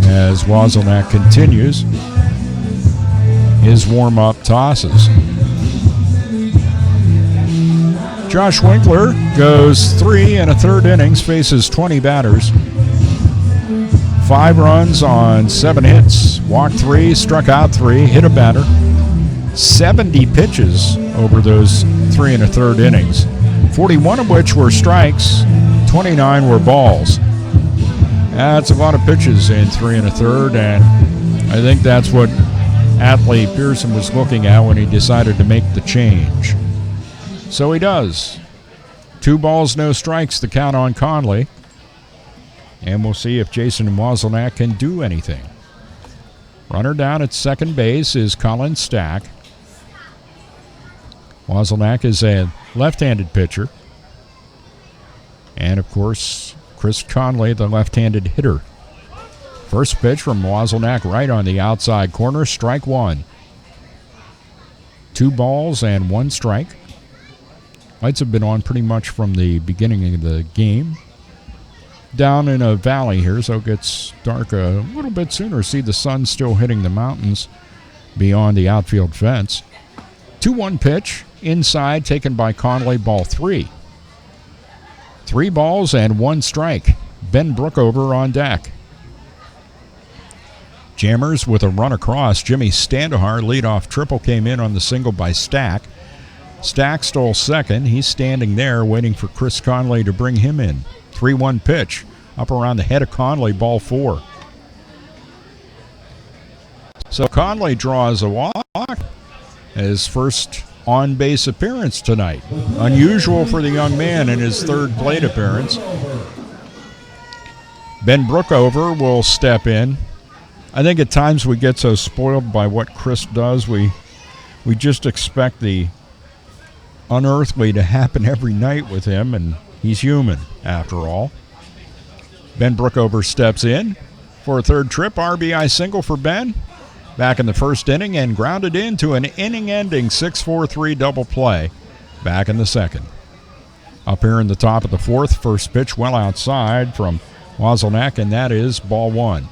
As Wasselnack continues his warm-up tosses. Josh Winkler goes 3 1/3 innings, faces 20 batters. 5 runs on 7 hits, walked 3, struck out 3, hit a batter. 70 pitches over those 3 1/3 innings, 41 of which were strikes, 29 were balls. That's a lot of pitches in 3 1/3, and I think that's what Atlee Pearson was looking at when he decided to make the change. So he does. 2 balls, no strikes, the count on Conley. And we'll see if Jason Wasselnack can do anything. Runner down at second base is Colin Stack. Wasselnack is a left-handed pitcher. And, of course, Chris Conley, the left-handed hitter. First pitch from Wasselnack right on the outside corner, strike 1. 2 balls and 1 strike. Lights have been on pretty much from the beginning of the game. Down in a valley here, so it gets dark a little bit sooner. See the sun still hitting the mountains beyond the outfield fence. 2-1 pitch, inside, taken by Conley, ball 3. 3 balls and 1 strike. Ben Brookover on deck. Jammers with a run across. Jimmy Standahar, leadoff triple, came in on the single by Stack. Stack stole second. He's standing there waiting for Chris Conley to bring him in. 3-1 pitch up around the head of Conley, ball 4. So Conley draws a walk. His first on-base appearance tonight. Unusual for the young man in his third plate appearance. Ben Brookover will step in. I think at times we get so spoiled by what Chris does, we just expect the unearthly to happen every night with him, and he's human after all. Ben Brookover steps in for a third trip. RBI single for Ben. Back in the first inning and grounded into an inning-ending 6-4-3 double play back in the second. Up here in the top of the fourth, first pitch well outside from Wazelnak, and that is ball one.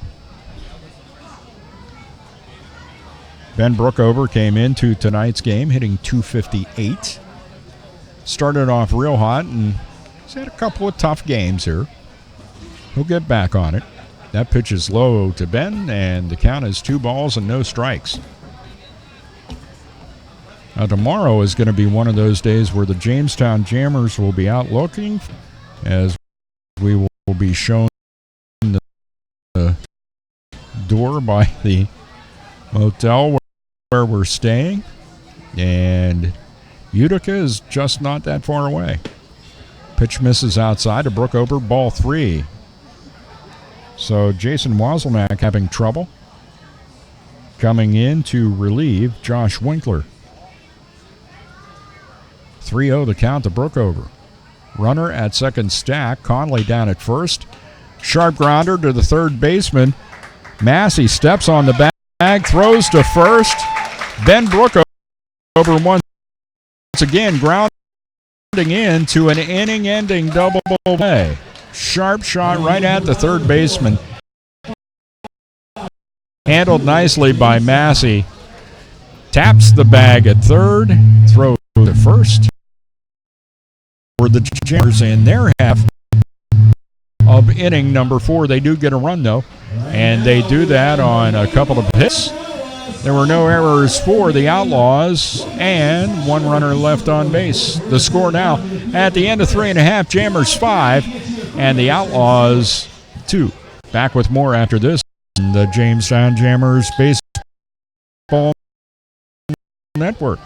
Ben Brookover came into tonight's game hitting .258. Started off real hot, and he's had a couple of tough games here. He'll get back on it. That pitch is low to Ben, and the count is 2 balls and no strikes. Now, tomorrow is going to be one of those days where the Jamestown Jammers will be out looking, as we will be shown the door by the motel where we're staying, and Utica is just not that far away. Pitch misses outside to Brookover, ball 3. So Jason Wazelnak having trouble. Coming in to relieve Josh Winkler. 3-0 the count to Brookover. Runner at second stack. Conley down at first. Sharp grounder to the third baseman. Massey steps on the bag, throws to first. Ben Brookover once again grounding into an inning-ending double play. Sharp shot right at the third baseman. Handled nicely by Massey. Taps the bag at third. Throws to first. For the Jammers in their half of inning number 4. They do get a run, though. And they do that on a couple of hits. There were no errors for the Outlaws, and 1 runner left on base. The score now at the end of 3.5, Jammers 5, and the Outlaws 2. Back with more after this. The Jamestown Jammers Baseball Network.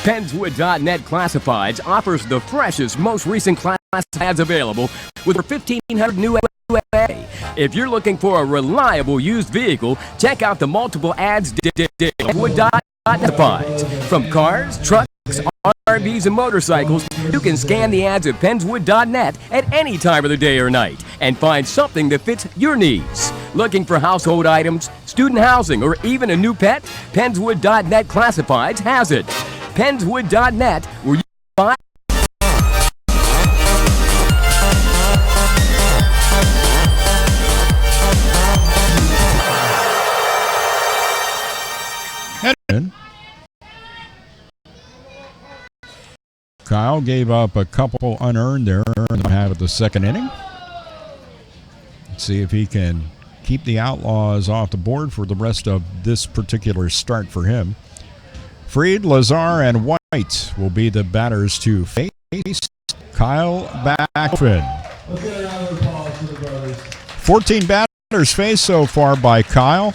Pennswood.net Classifieds offers the freshest, most recent class ads available with over 1,500 new USA. If you're looking for a reliable used vehicle, check out the multiple ads Pennswood.net Classifieds. From cars, trucks, RVs, and motorcycles, you can scan the ads at Pennswood.net at any time of the day or night and find something that fits your needs. Looking for household items, student housing, or even a new pet? Pennswood.net Classifieds has it. Pennswood.net, where you buy. Kyle gave up a couple unearned there in the half of the second inning. Let's see if he can keep the Outlaws off the board for the rest of this particular start for him. Freed, Lazar, and White will be the batters to face Kyle Backfin. 14 batters faced so far by Kyle.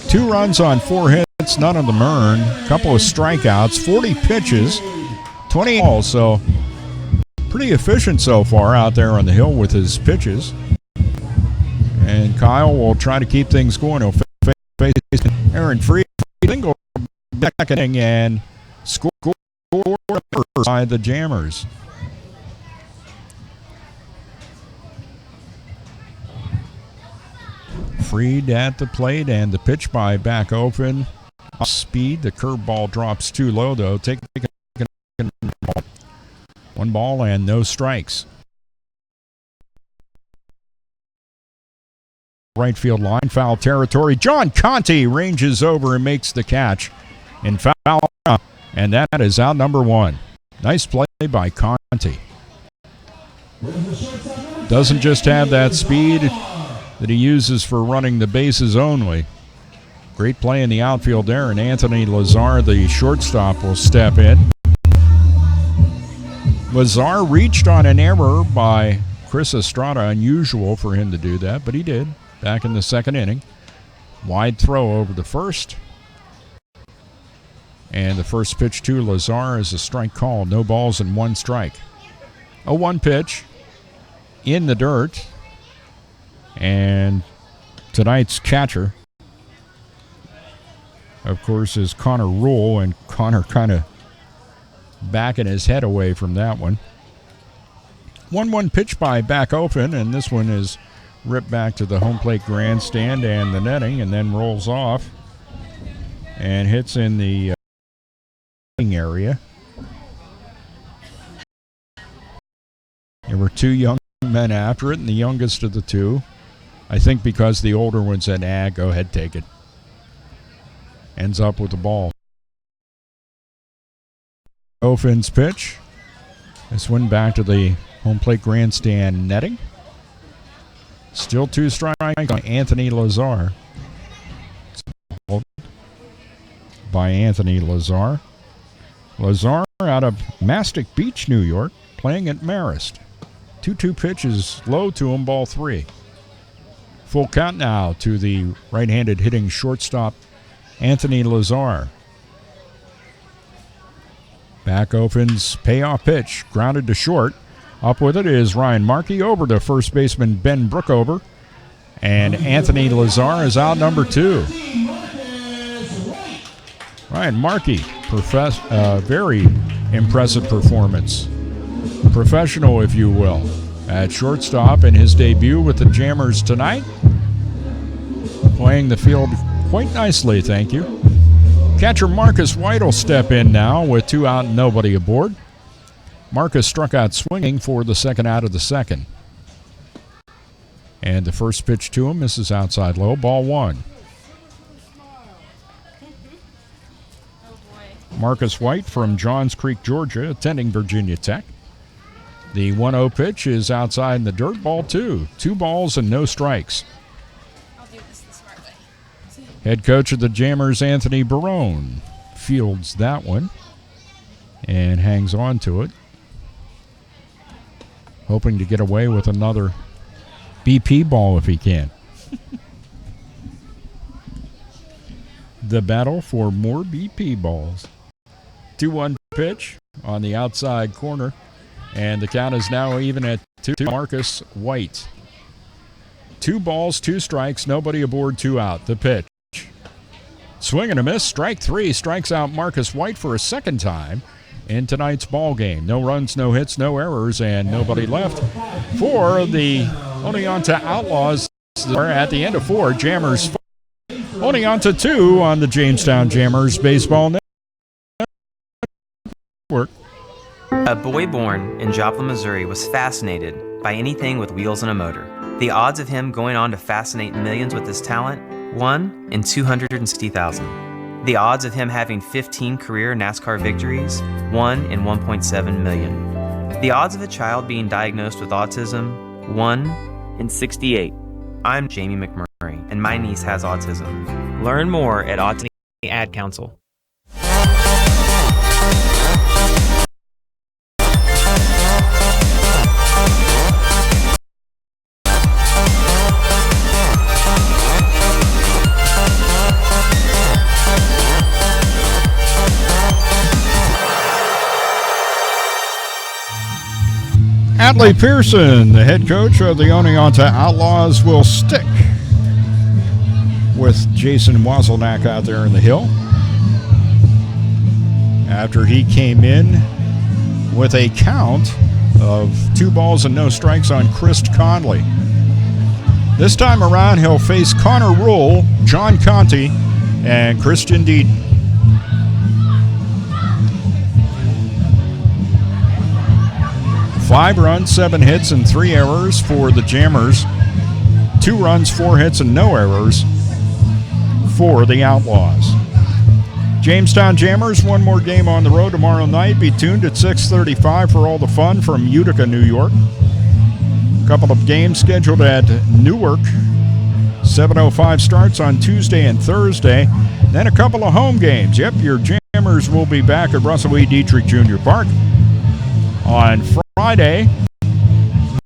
2 runs on 4 hits, none of them earned. A couple of strikeouts, 40 pitches, 20 balls. So pretty efficient so far out there on the hill with his pitches. And Kyle will try to keep things going. He'll face Aaron Freed. Single back inning and score by the Jammers. Freed at the plate, and the pitch by back open. Speed, the curveball drops too low, though. Take 1 ball and no strikes. Right field line, foul territory. John Conti ranges over and makes the catch in foul, and that is out number 1. Nice play by Conti. Doesn't just have that speed that he uses for running the bases only. Great play in the outfield there, and Anthony Lazar, the shortstop, will step in. Lazar reached on an error by Chris Estrada. Unusual for him to do that, but he did. Back in the second inning. Wide throw over the first. And the first pitch to Lazar is a strike call. No balls and one strike. A 1 pitch in the dirt. And tonight's catcher, of course, is Connor Rule. And Connor kind of backing his head away from that one. 1-1 pitch by back open. And this one is ripped back to the home plate grandstand and the netting. And then rolls off. And hits in the area. There were 2 young men after it, and the youngest of the 2, I think because the older one said, go ahead, take it, ends up with the ball. Ofin's pitch. This one back to the home plate grandstand netting. Still 2 strikes on Anthony Lazar. By Anthony Lazar. Lazar out of Mastic Beach, New York, playing at Marist. 2-2 pitches low to him, ball 3. Full count now to the right-handed hitting shortstop, Anthony Lazar. Back opens, payoff pitch, grounded to short. Up with it is Ryan Markey over to first baseman Ben Brookover. And Anthony Lazar is out number 2. Ryan Markey, very impressive performance. Professional, if you will, at shortstop in his debut with the Jammers tonight. Playing the field quite nicely, thank you. Catcher Marcus White will step in now with 2 out and nobody aboard. Marcus struck out swinging for the second out of the second. And the first pitch to him misses outside low, ball 1. Marcus White from Johns Creek, Georgia, attending Virginia Tech. The 1-0 pitch is outside in the dirt, ball 2. 2 balls and no strikes. Head coach of the Jammers, Anthony Barone, fields that one and hangs on to it, hoping to get away with another BP ball if he can. The battle for more BP balls. 2-1 pitch on the outside corner, and the count is now even at 2. Marcus White. 2 balls, 2 strikes, nobody aboard, 2 out. The pitch. Swing and a miss, strike 3, strikes out Marcus White for a second time in tonight's ball game. No runs, no hits, no errors, and nobody left for the Oneonta Outlaws. At the end of 4, Jammers Oneonta 2 on the Jamestown Jammers Baseball Network. A boy born in Joplin, Missouri was fascinated by anything with wheels and a motor. The odds of him going on to fascinate millions with his talent, 1 in 260,000. The odds of him having 15 career NASCAR victories, 1 in 1.7 million. The odds of a child being diagnosed with autism, 1 in 68. I'm Jamie McMurray, and my niece has autism. Learn more at Autism Ad Council. Adley Pearson, the head coach of the Oneonta Outlaws, will stick with Jason Wazelnak out there in the hill after he came in with a count of 2 balls and no strikes on Chris Conley. This time around, he'll face Connor Rule, John Conti, and Christian Deaton. Five runs, 7 hits, and 3 errors for the Jammers. 2 runs, 4 hits, and no errors for the Outlaws. Jamestown Jammers, one more game on the road tomorrow night. Be tuned at 6:35 for all the fun from Utica, New York. A couple of games scheduled at Newark. 7:05 starts on Tuesday and Thursday. Then a couple of home games. Yep, your Jammers will be back at Russell E. Dietrich Jr. Park on Friday,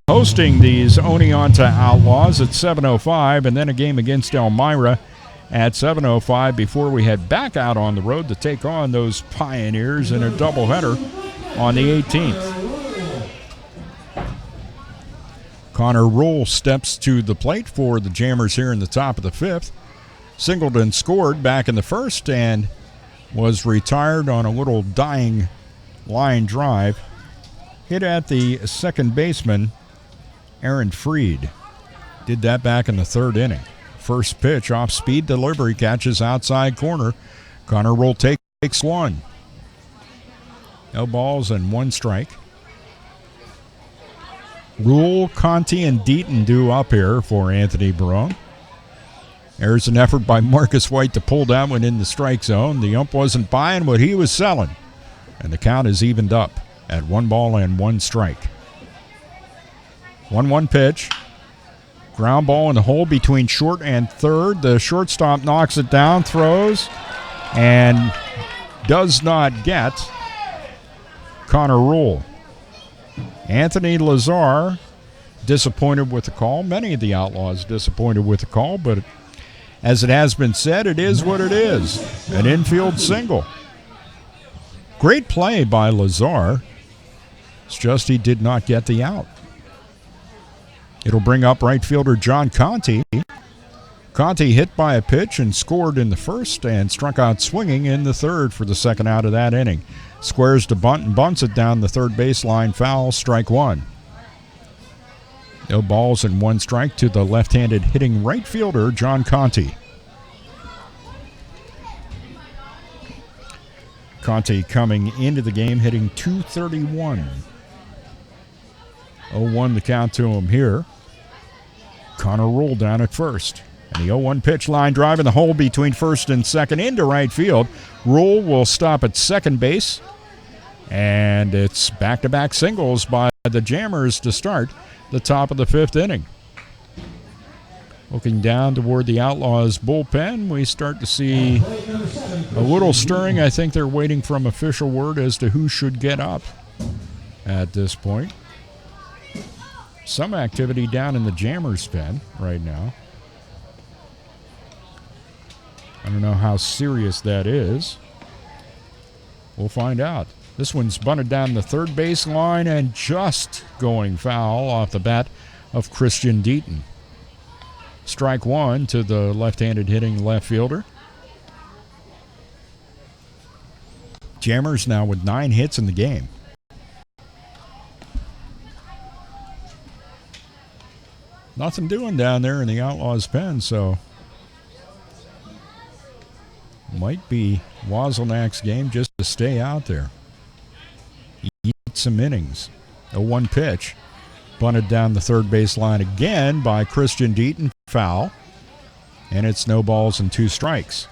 hosting these Oneonta Outlaws at 7:05, and then a game against Elmira at 7:05 before we head back out on the road to take on those Pioneers in a doubleheader on the 18th. Connor Rule steps to the plate for the Jammers here in the top of the 5th. Singleton scored back in the first and was retired on a little dying line drive. Hit at the second baseman, Aaron Freed. Did that back in the 3rd inning. First pitch, off-speed delivery, catches outside corner. Connor Rule takes one. No balls and 1 strike. Rule, Conti, and Deaton due up here for Anthony Barone. There's an effort by Marcus White to pull that one in the strike zone. The ump wasn't buying what he was selling, and the count is evened up at 1 ball and 1 strike. 1-1 pitch. Ground ball in the hole between short and third. The shortstop knocks it down, throws, and does not get Connor Rule. Anthony Lazar disappointed with the call. Many of the Outlaws disappointed with the call, but as it has been said, it is what it is. An infield single. Great play by Lazar. It's just he did not get the out. It'll bring up right fielder John Conti. Conti hit by a pitch and scored in the first and struck out swinging in the 3rd for the 2nd out of that inning. Squares to bunt and bunts it down the 3rd baseline, foul, strike 1. No balls and 1 strike to the left-handed hitting right fielder John Conti. Conti coming into the game hitting .231. 0-1 the count to him here. Connor Rule down at first. And the 0-1 pitch, line drive in the hole between first and second into right field. Rule will stop at second base. And it's back-to-back singles by the Jammers to start the top of the 5th inning. Looking down toward the Outlaws bullpen, we start to see a little stirring. I think they're waiting for an official word as to who should get up at this point. Some activity down in the Jammers pen right now. I don't know how serious that is. We'll find out. This one's bunted down the 3rd base line and just going foul off the bat of Christian Deaton. Strike 1 to the left-handed hitting left fielder. Jammers now with 9 hits in the game. Nothing doing down there in the Outlaws pen, so might be Wozelnak's game just to stay out there. Eat some innings. 0-1 pitch. Bunted down the 3rd base line again by Christian Deaton. Foul. And it's no balls and 2 strikes.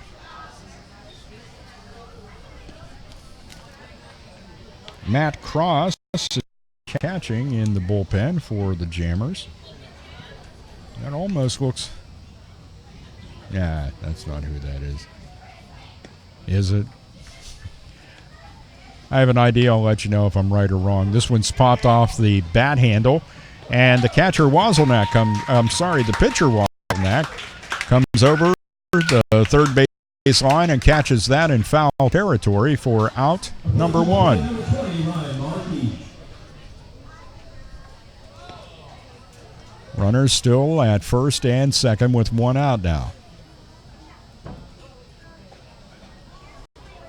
Matt Cross is catching in the bullpen for the Jammers. That almost looks... Yeah, that's not who that is. Is it? I have an idea. I'll let you know if I'm right or wrong. This one's popped off the bat handle, and the catcher Wozelnak the pitcher Wozelnak comes over the 3rd base line and catches that in foul territory for out number 1. Runners still at first and second with 1 out now.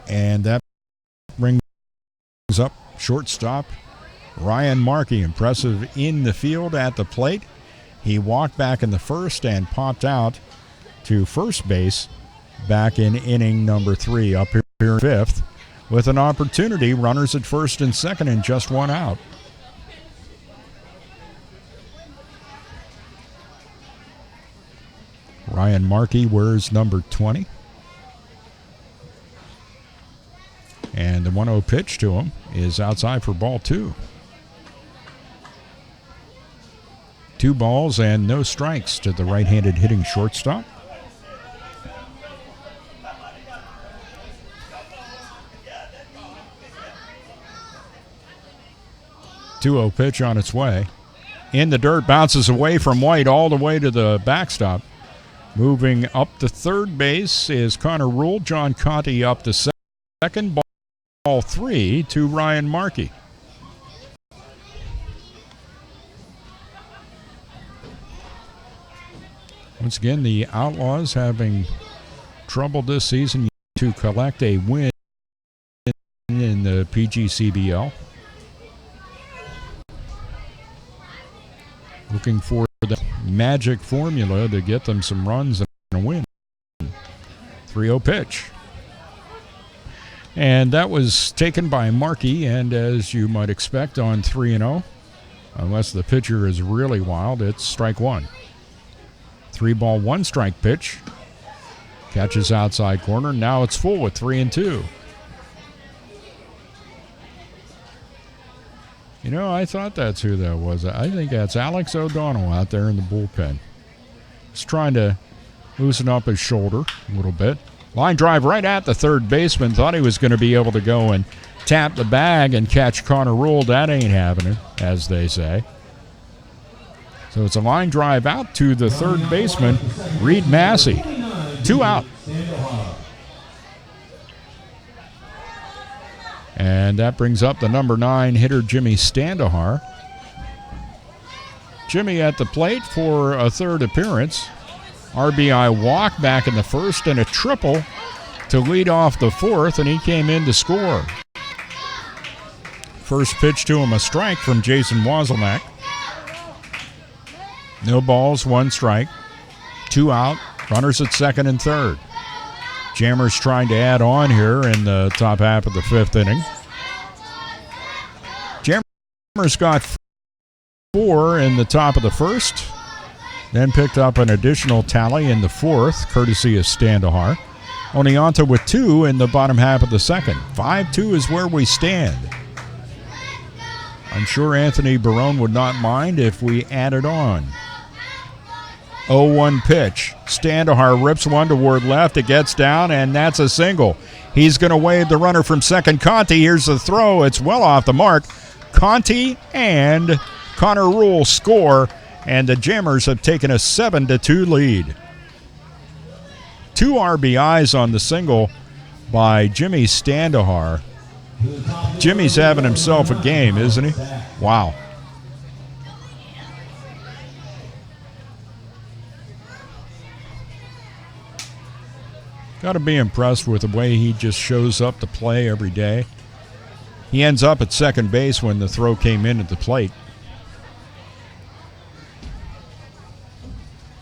And that brings up shortstop Ryan Markey. Impressive in the field at the plate. He walked back in the first and popped out to first base back in inning number 3, up here in 5th, with an opportunity. Runners at first and second and just 1 out. Ryan Markey wears number 20. And the 1-0 pitch to him is outside for ball 2. 2 balls and no strikes to the right-handed hitting shortstop. .2-0 pitch on its way. In the dirt, bounces away from White all the way to the backstop. Moving up to third base is Connor Rule. John Conti up to second. Ball 3 to Ryan Markey. Once again, the Outlaws having trouble this season to collect a win in the PGCBL. Looking for the magic formula to get them some runs and a win. 3-0 pitch. And that was taken by Markey, and as you might expect on 3-0, unless the pitcher is really wild, it's strike one. 3-ball, 1-strike pitch. Catches outside corner. Now it's full with 3-2. You know, I thought that's who that was. I think that's Alex O'Donnell out there in the bullpen. He's trying to loosen up his shoulder a little bit. Line drive right at the third baseman. Thought he was going to be able to go and tap the bag and catch Connor Rule. That ain't happening, as they say. So it's a line drive out to the third baseman, Reed Massey. 2 out. And that brings up the number 9 hitter, Jimmy Standahar. Jimmy at the plate for a third appearance. RBI walk back in the first and a triple to lead off the fourth, and he came in to score. First pitch to him, a strike from Jason Wozelnak. No balls, 1 strike. 2 out, runners at second and third. Jammers trying to add on here in the top half of the 5th inning. Jammers got 4 in the top of the first, then picked up an additional tally in the 4th, courtesy of Standahar. Oneonta with 2 in the bottom half of the second. 5-2 is where we stand. I'm sure Anthony Barone would not mind if we added on. 0-1 pitch. Standahar rips one toward left. It gets down, and that's a single. He's going to wave the runner from second. Conti, here's the throw. It's well off the mark. Conti and Connor Rule score, and the Jammers have taken a 7-2 lead. 2 RBIs on the single by Jimmy Standahar. Jimmy's having himself a game, isn't he? Wow. Got to be impressed with the way he just shows up to play every day. He ends up at second base when the throw came in at the plate.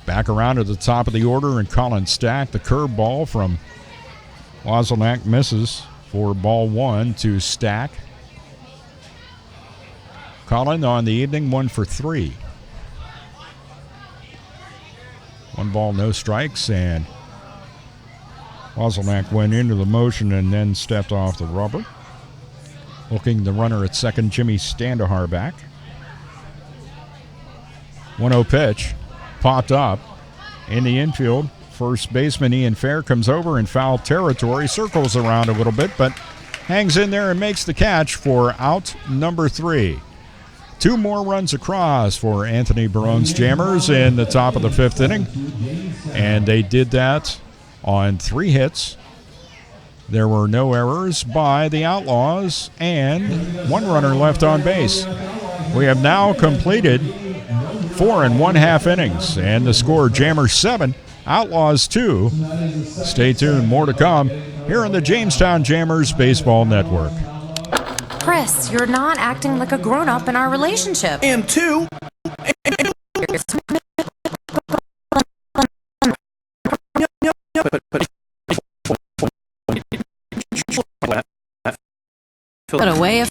Back around to the top of the order, and Colin Stack. The curveball from Wozelnak misses for ball 1 to Stack. Colin on the evening, 1 for 3. 1 ball, no strikes, and Wozelnak went into the motion and then stepped off the rubber. Looking the runner at second, Jimmy Standahar back. 1-0 pitch. Popped up in the infield. First baseman Ian Fair comes over in foul territory, circles around a little bit, but hangs in there and makes the catch for out number 3. 2 more runs across for Anthony Barone's Jammers in the top of the 5th inning, and they did that on 3 hits. There were no errors by the Outlaws and 1 runner left on base. We have now completed 4 1/2 innings, and the score, Jammers 7, Outlaws 2. Stay tuned, more to come here on the Jamestown Jammers Baseball Network. Chris, you're not acting like a grown-up in our relationship. And 2. Put away a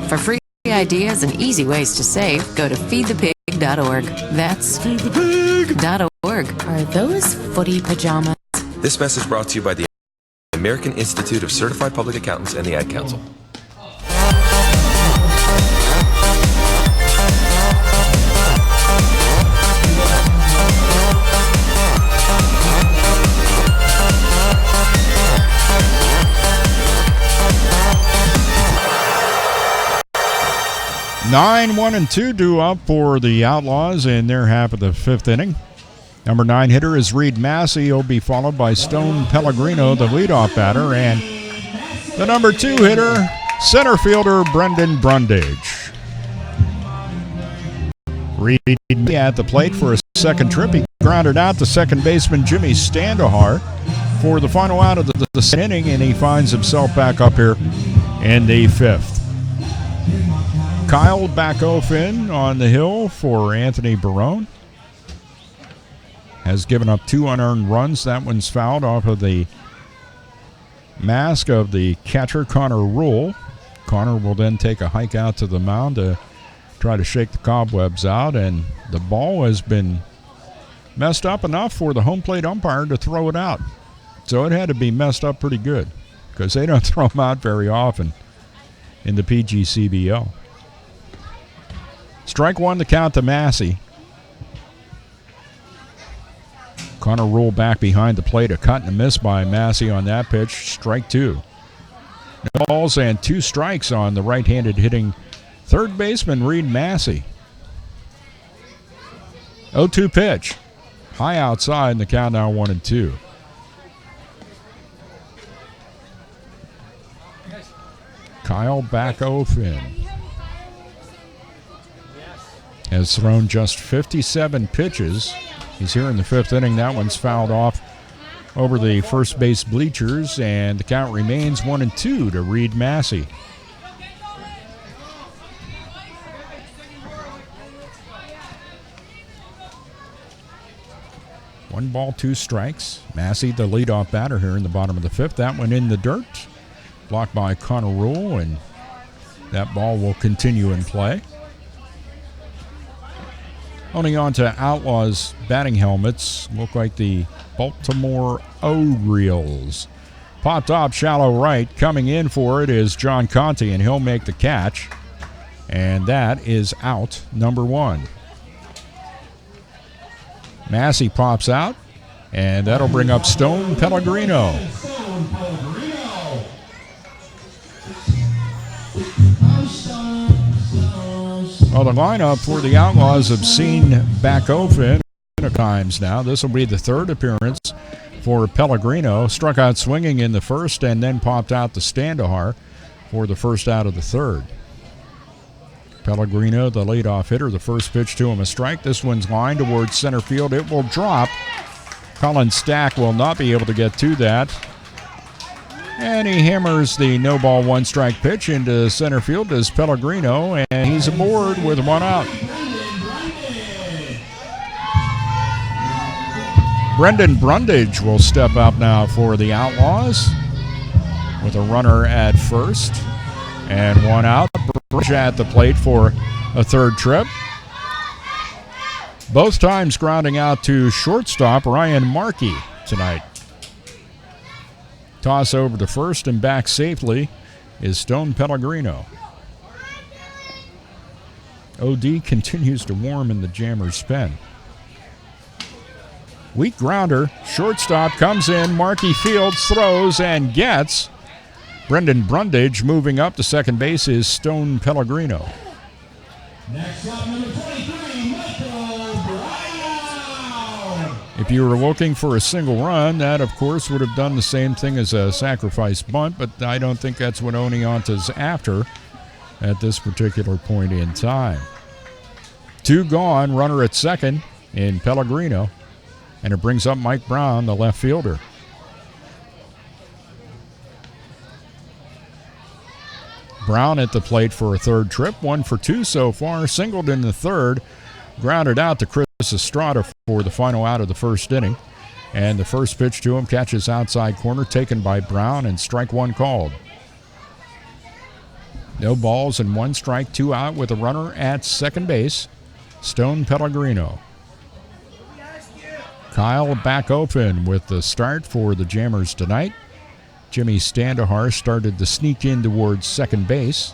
for free ideas and easy ways to save. Go to feedthepig.org. That's feedthepig.org. Are those footy pajamas? This message brought to you by the American Institute of Certified Public Accountants and the Ad Council. Nine, 1-2 due up for the Outlaws in their half of the 5th inning. Number 9 hitter is Reed Massey. He'll be followed by Stone Pellegrino, the leadoff batter, and the number 2 hitter, center fielder Brendan Brundage. Reed at the plate for a second trip. He grounded out to second baseman Jimmy Standahar for the final out of the second inning, and he finds himself back up here in the 5th. Kyle Backofen on the hill for Anthony Barone. Has given up 2 unearned runs. That one's fouled off of the mask of the catcher, Connor Rule. Connor will then take a hike out to the mound to try to shake the cobwebs out, and the ball has been messed up enough for the home plate umpire to throw it out. So it had to be messed up pretty good because they don't throw them out very often in the PGCBL. Strike 1 to count to Massey. Connor Rule back behind the plate. A cut and a miss by Massey on that pitch. Strike 2. No balls and 2 strikes on the right-handed hitting third baseman Reed Massey. 0-2 pitch. High outside, and the count now 1-2. Kyle Backofen has thrown just 57 pitches. He's here in the 5th inning. That one's fouled off over the first base bleachers, and the count remains 1-2 to Reed Massey. One ball, 2 strikes. Massey, the leadoff batter here in the bottom of the 5th. That one in the dirt. Blocked by Connor Rule, and that ball will continue in play. Only on to Outlaws batting helmets. Look like the Baltimore Orioles. Popped up shallow right. Coming in for it is John Conte, and he'll make the catch. And that is out number 1. Massey pops out, and that'll bring up Stone Pellegrino. Well, the lineup for the Outlaws have seen Backofen a times now. This will be the 3rd appearance for Pellegrino. Struck out swinging in the 1st and then popped out to Standahar for the first out of the 3rd. Pellegrino, the leadoff hitter, the first pitch to him a strike. This one's lined towards center field. It will drop. Colin Stack will not be able to get to that. And he hammers the no-ball, 1-strike pitch into center field as Pellegrino, and he's aboard with 1 out. Brendan Brundage will step up now for the Outlaws with a runner at first and 1 out. Brundage at the plate for a 3rd trip. Both times grounding out to shortstop Ryan Markey tonight. Toss over to first and back safely is Stone Pellegrino. OD continues to warm in the Jammers' pen. Weak grounder, shortstop comes in, Markey fields, throws, and gets. Brendan Brundage moving up to second base is Stone Pellegrino. Next up, number 23, Michael Brown. If you were looking for a single run, that, of course, would have done the same thing as a sacrifice bunt, but I don't think that's what Oneonta's after at this particular point in time. 2 gone, runner at second in Pellegrino, and it brings up Mike Brown, the left fielder. Brown at the plate for a 3rd trip, 1 for 2 so far, singled in the 3rd, grounded out to Chris Estrada for the final out of the 1st inning. And the first pitch to him catches outside corner, taken by Brown, and strike 1 called. No balls and 1 strike, 2 out with a runner at second base, Stone Pellegrino. Kyle Backofen with the start for the Jammers tonight. Jimmy Standahar started to sneak in towards second base.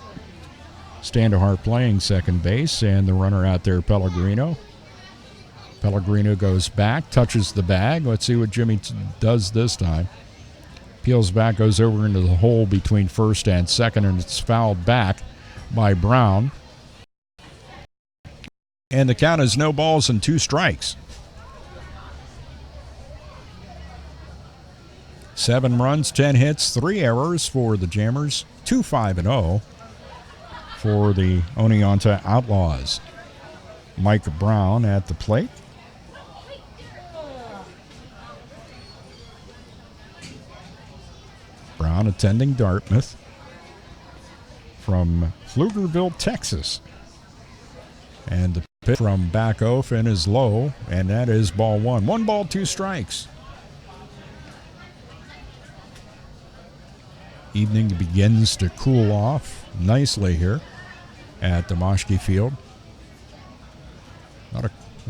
Standahar playing second base, and the runner out there, Pellegrino. Pellegrino goes back, touches the bag. Let's see what Jimmy does this time. Peels back, goes over into the hole between first and second, and it's fouled back by Brown. And the count is no balls and 2 strikes. 7 runs, 10 hits, 3 errors for the Jammers, 2-5-0 for the Oneonta Outlaws. Mike Brown at the plate. Brown attending Dartmouth from Pflugerville, Texas. And the pitch from back off and is low, and that is ball 1. 1 ball, 2 strikes. Evening begins to cool off nicely here at Domoshki Field.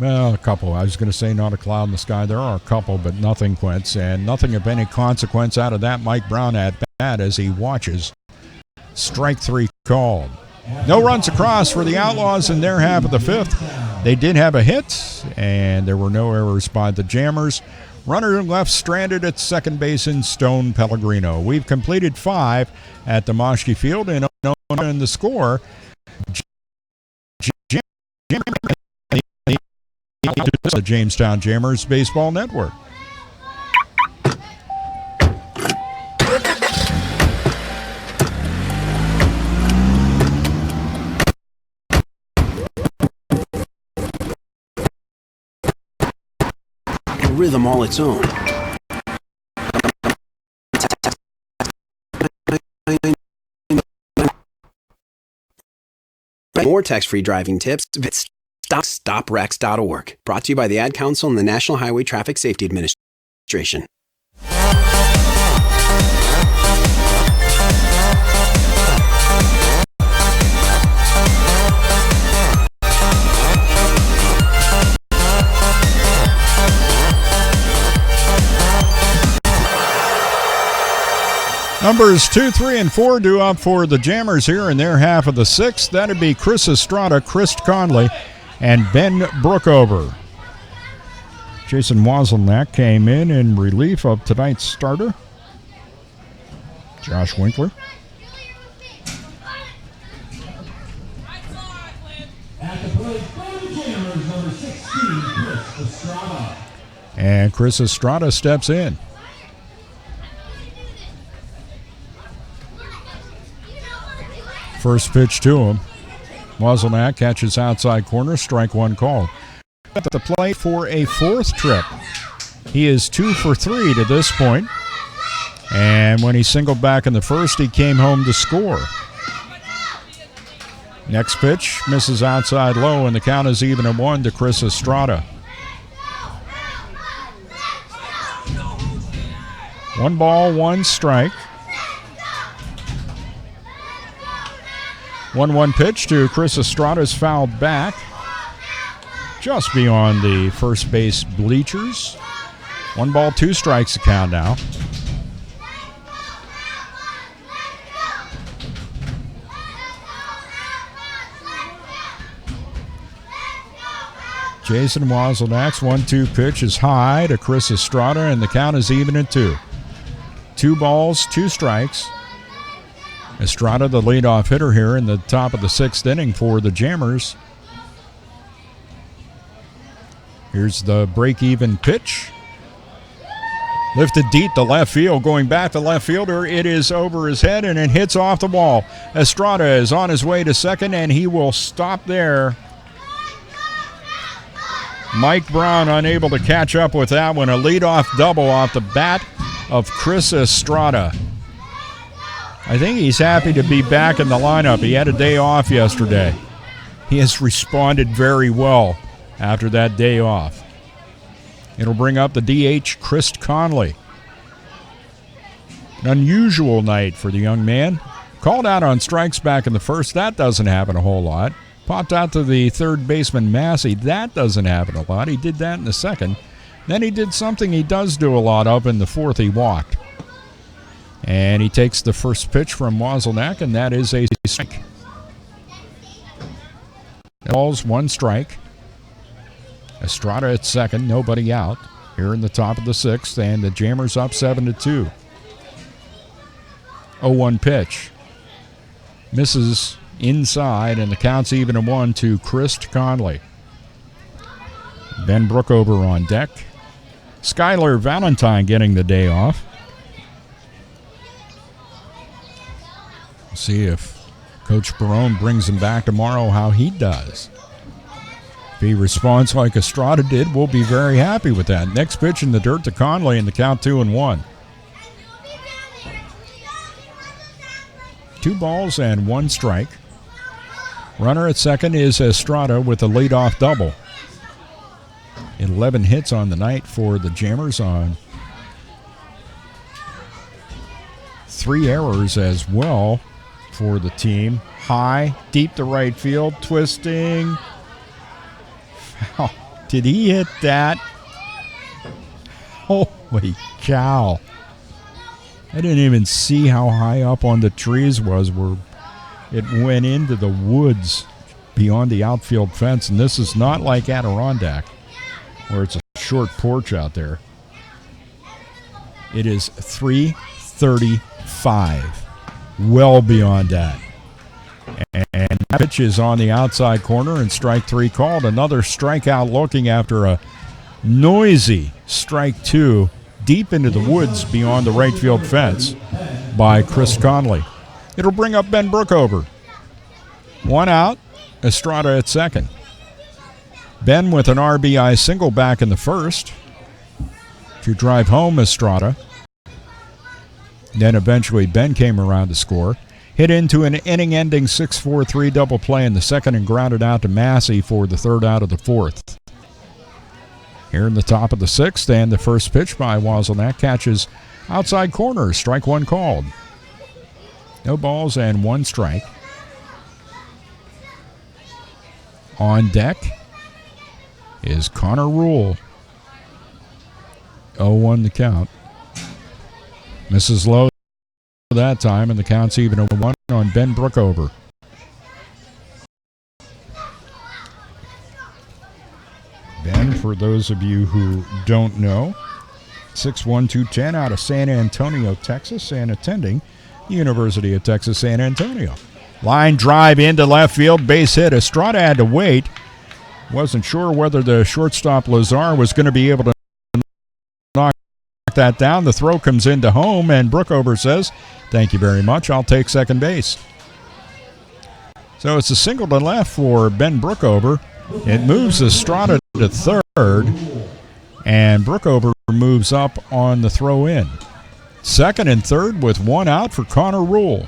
A couple. I was going to say not a cloud in the sky. There are a couple, but nothing, Quince. And nothing of any consequence out of that Mike Brown at bat as he watches. Strike 3 called. No runs across for the Outlaws in their half of the 5th. They did have a hit, and there were no errors by the Jammers. Runner left stranded at second base in Stone Pellegrino. We've completed 5 at Domoshki Field, and in the score, the Jamestown Jammers Baseball Network. A rhythm all its own. More tax-free driving tips, visit StopWrecks.org. Brought to you by the Ad Council and the National Highway Traffic Safety Administration. Numbers 2, 3, and 4 due up for the Jammers here in their half of the 6th. That'd be Chris Estrada, Chris Conley, and Ben Brookover. Jason Wozelnak came in relief of tonight's starter, Josh Winkler. At the plate for the Jammers, number 16, Chris Estrada. And Chris Estrada steps in. First pitch to him. Wozelnak catches outside corner, strike 1 call. At the plate for a 4th trip. He is 2 for 3 to this point. And when he singled back in the first, he came home to score. Next pitch misses outside low, and the count is even at 1 to Chris Estrada. 1 ball, 1 strike. 1-1 pitch to Chris Estrada's fouled back. Just beyond the first base bleachers. 1 ball, 2 strikes the count now. Jason Wozelnak's 1-2 pitch is high to Chris Estrada, and the count is even at 2. 2 balls, 2 strikes. Estrada, the leadoff hitter here in the top of the 6th inning for the Jammers. Here's the break-even pitch. Lifted deep to left field. Going back to left fielder. It is over his head, and it hits off the wall. Estrada is on his way to second, and he will stop there. Mike Brown unable to catch up with that one. A leadoff double off the bat of Chris Estrada. I think he's happy to be back in the lineup. He had a day off yesterday. He has responded very well after that day off. It'll bring up the DH, Chris Conley. An unusual night for the young man. Called out on strikes back in the first. That doesn't happen a whole lot. Popped out to the third baseman, Massey. That doesn't happen a lot. He did that in the second. Then he did something he does do a lot of in the 4th. He walked. And he takes the first pitch from Wozelnak, and that is a strike. Balls, 1 strike. Estrada at second, nobody out. Here in the top of the 6th, and the Jammers up 7-2. 0-1 pitch. Misses inside, and the count's even at 1 to Chris Conley. Ben Brookover on deck. Skylar Valentine getting the day off. See if Coach Barone brings him back tomorrow, how he does. If he responds like Estrada did, we'll be very happy with that. Next pitch in the dirt to Conley in the count 2-1. 2 balls and 1 strike. Runner at second is Estrada with a leadoff double. 11 hits on the night for the Jammers on 3 errors as well for the team. High, deep to right field, twisting. Oh, did he hit that? Holy cow. I didn't even see how high up on the trees was where it went into the woods beyond the outfield fence. And this is not like Adirondack, where it's a short porch out there. It is 335, well beyond that. And that pitch is on the outside corner and strike 3 called. Another strikeout looking after a noisy strike 2 deep into the woods beyond the right field fence by Chris Conley. It'll bring up Ben Brookover. 1 out, Estrada at second. Ben with an RBI single back in the first to drive home Estrada. Then eventually Ben came around to score. Hit into an inning-ending 6-4-3 double play in the second and grounded out to Massey for the third out of the fourth. Here in the top of the sixth, and the first pitch by Wozniak catches outside corner. Strike 1 called. No balls and 1 strike. On deck is Connor Rule. 0-1 the count. Misses low that time, and the count's even at 1 on Ben Brookover. Ben, for those of you who don't know, 6'1", 210 out of San Antonio, Texas, and attending the University of Texas San Antonio. Line drive into left field, base hit. Estrada had to wait. Wasn't sure whether the shortstop Lazar was going to be able to knock that down. The throw comes into home, and Brookover says, "Thank you very much, I'll take second base." So it's a single to left for Ben Brookover. It moves Estrada to third, and Brookover moves up on the throw in. Second and third with 1 out for Connor Rule.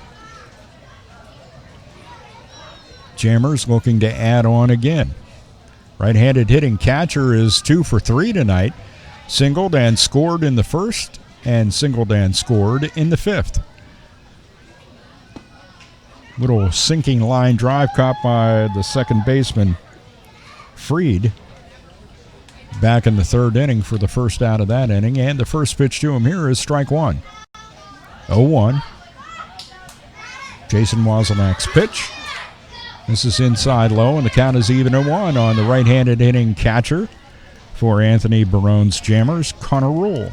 Jammers looking to add on again. Right-handed hitting catcher is 2 for 3 tonight. Singled and scored in the first, and singled and scored in the fifth. Little sinking line drive caught by the second baseman, Freed, back in the third inning for the first out of that inning. And the first pitch to him here is strike 1. 0-1. Jason Wozniak's pitch. This is inside low, and the count is even at 1 on the right-handed hitting catcher for Anthony Barone's Jammers, Connor Rule.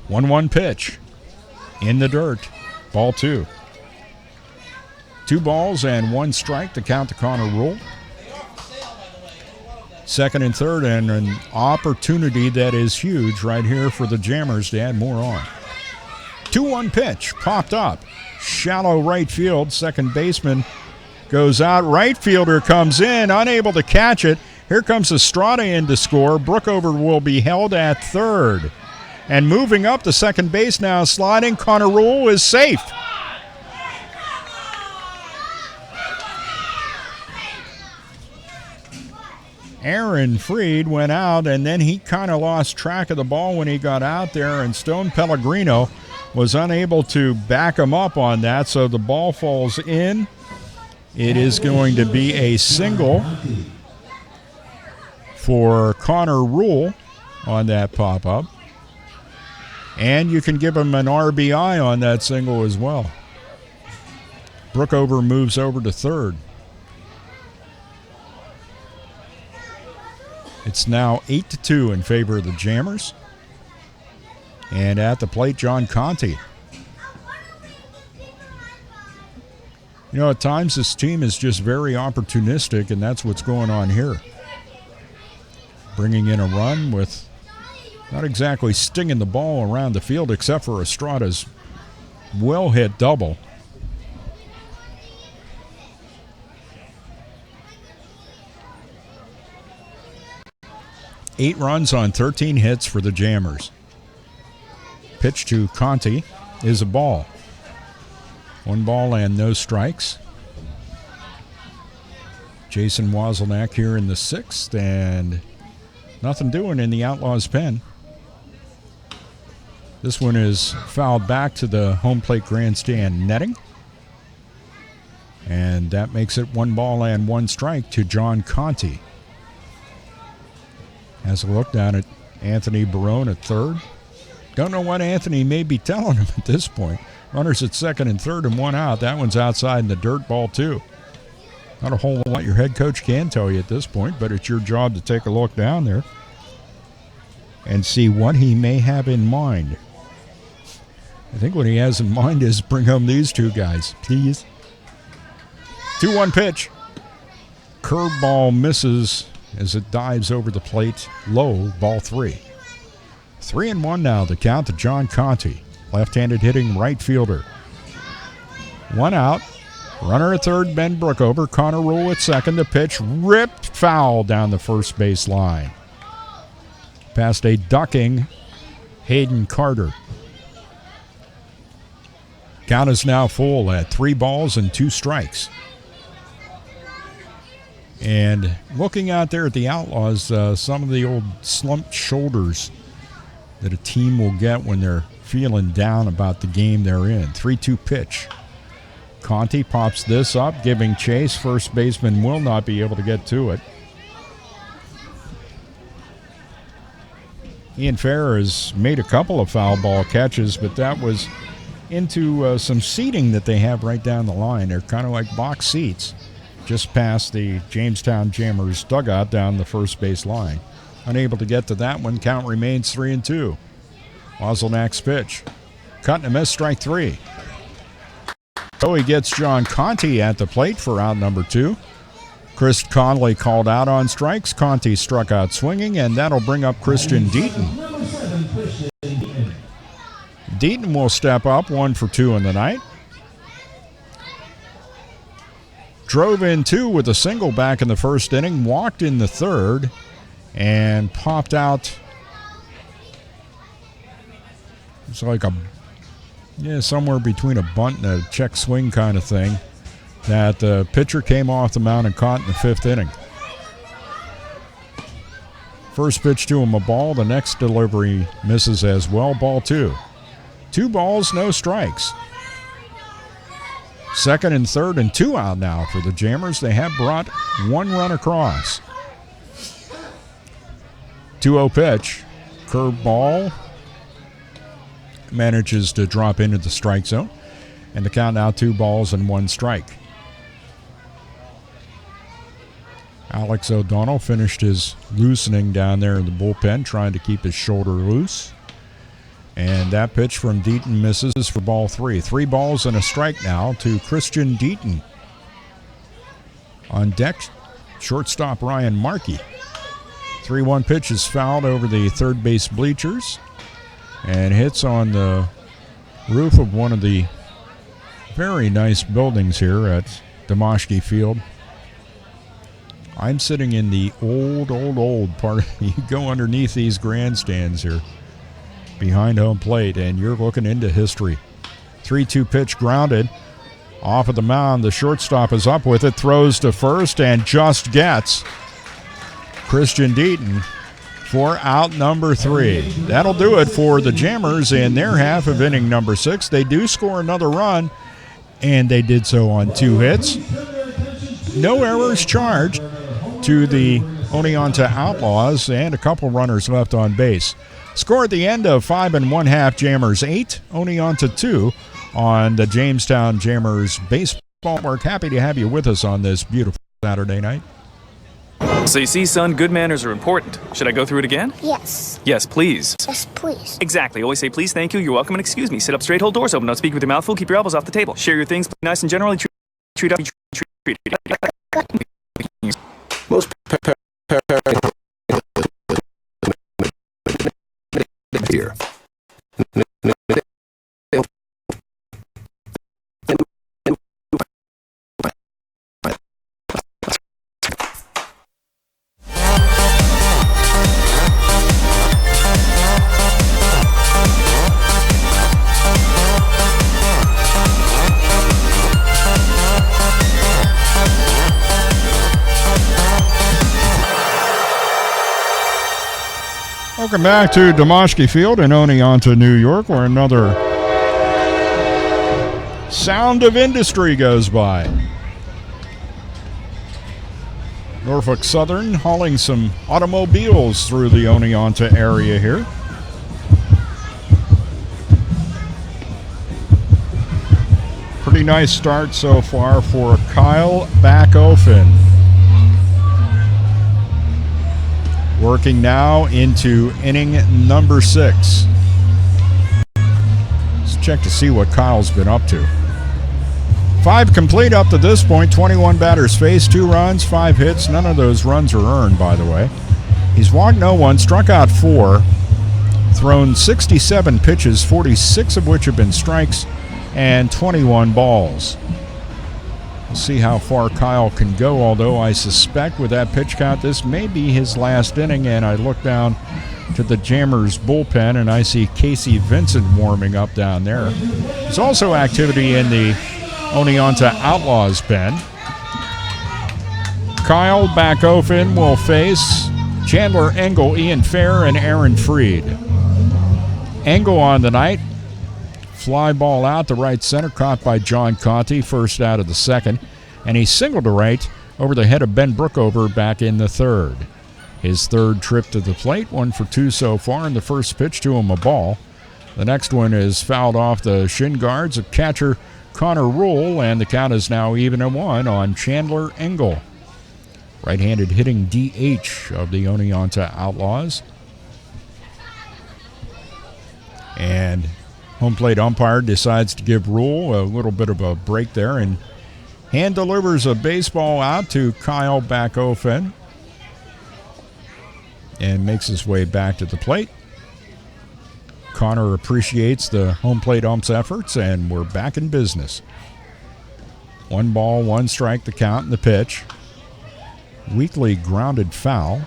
One pitch in the dirt. Ball 2. 2 balls and 1 strike to count to Connor Rule. Second and third, and an opportunity that is huge right here for the Jammers to add more on. 2-1 pitch popped up. Shallow right field. Second baseman goes out. Right fielder comes in, unable to catch it. Here comes Estrada in to score. Brookover will be held at third. And moving up to second base now, sliding. Connor Rule is safe. Aaron Freed went out, and then he kind of lost track of the ball when he got out there, and Stone Pellegrino was unable to back him up on that, so the ball falls in. It is going to be a single for Connor Rule on that pop-up. And you can give him an RBI on that single as well. Brookover moves over to third. It's now 8-2 in favor of the Jammers. And at the plate, John Conte. You know, at times this team is just very opportunistic, and that's what's going on here. Bringing in a run with Not exactly stinging the ball around the field except for Estrada's well-hit double. Eight runs on 13 hits for the Jammers. Pitch to Conti is a ball. 1 ball and no strikes. Jason Wozelnak here in the 6th, and nothing doing in the Outlaws' pen. This one is fouled back to the home plate grandstand netting. And that makes it 1 ball and 1 strike to John Conti. Has a look down at Anthony Barone at third. Don't know what Anthony may be telling him at this point. Runners at second and third and 1 out. That one's outside in the dirt, ball 2. Not a whole lot your head coach can tell you at this point, but it's your job to take a look down there and see what he may have in mind. I think what he has in mind is bring home these 2 guys, please. 2-1 pitch. Curveball misses as it dives over the plate low, ball 3. 3-1 now, the count to John Conti, left-handed hitting right fielder. 1 out, runner at third, Ben Brookover, Connor Rule at second, the pitch ripped foul down the first base line. Past a ducking Hayden Carter. Count is now full at 3 balls and 2 strikes. And looking out there at the Outlaws, some of the old slumped shoulders that a team will get when they're feeling down about the game they're in. 3-2 pitch. Conti pops this up, giving chase. First baseman will not be able to get to it. Ian Fair has made a couple of foul ball catches, but that was into some seating that they have right down the line. They're kind of like box seats just past the Jamestown Jammers dugout down the first base line. Unable to get to that one. Count remains 3-2. Wozelnak's pitch. Cut and a miss, strike 3. So he gets John Conti at the plate for out number 2. Chris Conley called out on strikes. Conti struck out swinging, and that'll bring up Christian Deaton. Deaton will step up, 1 for 2 in the night. Drove in 2 with a single back in the first inning, walked in the third, and popped out. It's like somewhere between a bunt and a check swing kind of thing. That the pitcher came off the mound and caught in the 5th inning. First pitch to him a ball. The next delivery misses as well. Ball 2. 2 balls, no strikes. Second and third and 2 out now for the Jammers. They have brought 1 run across. 2-0 pitch. Curveball. Manages to drop into the strike zone. And the count now 2 balls and 1 strike. Alex O'Donnell finished his loosening down there in the bullpen, trying to keep his shoulder loose. And that pitch from Deaton misses for ball 3. 3 balls and a strike now to Christian Deaton. On deck, shortstop Ryan Markey. 3-1 pitch is fouled over the third base bleachers and hits on the roof of one of the very nice buildings here at Demoshke Field. I'm sitting in the old part. You go underneath these grandstands here behind home plate, and you're looking into history. 3-2 pitch grounded. Off of the mound, the shortstop is up with it, throws to first, and just gets Christian Deaton for out number 3. That'll do it for the Jammers in their half of inning number 6. They do score another run, and they did so on 2 hits. No errors charged to the Oneonta Outlaws, and a couple runners left on base. Score at the end of 5 1/2, Jammers 8, Oneonta 2 on the Jamestown Jammers Baseball Network. Happy to have you with us on this beautiful Saturday night. So you see, son, good manners are important. Should I go through it again? Yes. Yes, please. Yes, please. Exactly. Always say please, thank you, you're welcome, and excuse me. Sit up straight, hold doors open, don't speak with your mouth full, keep your elbows off the table. Share your things, be nice and generally treat. Most Welcome back to Domoshki Field in Oneonta, New York, where another sound of industry goes by. Norfolk Southern hauling some automobiles through the Oneonta area here. Pretty nice start so far for Kyle Backofen. Working now into inning number 6. Let's check to see what Kyle's been up to. 5 complete up to this point, 21 batters faced, 2 runs, 5 hits. None of those runs are earned, by the way. He's walked no one, struck out 4, thrown 67 pitches, 46 of which have been strikes, and 21 balls. We'll see how far Kyle can go, although I suspect with that pitch count this may be his last inning. And I look down to the Jammers bullpen and I see Casey Vincent warming up down there. There's also activity in the Oneonta Outlaws pen. Kyle Backofen will face Chandler Engel, Ian Fair, and Aaron Freed. Engel on the night. Fly ball out to right center, caught by John Conti, first out of the second, and he singled to right over the head of Ben Brookover back in the third. His third trip to the plate, 1 for 2 so far, and the first pitch to him a ball. The next one is fouled off the shin guards of catcher Connor Rule, and the count is now even at 1 on Chandler Engel. Right-handed hitting DH of the Oneonta Outlaws. And home plate umpire decides to give Rule a little bit of a break there and hand delivers a baseball out to Kyle Backofen and makes his way back to the plate. Connor appreciates the home plate ump's efforts, and we're back in business. 1 ball, 1 strike, the count and the pitch. Weakly grounded foul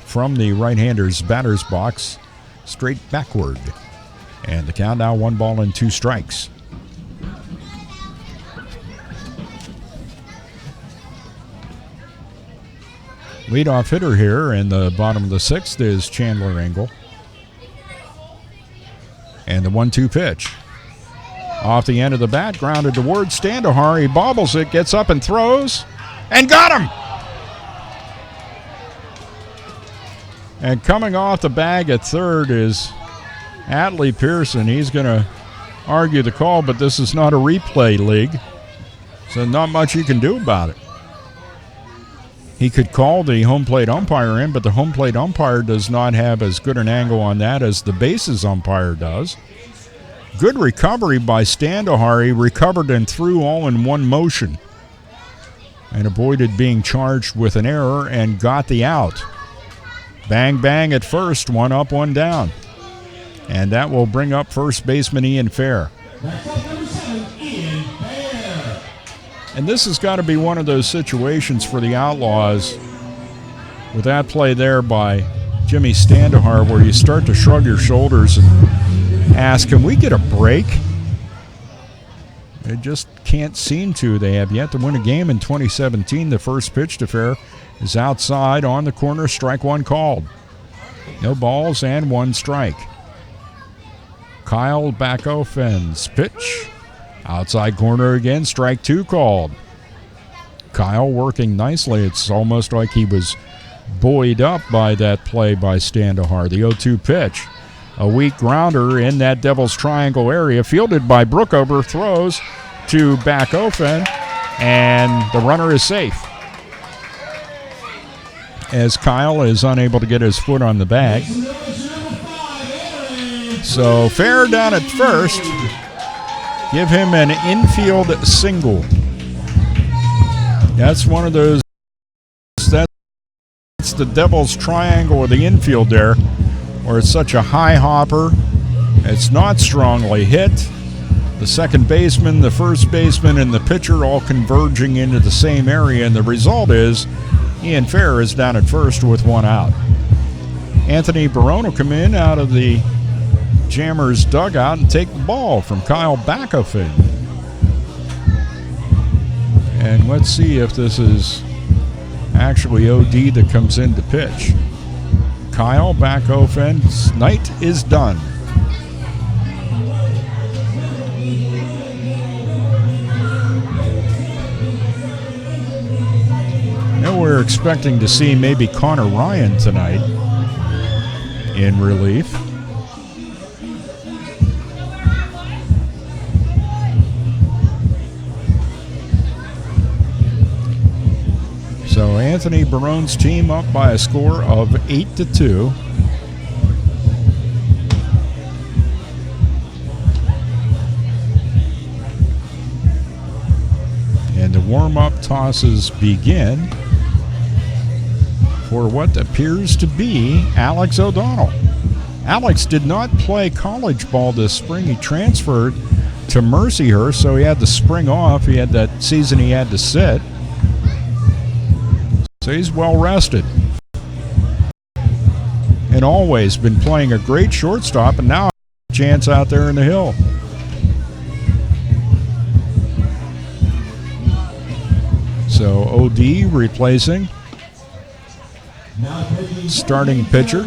from the right-hander's batter's box straight backward. And the count now 1 ball and 2 strikes. Leadoff hitter here in the bottom of the 6th is Chandler Engel. And the 1-2 pitch. Off the end of the bat, grounded towards Standahar. He bobbles it, gets up and throws, and got him! And coming off the bag at third is Atlee Pearson. He's going to argue the call, but this is not a replay league, so not much you can do about it. He could call the home plate umpire in, but the home plate umpire does not have as good an angle on that as the bases umpire does. Good recovery by Standahar. He recovered and threw all in one motion and avoided being charged with an error and got the out. Bang, bang at first, 1 up, 1 down. And that will bring up first baseman Ian Fair. And this has got to be one of those situations for the Outlaws with that play there by Jimmy Standahar where you start to shrug your shoulders and ask, can we get a break? They just can't seem to. They have yet to win a game in 2017. The first pitch to Fair is outside on the corner, strike 1 called. No balls and 1 strike. Kyle Backofen's pitch. Outside corner again, strike 2 called. Kyle working nicely. It's almost like he was buoyed up by that play by Standahar. The 0-2 pitch. A weak grounder in that Devil's Triangle area, fielded by Brookover, throws to Backofen, and the runner is safe. As Kyle is unable to get his foot on the bag. So Fair down at first. Give him an infield single. That's one of those, that's the Devil's Triangle of the infield there, where it's such a high hopper. It's not strongly hit. The second baseman, the first baseman, and the pitcher all converging into the same area, and the result is Ian Fair is down at first with 1 out. Anthony Barone will come in out of the Jammers dugout and take the ball from Kyle Backofen. And let's see if this is actually OD that comes in to pitch. Kyle back offense. Night is done. Now we're expecting to see maybe Connor Ryan tonight in relief. So Anthony Barone's team up by a score of 8-2. And the warm-up tosses begin for what appears to be Alex O'Donnell. Alex did not play college ball this spring. He transferred to Mercyhurst, so he had the spring off. He had that season he had to sit. So he's well rested. And always been playing a great shortstop, and now a chance out there in the hill. So OD replacing starting pitcher.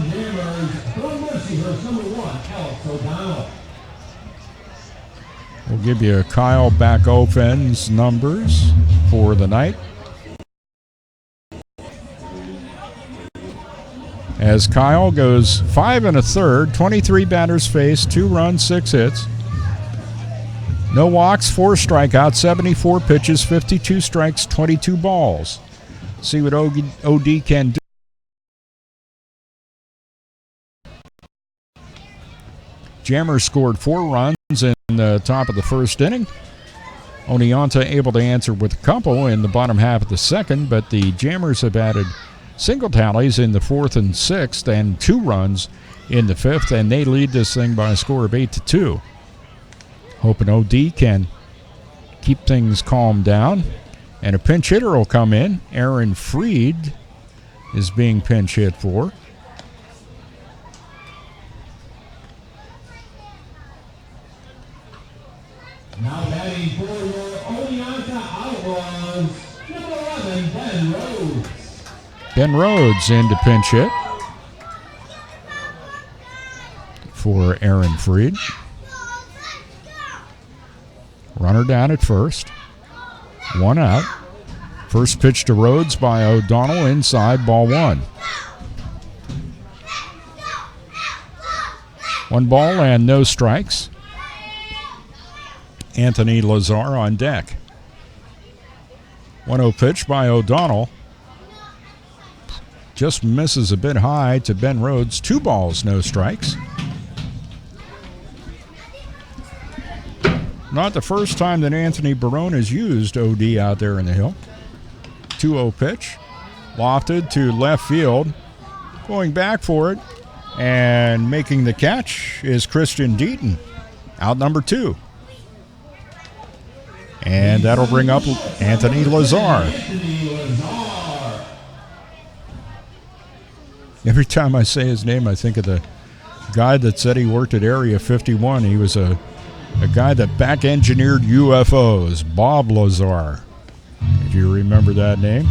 We'll give you Kyle back offense numbers for the night. As Kyle goes 5 1/3, 23 batters faced, 2 runs, 6 hits. No walks, 4 strikeouts, 74 pitches, 52 strikes, 22 balls. See what OD can do. Jammers scored 4 runs in the top of the first inning. Oneonta able to answer with a couple in the bottom half of the second, but the Jammers have added single tallies in the 4th and 6th and 2 runs in the 5th, and they lead this thing by a score of 8-2. Hoping OD can keep things calmed down. And a pinch hitter will come in. Aaron Freed is being pinch hit for. Now batting for your Oneonta Outlaws, number 11, Ben Rhodes. Ben Rhodes in to pinch hit for Aaron Freed. Runner down at first. 1 out. First pitch to Rhodes by O'Donnell inside, ball 1. 1 ball and no strikes. Anthony Lazar on deck. 1-0 pitch by O'Donnell. Just misses a bit high to Ben Rhodes. 2 balls, no strikes. Not the first time that Anthony Barone has used OD out there in the hill. 2-0 pitch. Lofted to left field. Going back for it. And making the catch is Christian Deaton. Out number 2. And that'll bring up Anthony Lazar. Every time I say his name, I think of the guy that said he worked at Area 51. He was a guy that back engineered UFOs, Bob Lazar, if you remember that name.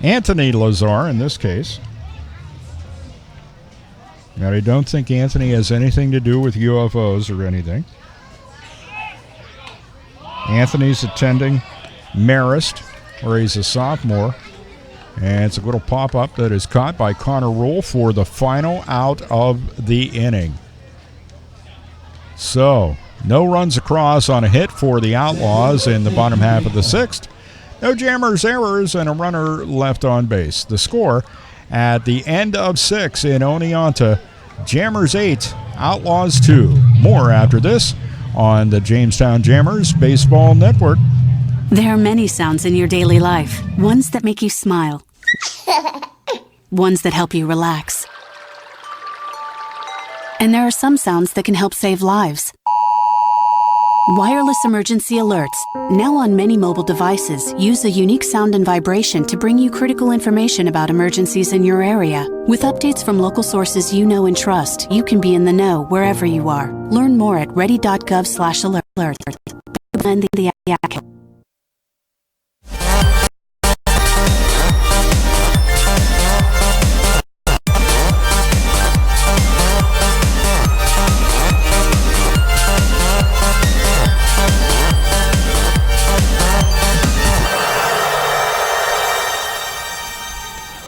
Anthony Lazar in this case. Now, I don't think Anthony has anything to do with UFOs or anything. Anthony's attending Marist, where he's a sophomore. And it's a little pop-up that is caught by Connor Rule for the final out of the inning. So, no runs across on a hit for the Outlaws in the bottom half of the 6th. No Jammers errors and a runner left on base. The score at the end of 6 in Oneonta, Jammers 8, Outlaws 2. More after this on the Jamestown Jammers Baseball Network. There are many sounds in your daily life. Ones that make you smile. Ones that help you relax. And there are some sounds that can help save lives. Wireless emergency alerts, now on many mobile devices, use a unique sound and vibration to bring you critical information about emergencies in your area. With updates from local sources you know and trust, you can be in the know wherever you are. Learn more at ready.gov/alert.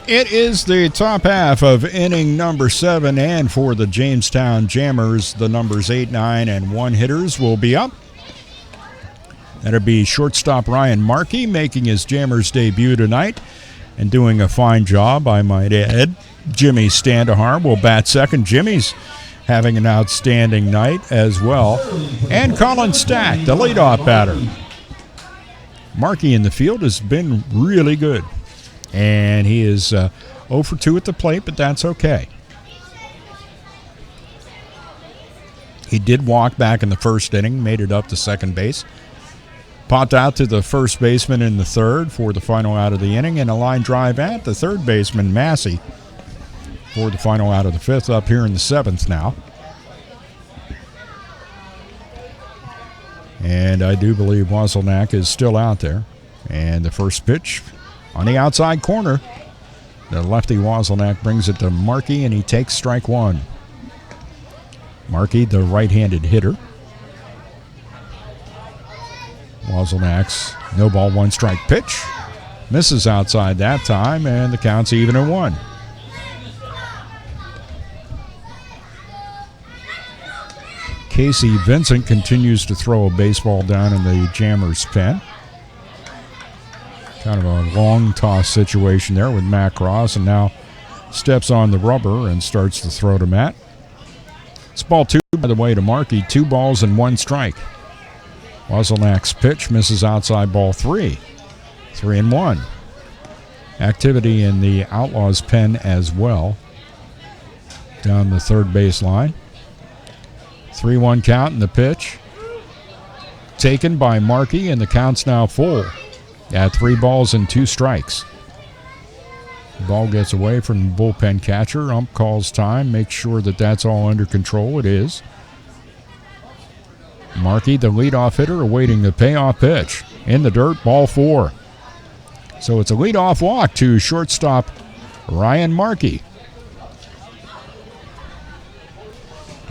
It is the top half of inning number 7, and for the Jamestown Jammers, the numbers 8, 9, and 1 hitters will be up. That'll be shortstop Ryan Markey making his Jammers debut tonight and doing a fine job, I might add. Jimmy Standahar will bat second. Jimmy's having an outstanding night as well. And Colin Stack, the leadoff batter. Markey in the field has been really good. And he is 0 for 2 at the plate, but that's okay. He did walk back in the first inning, made it up to second base. Popped out to the first baseman in the third for the final out of the inning, and a line drive at the third baseman, Massey, for the final out of the fifth, up here in the seventh now. And I do believe Wozelnak is still out there. And the first pitch on the outside corner, the lefty Wozelnak brings it to Markey, and he takes strike one. Markey, the right-handed hitter. Wozelnak's no ball, 1 strike pitch. Misses outside that time, and the count's even at 1. Casey Vincent continues to throw a baseball down in the Jammers' pen. Kind of a long toss situation there with Matt Cross, and now steps on the rubber and starts to throw to Matt. It's ball 2, by the way, to Markey. 2 balls and 1 strike. Wozelnak's pitch misses outside, ball 3. 3-1. Activity in the Outlaws' pen as well. Down the third base line. 3-1 count in the pitch. Taken by Markey, and the count's now full. At 3 balls and 2 strikes. The ball gets away from the bullpen catcher. Ump calls time, makes sure that that's all under control. It is. Markey, the leadoff hitter, awaiting the payoff pitch. In the dirt, ball 4. So it's a leadoff walk to shortstop Ryan Markey.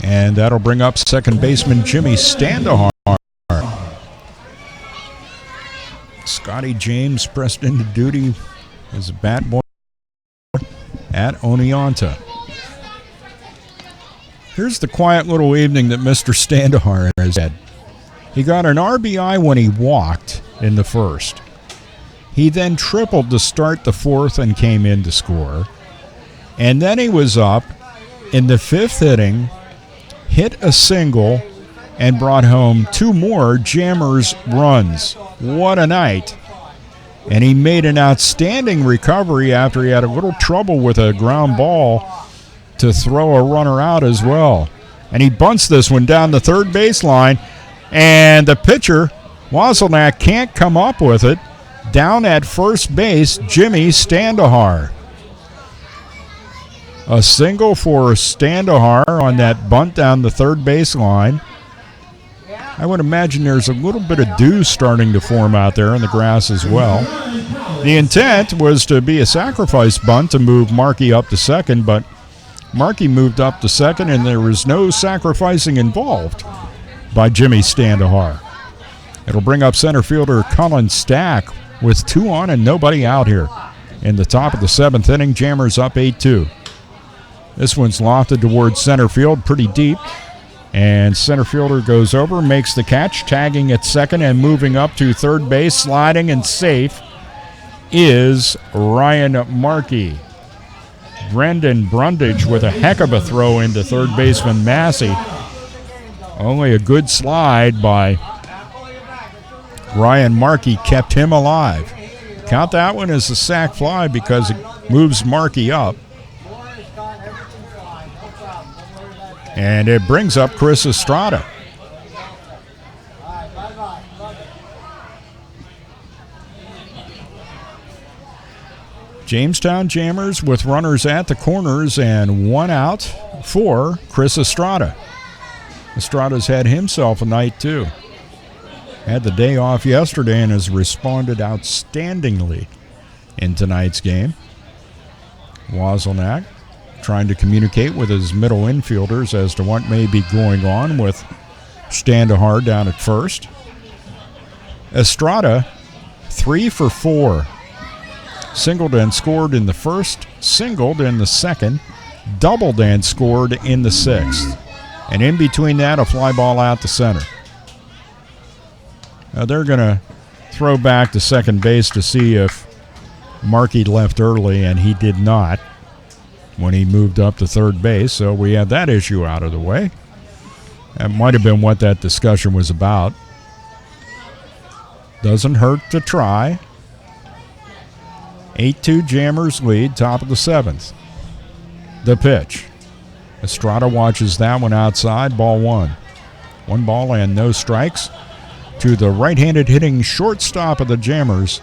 And that'll bring up second baseman Jimmy Standahar. Scotty James pressed into duty as a bat boy at Oneonta. Here's the quiet little evening that Mr. Standahar has had. He got an RBI when he walked in the first. He then tripled to start the fourth and came in to score. And then he was up in the 5th inning, hit a single, and brought home 2 more Jammers runs. What a night. And he made an outstanding recovery after he had a little trouble with a ground ball to throw a runner out as well. And he bunts this one down the third baseline, and the pitcher, Wozelnak, can't come up with it. Down at first base, Jimmy Standahar. A single for Standahar on that bunt down the third baseline. I would imagine there's a little bit of dew starting to form out there in the grass as well. The intent was to be a sacrifice bunt to move Markey up to second, but Markey moved up to second, and there was no sacrificing involved by Jimmy Standahar. It'll bring up center fielder Colin Stack with 2 on and nobody out here. In the top of the 7th inning, Jammers up 8-2. This one's lofted towards center field pretty deep. And center fielder goes over, makes the catch, tagging at second and moving up to third base, sliding and safe is Ryan Markey. Brendan Brundage with a heck of a throw into third baseman Massey. Only a good slide by Ryan Markey kept him alive. Count that one as a sac fly because it moves Markey up. And it brings up Chris Estrada. Jamestown Jammers with runners at the corners and 1 out for Chris Estrada. Estrada's had himself a night too. Had the day off yesterday and has responded outstandingly in tonight's game. Wozelnak trying to communicate with his middle infielders as to what may be going on with Standahar down at first. Estrada, 3 for 4. singled and scored in the first, singled in the second, doubled and scored in the sixth. And in between that, a fly ball out to center. Now they're going to throw back to second base to see if Markey left early, and he did not when he moved up to third base. So we have that issue out of the way. That might have been what that discussion was about. Doesn't hurt to try. 8-2 Jammers lead, top of the seventh. The pitch. Estrada watches that one outside, ball one. 1 ball and no strikes to the right-handed hitting shortstop of the Jammers,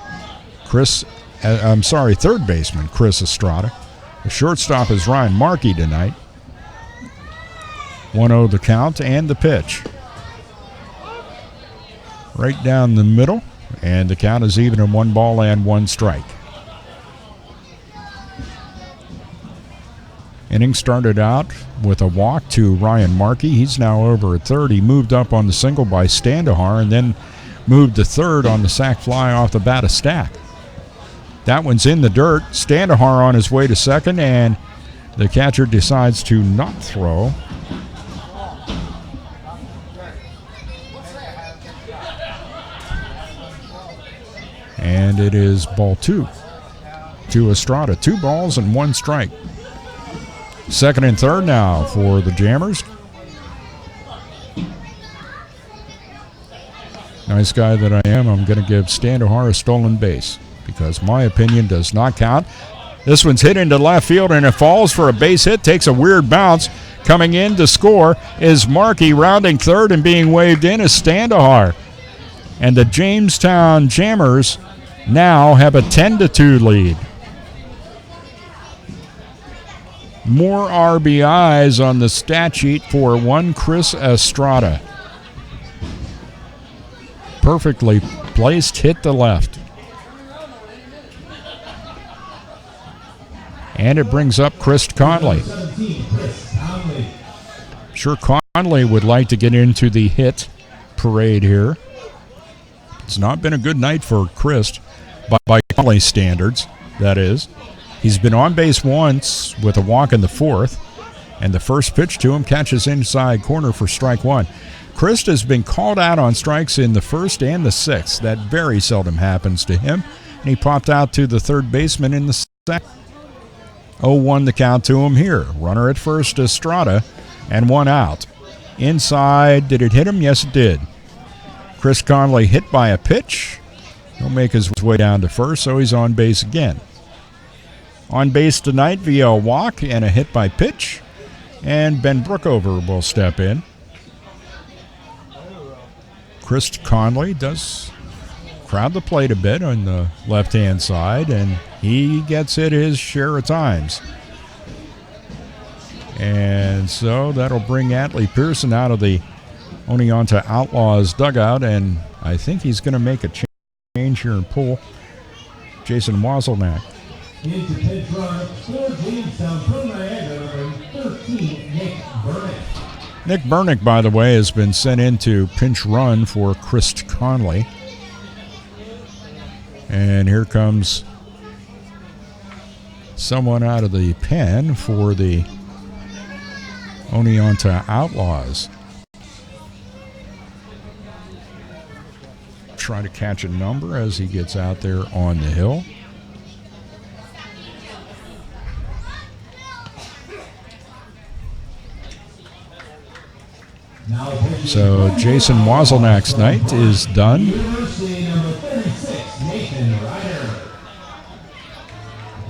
third baseman Chris Estrada. The shortstop is Ryan Markey tonight. 1-0 the count and the pitch. Right down the middle, and the count is even in 1 ball and 1 strike. Inning started out with a walk to Ryan Markey. He's now over at third. He moved up on the single by Standahar and then moved to third on the sac fly off the bat of Stack. That one's in the dirt. Standahar on his way to second, and the catcher decides to not throw. And it is ball 2 to Estrada. 2 balls and 1 strike. Second and third now for the Jammers. Nice guy that I am, I'm going to give Standahar a stolen base because my opinion does not count. This one's hit into left field and it falls for a base hit, takes a weird bounce. Coming in to score is Markey, rounding third, and being waved in is Standahar. And the Jamestown Jammers now have a 10-2 lead. More RBIs on the stat sheet for one Chris Estrada. Perfectly placed, hit the left. And it brings up Chris Conley. Sure, Conley would like to get into the hit parade here. It's not been a good night for Chris, by Conley standards, that is. He's been on base once with a walk in the fourth, and the first pitch to him catches inside corner for strike one. Chris has been called out on strikes in the first and the sixth. That very seldom happens to him, and he popped out to the third baseman in the second. 0-1 the count to him here. Runner at first, Estrada, and 1 out. Inside, did it hit him? Yes, it did. Chris Conley hit by a pitch. He'll make his way down to first, so he's on base again. On base tonight via a walk and a hit by pitch, and Ben Brookover will step in. Chris Conley does crowd the plate a bit on the left-hand side, and he gets hit his share of times. And so that'll bring Atlee Pearson out of the Oneonta Outlaws dugout, and I think he's going to make a change here and pull Jason Wazelnak. Into pitch runner for Jamestown from Niagara, number 13, Nick Burnick. Nick Burnick, by the way, has been sent into pinch run for Chris Conley. And here comes someone out of the pen for the Oneonta Outlaws. Try to catch a number as he gets out there on the hill. So Jason Wazelnak's night is done.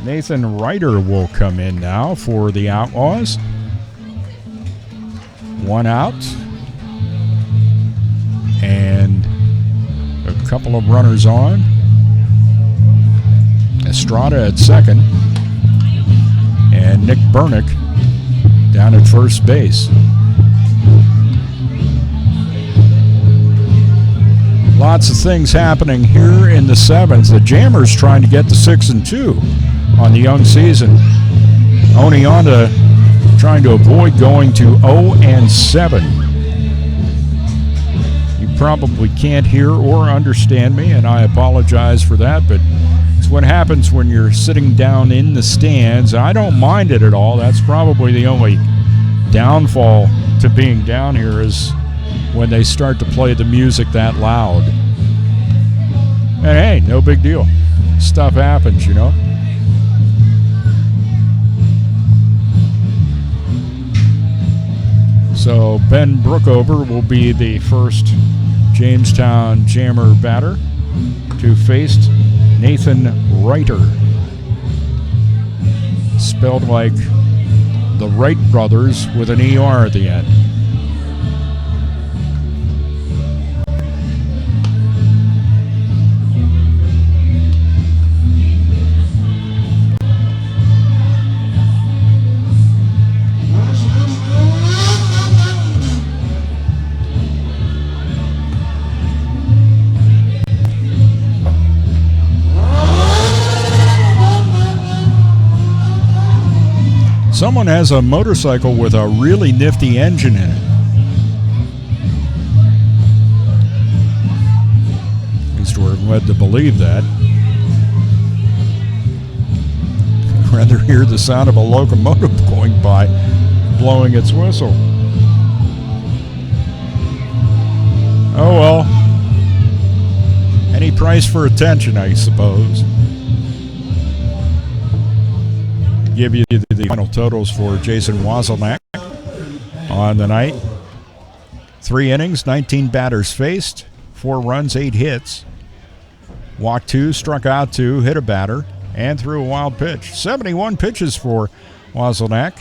Nathan Ryder will come in now for the Outlaws. 1 out. And a couple of runners on. Estrada at second. And Nick Burnick down at first base. Lots of things happening here in the seventh. The Jammers trying to get to 6-2 on the young season. Oneonta trying to avoid going to 0-7. You probably can't hear or understand me, and I apologize for that, but it's what happens when you're sitting down in the stands. I don't mind it at all. That's probably the only downfall to being down here is when they start to play the music that loud. And hey, no big deal. Stuff happens, you know. So Ben Brookover will be the first Jamestown Jammer batter to face Nathan Reiter. Spelled like the Wright brothers with an ER at the end. Someone has a motorcycle with a really nifty engine in it. At least we're led to believe that. I'd rather hear the sound of a locomotive going by, blowing its whistle. Oh well. Any price for attention, I suppose. Give you the final totals for Jason Wazelnak on the night. 3 innings, 19 batters faced, 4 runs, 8 hits. Walked 2, struck out 2, hit a batter, and threw a wild pitch. 71 pitches for Wazelnak.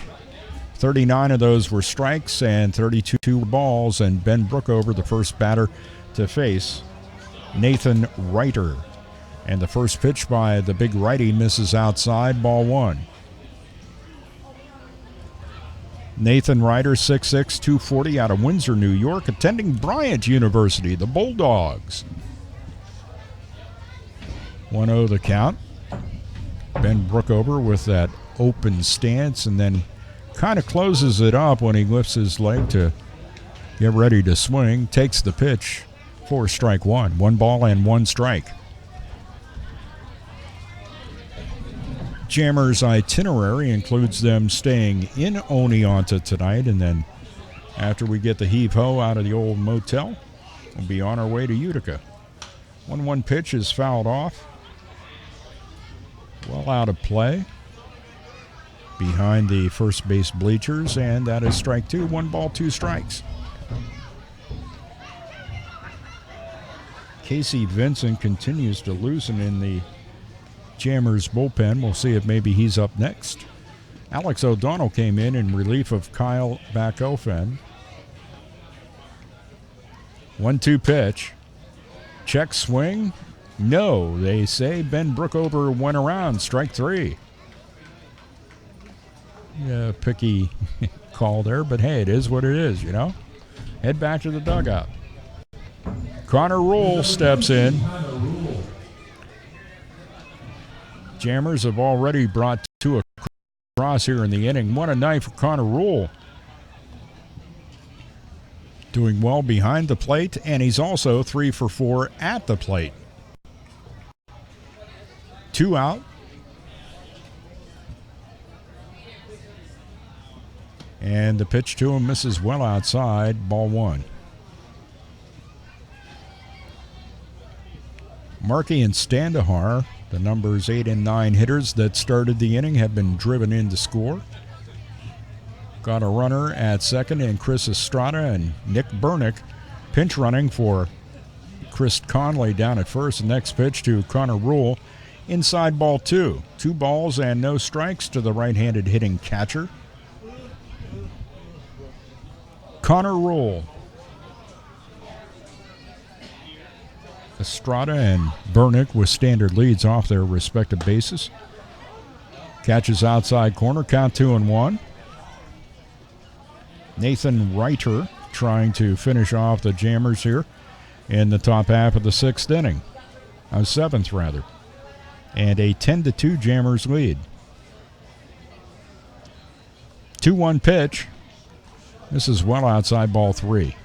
39 of those were strikes and 32 were balls, and Ben Brookover, the first batter to face Nathan Reiter. And the first pitch by the big righty misses outside, ball 1. Nathan Reiter, 6'6", 240, out of Windsor, New York, attending Bryant University, the Bulldogs. 1-0 the count. Ben Brookover with that open stance and then kind of closes it up when he lifts his leg to get ready to swing. Takes the pitch for strike 1. 1 ball and 1 strike. Jammer's itinerary includes them staying in Oneonta tonight, and then after we get the heave-ho out of the old motel, we'll be on our way to Utica. 1-1 pitch is fouled off. Well out of play behind the first base bleachers, and that is strike 2. 1 ball, 2 strikes. Casey Vincent continues to loosen in the Jammers bullpen. We'll see if maybe he's up next. Alex O'Donnell came in relief of Kyle Bachofen. 1-2 pitch. Check swing. No, they say Ben Brookover went around. Strike 3. Yeah, picky call there, but hey, it is what it is, you know. Head back to the dugout. Connor Rule steps in. Jammers have already brought 2 across here in the inning. What a night for Connor Rule. Doing well behind the plate, and he's also 3 for 4 at the plate. 2 out. And the pitch to him misses well outside, ball 1. Markey and Standahar, the numbers 8 and 9 hitters that started the inning, have been driven in to score. Got a runner at second, and Chris Estrada and Nick Bernick pinch running for Chris Conley down at first. The next pitch to Connor Rule, inside ball 2. 2 balls and no strikes to the right-handed hitting catcher. Connor Rule. Estrada and Bernick with standard leads off their respective bases. Catches outside corner, count 2-1. Nathan Reiter trying to finish off the Jammers here in the top half of the 6th inning. 7th rather. And a 10-2 Jammers lead. 2-1 pitch. This is well outside ball 3.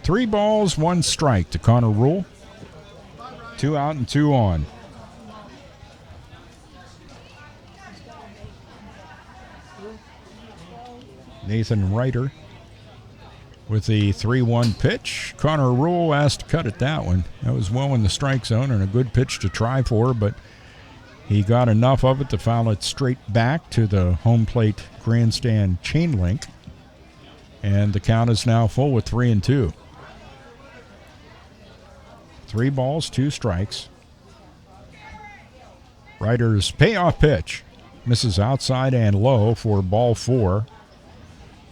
3 balls, 1 strike to Connor Rule. 2 out and 2 on. Nathan Reiter with the 3-1 pitch. Connor Rule asked to cut at that one. That was well in the strike zone and a good pitch to try for, but he got enough of it to foul it straight back to the home plate grandstand chain link. And the count is now full with 3-2. 3 balls, 2 strikes. Reiter's payoff pitch misses outside and low for ball 4.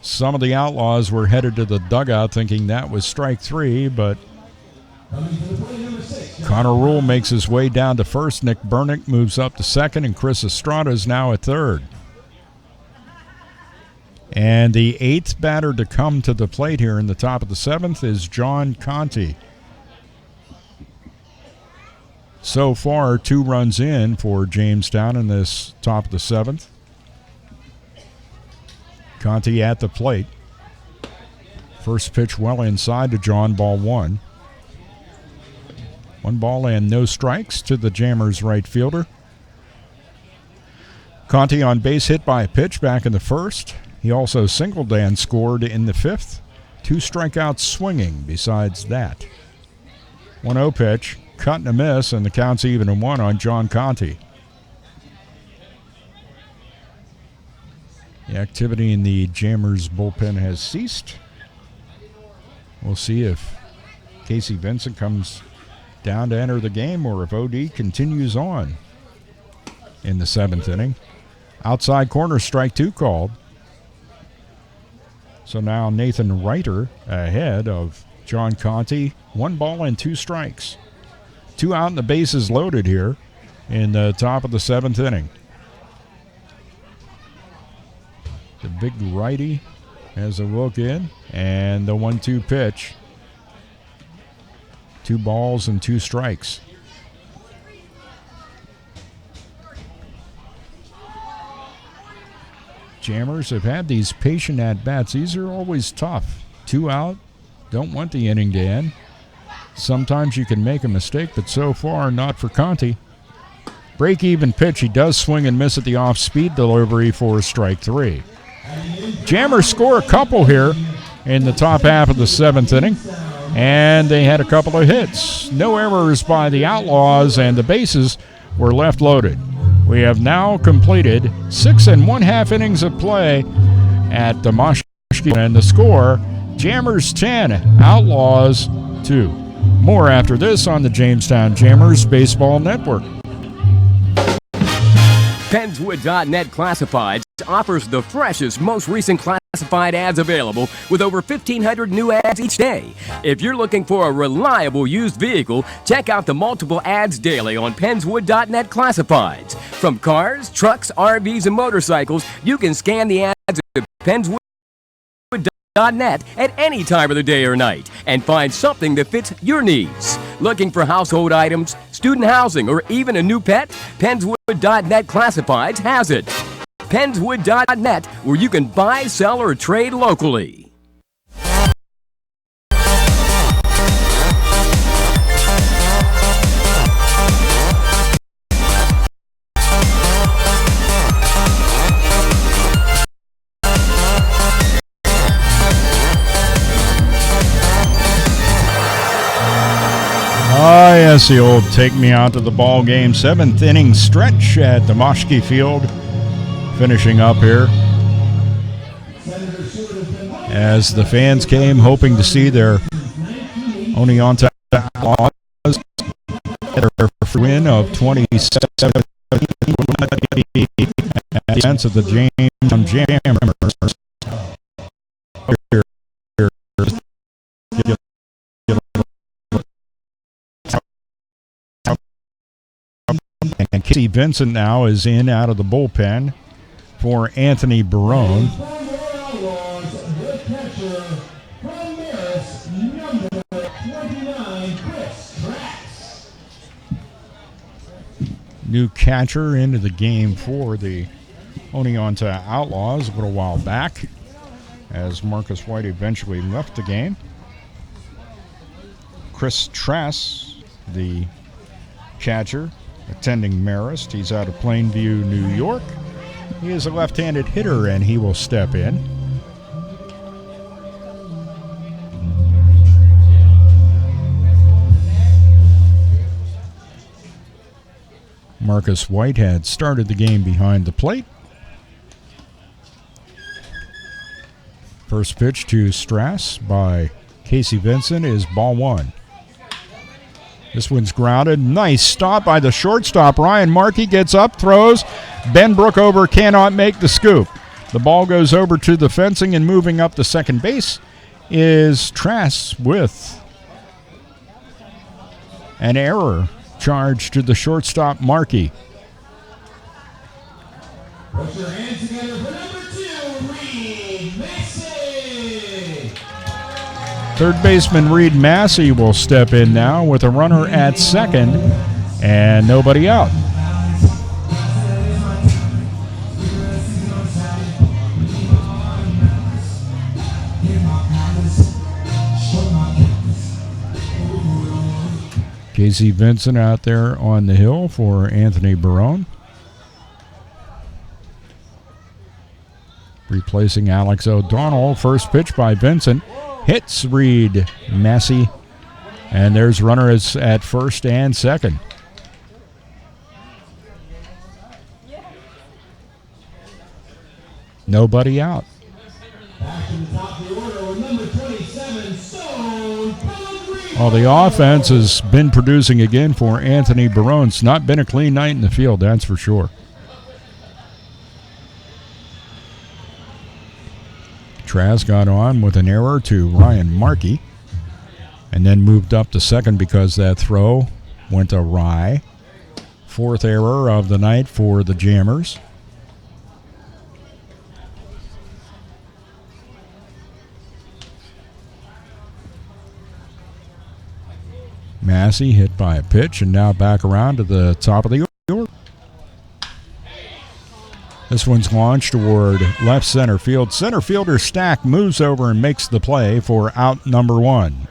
Some of the Outlaws were headed to the dugout thinking that was strike 3, but Connor Rule makes his way down to first. Nick Bernick moves up to second, and Chris Estrada is now at third. And the 8th batter to come to the plate here in the top of the 7th is John Conti. So far, 2 runs in for Jamestown in this top of the 7th. Conti at the plate. First pitch well inside to John, ball 1. 1 ball and no strikes to the Jammers right fielder. Conti on base hit by a pitch back in the 1st. He also singled and scored in the 5th. 2 strikeouts swinging besides that. 1-0 pitch, cut and a miss, and the count's even at 1 on John Conti. The activity in the Jammers bullpen has ceased. We'll see if Casey Vincent comes down to enter the game or if OD continues on in the 7th inning. Outside corner, strike 2 called. So now Nathan Reiter ahead of John Conti. 1 ball and 2 strikes. 2 out and the bases loaded here in the top of the 7th inning. The big righty has a look in, and the 1-2 pitch. 2 balls and 2 strikes. Jammers have had these patient at-bats. These are always tough. 2 out, don't want the inning to end. Sometimes you can make a mistake, but so far, not for Conti. Break-even pitch, he does swing and miss at the off-speed delivery for strike 3. Jammers score a couple here in the top half of the 7th inning, and they had a couple of hits. No errors by the Outlaws, and the bases were left loaded. We have now completed 6 1/2 innings of play at the Moshki, and the score, Jammers 10, Outlaws 2. More after this on the Jamestown Jammers Baseball Network. Pennswood.net Classifieds offers the freshest, most recent classified ads available with over 1,500 new ads each day. If you're looking for a reliable used vehicle, check out the multiple ads daily on Pennswood.net Classifieds. From cars, trucks, RVs, and motorcycles, you can scan the ads at Pennswood.net at any time of the day or night and find something that fits your needs. Looking for household items, student housing, or even a new pet? Pennswood.net Classifieds has it. Pennswood.net, where you can buy, sell, or trade locally. Ah, yes, the old take me out to the ball game 7th inning stretch at the Moshki Field. Finishing up here as the fans came hoping to see their Oneonta Outlaws get their win of 27 at the sense of the Jamestown Jammers. And Casey Vincent now is in out of the bullpen for Anthony Barone. New catcher into the game for the Oneonta Outlaws a little while back as Marcus White eventually left the game. Chris Trask, the catcher, attending Marist. He's out of Plainview, New York. He is a left-handed hitter, and he will step in. Marcus White had started the game behind the plate. First pitch to Strass by Casey Vincent is ball one. This one's grounded. Nice stop by the shortstop. Ryan Markey gets up, throws. Ben Brookover cannot make the scoop. The ball goes over to the fencing, and moving up to second base is Trask with an error charged to the shortstop Markey. Put your hands together for number 2, Reed Massey. Third baseman Reed Massey will step in now with a runner at second and nobody out. Casey Vincent out there on the hill for Anthony Barone. Replacing Alex O'Donnell. First pitch by Vincent. Hits Reed Massey. And there's runners at first and second. Nobody out. Back to the top of the order with number 27, Stone Pellegrini. Well, the offense has been producing again for Anthony Barone. It's not been a clean night in the field, that's for sure. Trask got on with an error to Ryan Markey and then moved up to second because that throw went awry. Fourth error of the night for the Jammers. Massey hit by a pitch and now back around to the top of the order. This one's launched toward left center field. Center fielder Stack moves over and makes the play for out number one.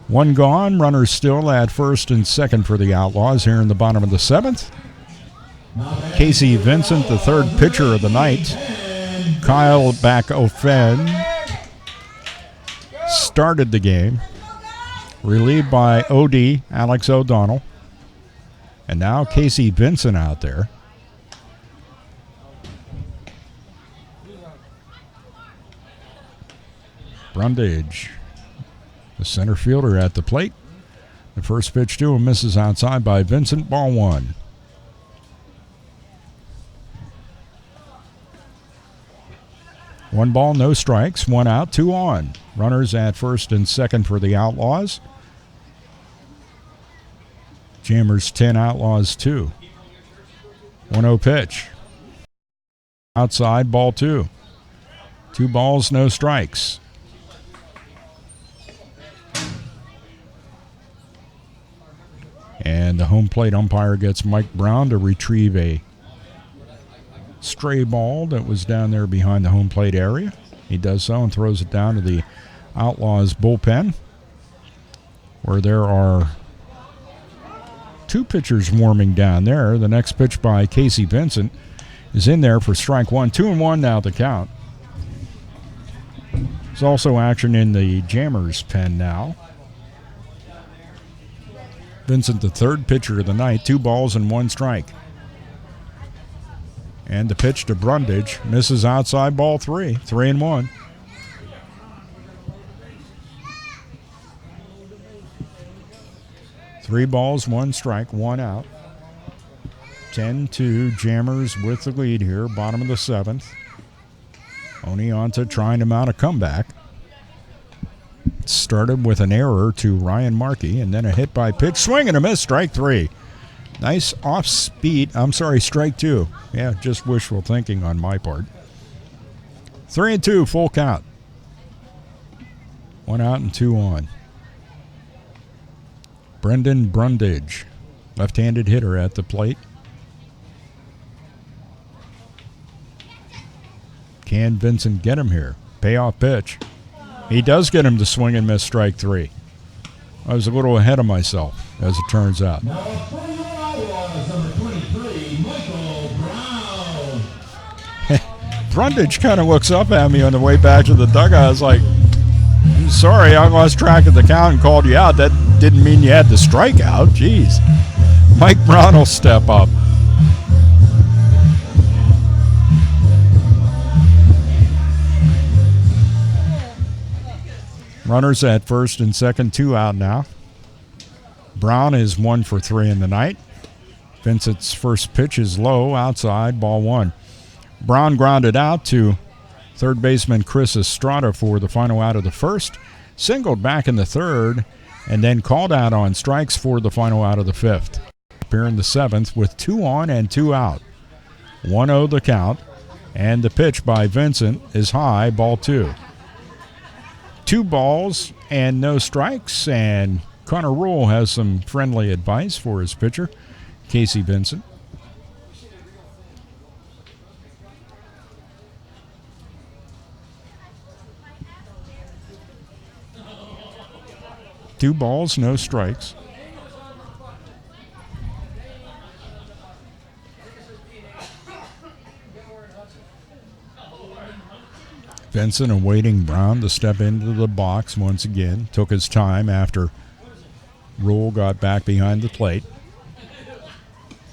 One gone, runners still at first and second for the Outlaws here in the bottom of the seventh. Casey Vincent, the third pitcher of the night. Kyle Back-Ofen started the game, relieved by OD, Alex O'Donnell. And now Casey Vincent out there. Brundage, the center fielder at the plate. The first pitch to him misses outside by Vincent, ball one. One ball, no strikes, one out, two on. Runners at first and second for the Outlaws. Jammers 10, Outlaws 2. 1-0 pitch. Outside, ball two. Two balls, no strikes. And the home plate umpire gets Mike Brown to retrieve a stray ball that was down there behind the home plate area. He does so and throws it down to the Outlaws bullpen, where there are two pitchers warming down there. The next pitch by Casey Vincent is in there for strike one. 2-1 now the count. There's also action in the Jammers pen now. Vincent, the third pitcher of the night, 2 balls and 1 strike. And the pitch to Brundage misses outside, ball 3. 3-1. Three balls, 1 strike, 1 out. 10-2, Jammers with the lead here, bottom of the 7th. Oni on to trying to mount a comeback. Started with an error to Ryan Markey and then a hit by pitch. Swing and a miss, strike 3. Nice off speed. I'm sorry, strike 2. Yeah, just wishful thinking on my part. 3-2, full count. 1 out and 2 on. Brendan Brundage, left-handed hitter at the plate. Can Vincent get him here? Payoff pitch. He does get him to swing and miss, strike 3. I was a little ahead of myself, as it turns out. Brundage kind of looks up at me on the way back to the dugout. I was like, sorry, I lost track of the count and called you out. That didn't mean you had to strike out. Jeez. Mike Brown will step up. Runners at first and second, 2 out now. Brown is 1 for 3 in the night. Vincent's first pitch is low, outside, ball 1. Brown grounded out to third baseman Chris Estrada for the final out of the first, singled back in the third, and then called out on strikes for the final out of the fifth. Here in the seventh with 2 on and 2 out. 1-0 the count, and the pitch by Vincent is high, ball 2. 2 balls and no strikes, and Connor Rule has some friendly advice for his pitcher, Casey Vincent. Two balls, no strikes. Vincent awaiting Brown to step into the box once again. Took his time after Rule got back behind the plate.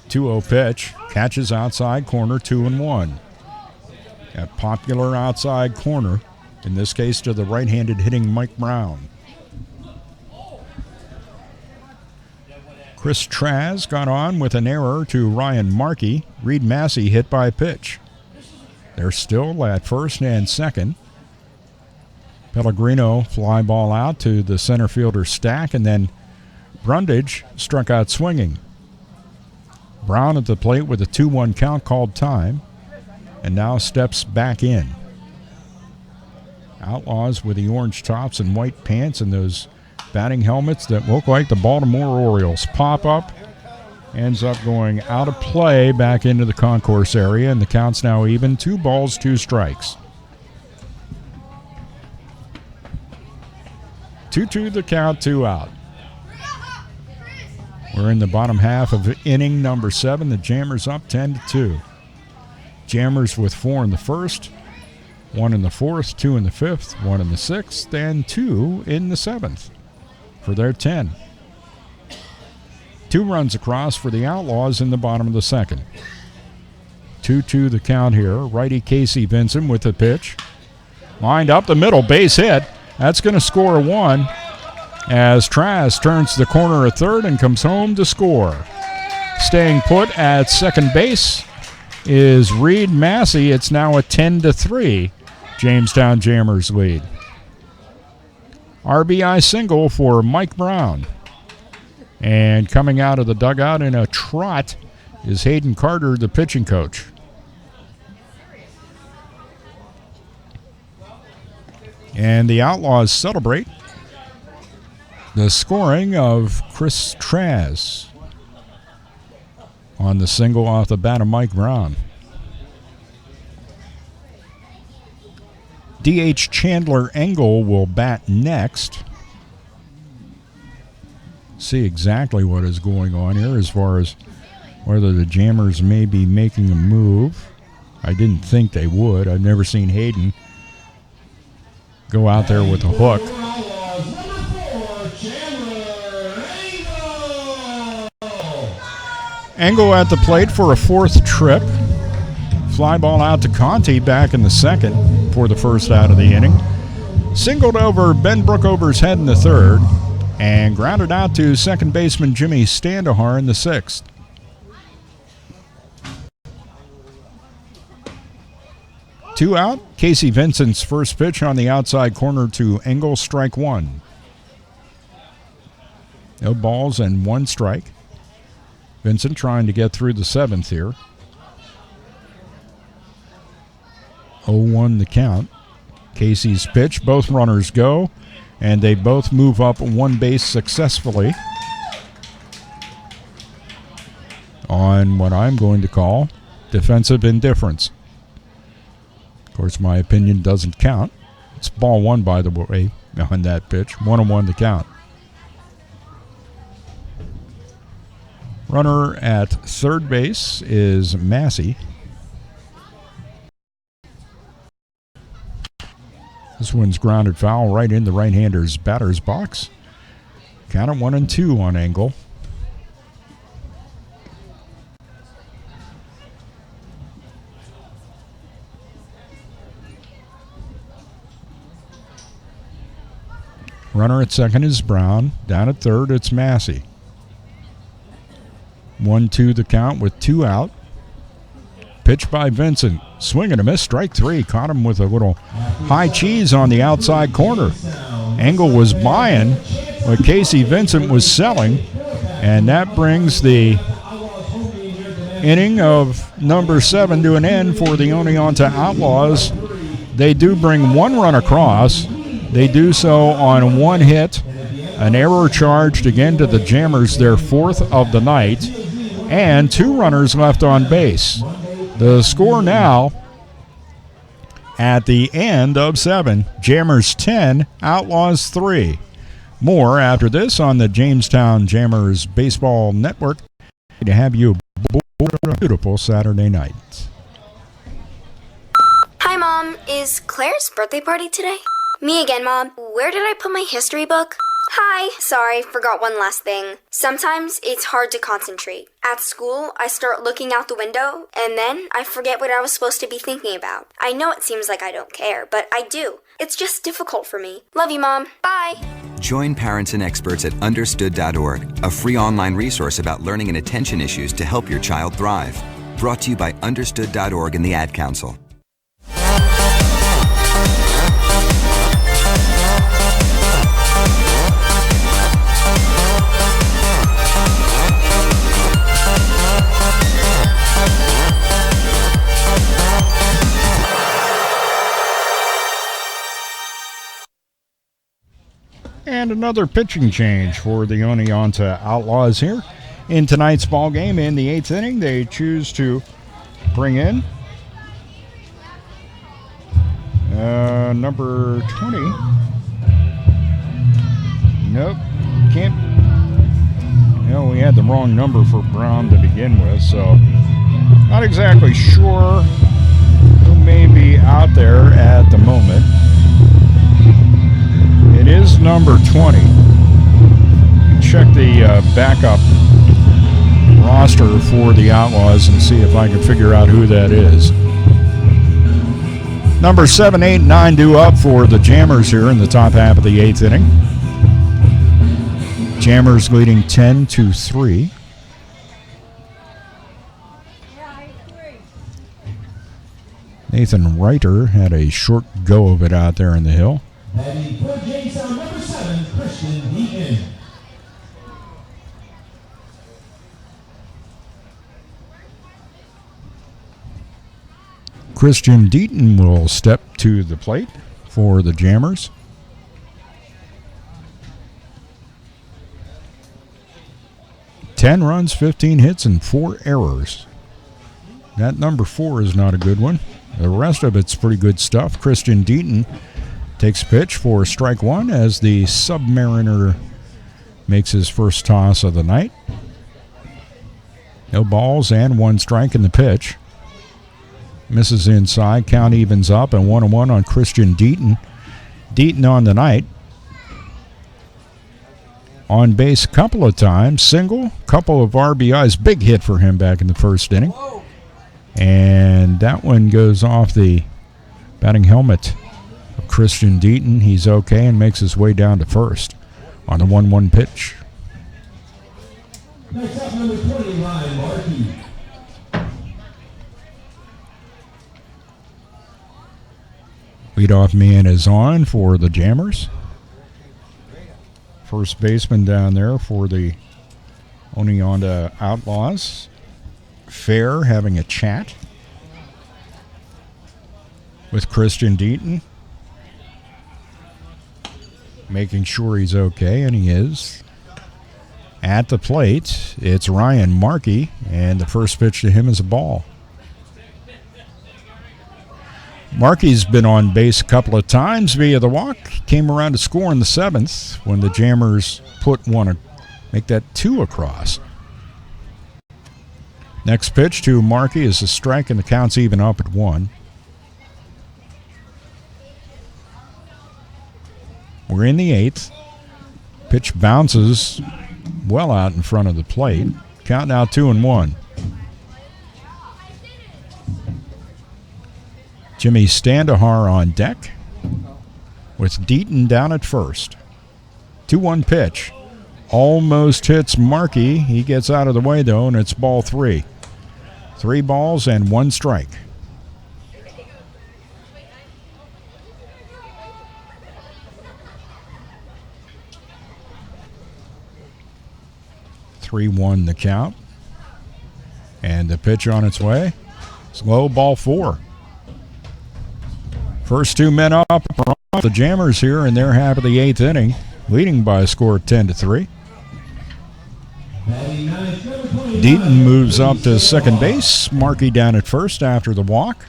2-0 pitch. Catches outside corner, 2-1. That popular outside corner, in this case to the right-handed hitting Mike Brown. Chris Traz got on with an error to Ryan Markey. Reed Massey hit by pitch. They're still at first and second. Pellegrino fly ball out to the center fielder Stack, and then Brundage struck out swinging. Brown at the plate with a 2-1 count, called time, and now steps back in. Outlaws with the orange tops and white pants and those batting helmets that look like the Baltimore Orioles. Pop up, ends up going out of play back into the concourse area, and the count's now even. 2 balls, 2 strikes. 2-2 the count, 2 out. We're in the bottom half of inning number 7. The Jammers up 10-2. Jammers with 4 in the first, 1 in the fourth, 2 in the fifth, 1 in the sixth, and 2 in the seventh for their 10. 2 runs across for the Outlaws in the bottom of the second. 2-2 the count here. Righty Casey Vincent with the pitch. Lined up the middle, base hit. That's going to score 1 as Traz turns the corner at third and comes home to score. Staying put at second base is Reed Massey. It's now a 10-3 Jamestown Jammers lead. RBI single for Mike Brown. And coming out of the dugout in a trot is Hayden Carter, the pitching coach. And the Outlaws celebrate the scoring of Chris Traz on the single off the bat of Mike Brown. DH Chandler Engel will bat next. See exactly what is going on here as far as whether the Jammers may be making a move. I didn't think they would. I've never seen Hayden go out there with a hook. Engel at the plate for a 4th trip. Fly ball out to Conti back in the second for the first out of the inning. Singled over Ben Brookover's head in the third and grounded out to second baseman Jimmy Standahar in the 6th. Two out. Casey Vincent's first pitch on the outside corner to Engel, strike 1. No balls and 1 strike. Vincent trying to get through the 7th here. 0-1 the count. Casey's pitch, both runners go, and they both move up 1 base successfully on what I'm going to call defensive indifference. Of course, my opinion doesn't count. It's ball 1, by the way, on that pitch. 1-1 the count. Runner at third base is Massey. This one's grounded foul right in the right-hander's batter's box. Count it 1-2 on Engel. Runner at second is Brown. Down at third, it's Massey. 1-2 the count with 2 out. Pitch by Vincent. Swing and a miss. Strike 3. Caught him with a little high cheese on the outside corner. Engel was buying, but Casey Vincent was selling. And that brings the inning of number 7 to an end for the Oneonta Outlaws. They do bring 1 run across. They do so on 1 hit. An error charged again to the Jammers, their 4th of the night. And 2 runners left on base. The score now at the end of 7, Jammers 10, Outlaws 3. More after this on the Jamestown Jammers Baseball Network. To have you a beautiful Saturday night. Hi, Mom. Is Claire's birthday party today? Me again, Mom. Where did I put my history book? Hi. Sorry, forgot one last thing. Sometimes it's hard to concentrate. At school, I start looking out the window, and then I forget what I was supposed to be thinking about. I know it seems like I don't care, but I do. It's just difficult for me. Love you, Mom. Bye. Join parents and experts at Understood.org, a free online resource about learning and attention issues to help your child thrive. Brought to you by Understood.org and the Ad Council. And another pitching change for the Oneonta Outlaws here. In tonight's ball game, in the 8th inning, they choose to bring in number 20. Nope, can't. No, we had the wrong number for Brown to begin with, so not exactly sure who may be out there at the moment. It is number 20. Check the backup roster for the Outlaws and see if I can figure out who that is. Number 7, 8, 9 due up for the Jammers here in the top half of the 8th inning. Jammers leading 10-3. Nathan Reiter had a short go of it out there in the hill. Heading for Jamestown, number 7, Christian Deaton. Christian Deaton will step to the plate for the Jammers. Ten runs, 15 hits, and 4 errors. That number 4 is not a good one. The rest of it's pretty good stuff. Christian Deaton takes a pitch for strike 1 as the Submariner makes his first toss of the night. No balls and 1 strike in the pitch. Misses inside. Count evens up and 1-1 on Christian Deaton. Deaton on the night. On base a couple of times. Single, couple of RBIs. Big hit for him back in the first inning. And that one goes off the batting helmet of Christian Deaton. He's okay and makes his way down to first on the 1-1 pitch. Next up, number 20, Ryan Markey. Leadoff man is on for the Jammers. First baseman down there for the Oneonta Outlaws. Fair having a chat with Christian Deaton, making sure he's okay, and he is. At the plate, it's Ryan Markey, and the first pitch to him is a ball. Markey's been on base a couple of times via the walk. Came around to score in the 7th when the Jammers make that 2 across. Next pitch to Markey is a strike, and the count's even up at 1. We're in the 8th. Pitch bounces well out in front of the plate. Count now 2-1. Jimmy Standahar on deck with Deaton down at first. 2-1 pitch. Almost hits Markey. He gets out of the way, though, and it's ball 3. 3 balls and 1 strike. (3-1) the count. And the pitch on its way. Slow, ball 4. First 2 men up for the Jammers here in their half of the 8th inning, leading by a score of 10-3. Deaton moves up to second base. Markey down at first after the walk.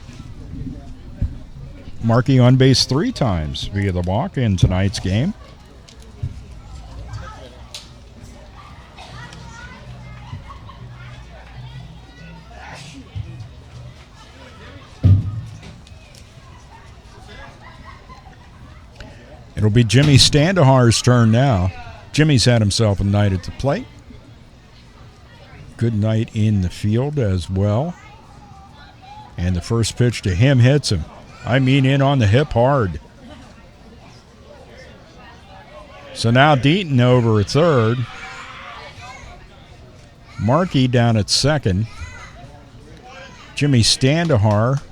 Markey on base 3 times via the walk in tonight's game. It'll be Jimmy Standahar's turn now. Jimmy's had himself a night at the plate. Good night in the field as well. And the first pitch to him hits him. I mean, in on the hip hard. So now Deaton over at third. Markey down at second. Jimmy Standahar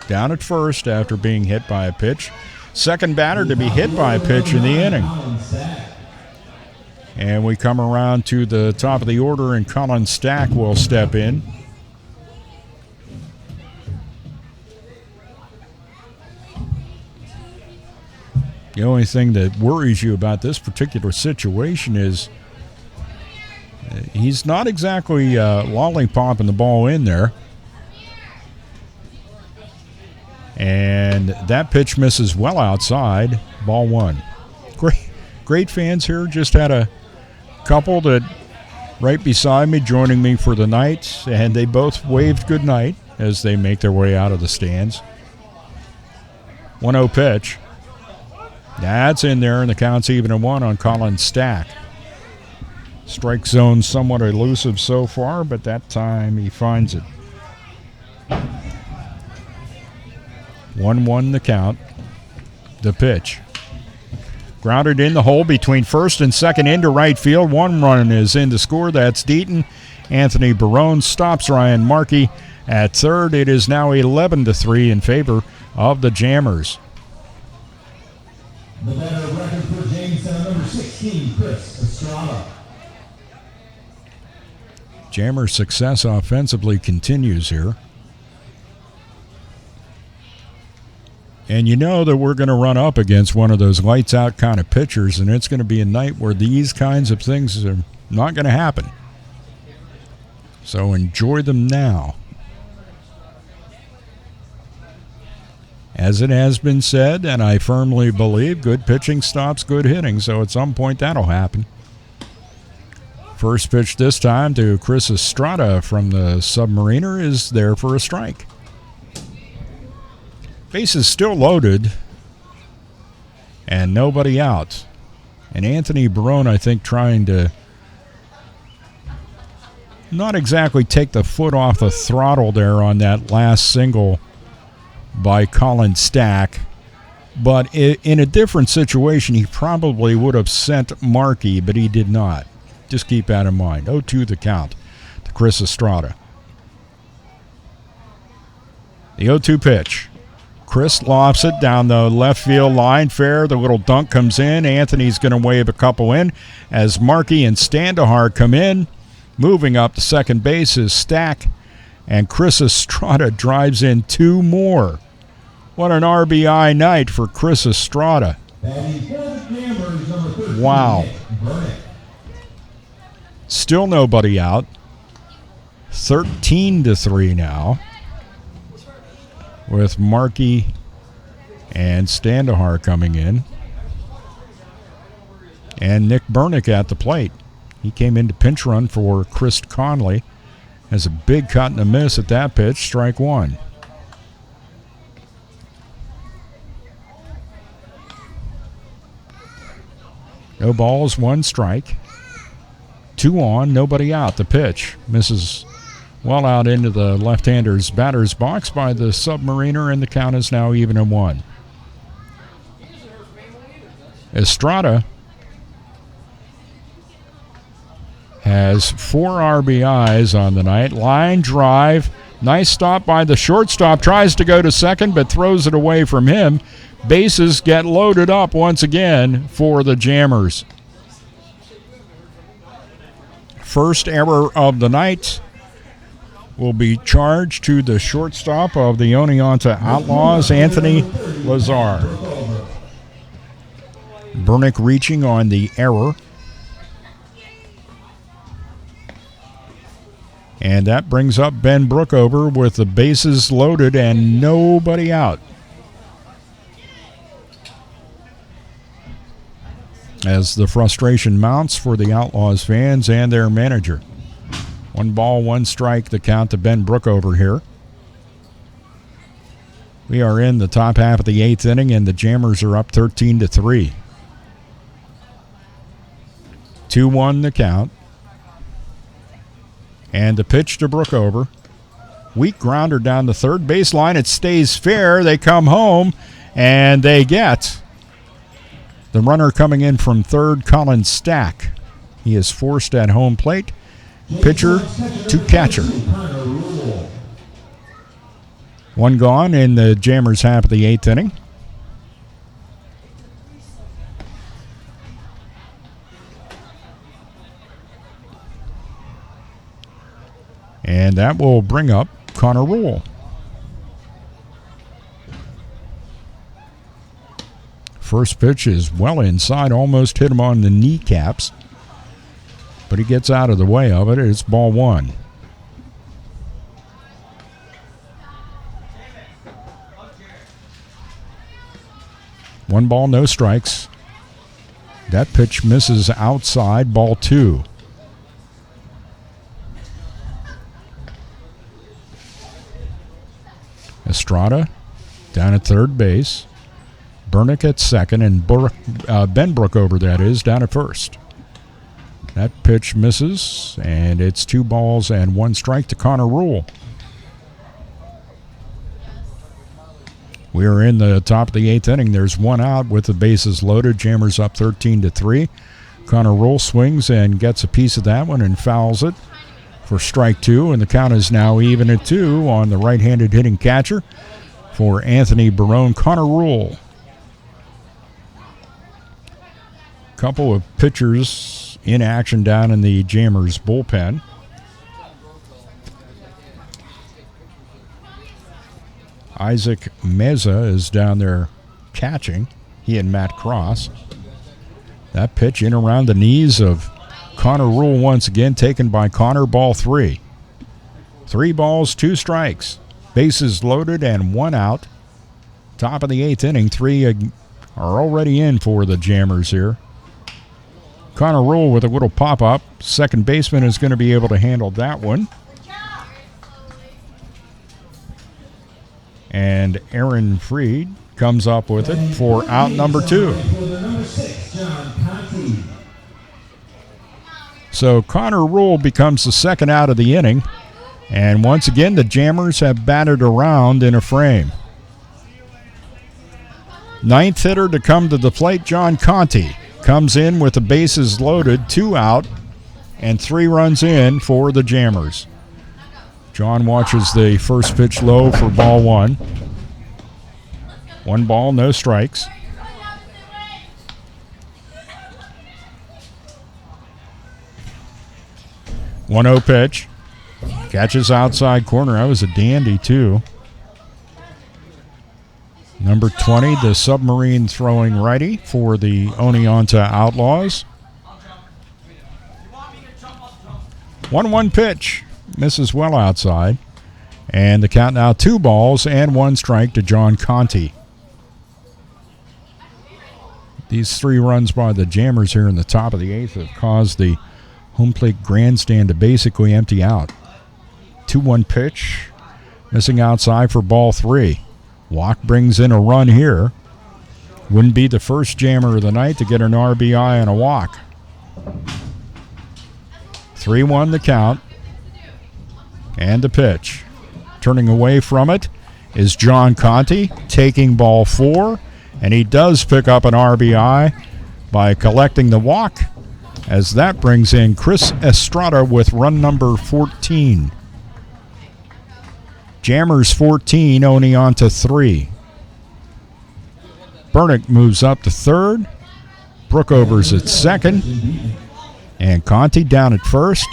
down at first after being hit by a pitch. Second batter to be hit by a pitch in the inning. And we come around to the top of the order, and Colin Stack will step in. The only thing that worries you about this particular situation is he's not exactly lollipopping the ball in there. And that pitch misses well outside, ball 1. Great fans here. Just had a couple that right beside me joining me for the night, and they both waved good night as they make their way out of the stands. 1-0 pitch. That's in there, and the count's even at 1 on Colin Stack. Strike zone somewhat elusive so far, but that time he finds it. 1-1 the count. The pitch. Grounded in the hole between first and second into right field. 1 run is in to score. That's Deaton. Anthony Barone stops Ryan Markey at third. It is now 11-3 in favor of the Jammers. The batter of record for Jamestown, number 16, Chris Estrada. Jammers' success offensively continues here. And you know that we're going to run up against one of those lights-out kind of pitchers, and it's going to be a night where these kinds of things are not going to happen. So enjoy them now. As it has been said, and I firmly believe, good pitching stops good hitting, so at some point that'll happen. First pitch this time to Chris Estrada from the Submariner is there for a strike. Bases still loaded and nobody out. And Anthony Barone, I think, trying to not exactly take the foot off the throttle there on that last single by Colin Stack. But in a different situation, he probably would have sent Markey, but he did not. Just keep that in mind. 0-2 the count to Chris Estrada. The 0-2 pitch. Chris lofts it down the left field line, fair. The little dunk comes in. Anthony's going to wave a couple in as Markey and Standahar come in. Moving up to second base is Stack, and Chris Estrada drives in 2 more. What an RBI night for Chris Estrada. Wow. Still nobody out. 13-3 now, with Markey and Standahar coming in. And Nick Bernick at the plate. He came in to pinch run for Chris Conley. Has a big cut and a miss at that pitch, strike 1. No balls, 1 strike. 2 on, nobody out. The pitch misses well out into the left-hander's batter's box by the Submariner, and the count is now even at 1. Estrada has 4 RBIs on the night. Line drive. Nice stop by the shortstop. Tries to go to second, but throws it away from him. Bases get loaded up once again for the Jammers. First error of the night will be charged to the shortstop of the Oneonta Outlaws, Anthony Lazar. Burnick reaching on the error. And that brings up Ben Brookover with the bases loaded and nobody out. As the frustration mounts for the Outlaws fans and their manager. 1 ball, 1 strike, the count to Ben Brookover here. We are in the top half of the 8th inning, and the Jammers are up 13-3. 2-1 the count. And the pitch to Brookover. Weak grounder down the third baseline. It stays fair. They come home, and they get the runner coming in from third, Colin Stack. He is forced at home plate. Pitcher to catcher. 1 gone in the Jammers' half of the 8th inning. And that will bring up Connor Rule. First pitch is well inside, almost hit him on the kneecaps. But he gets out of the way of it. It's ball 1. One ball, no strikes. That pitch misses outside, ball 2. Estrada down at third base. Burnick at second, and Ben Brookover, that is, down at first. That pitch misses, and it's 2 balls and 1 strike to Connor Rule. We are in the top of the 8th inning. There's 1 out with the bases loaded. Jammers up 13-3. Connor Rule swings and gets a piece of that one and fouls it for strike 2, and the count is now even at 2 on the right-handed hitting catcher for Anthony Barone. Connor Rule. Couple of pitchers in action down in the Jammers bullpen. Isaac Meza is down there catching, he and Matt Cross. That pitch in around the knees of Connor Rule once again, taken by Connor, ball 3. 3 balls, 2 strikes. Bases loaded and 1 out. Top of the 8th inning, 3 are already in for the Jammers here. Connor Rule with a little pop-up. Second baseman is going to be able to handle that one. And Aaron Freed comes up with it for out number 2. So Connor Rule becomes the second out of the inning. And once again, the Jammers have batted around in a frame. 9th hitter to come to the plate, John Conti. Comes in with the bases loaded, 2 out, and 3 runs in for the Jammers. John watches the first pitch low for ball 1. 1 ball, no strikes. One 0 pitch. Catches outside corner. That was a dandy, too. Number 20, the submarine throwing righty for the Oneonta Outlaws. 1-1 pitch. Misses well outside. And the count now 2 balls and 1 strike to John Conti. These 3 runs by the Jammers here in the top of the 8th have caused the home plate grandstand to basically empty out. 2-1 pitch. Missing outside for ball 3. Walk brings in a run here. Wouldn't be the first jammer of the night to get an RBI and a walk. 3-1 the count. And the pitch. Turning away from it is John Conti, taking ball 4, and he does pick up an RBI by collecting the walk, as that brings in Chris Estrada with run number 14. Jammers 14, Oneonta 3. Burnick moves up to third. Brookover's at second. And Conti down at first.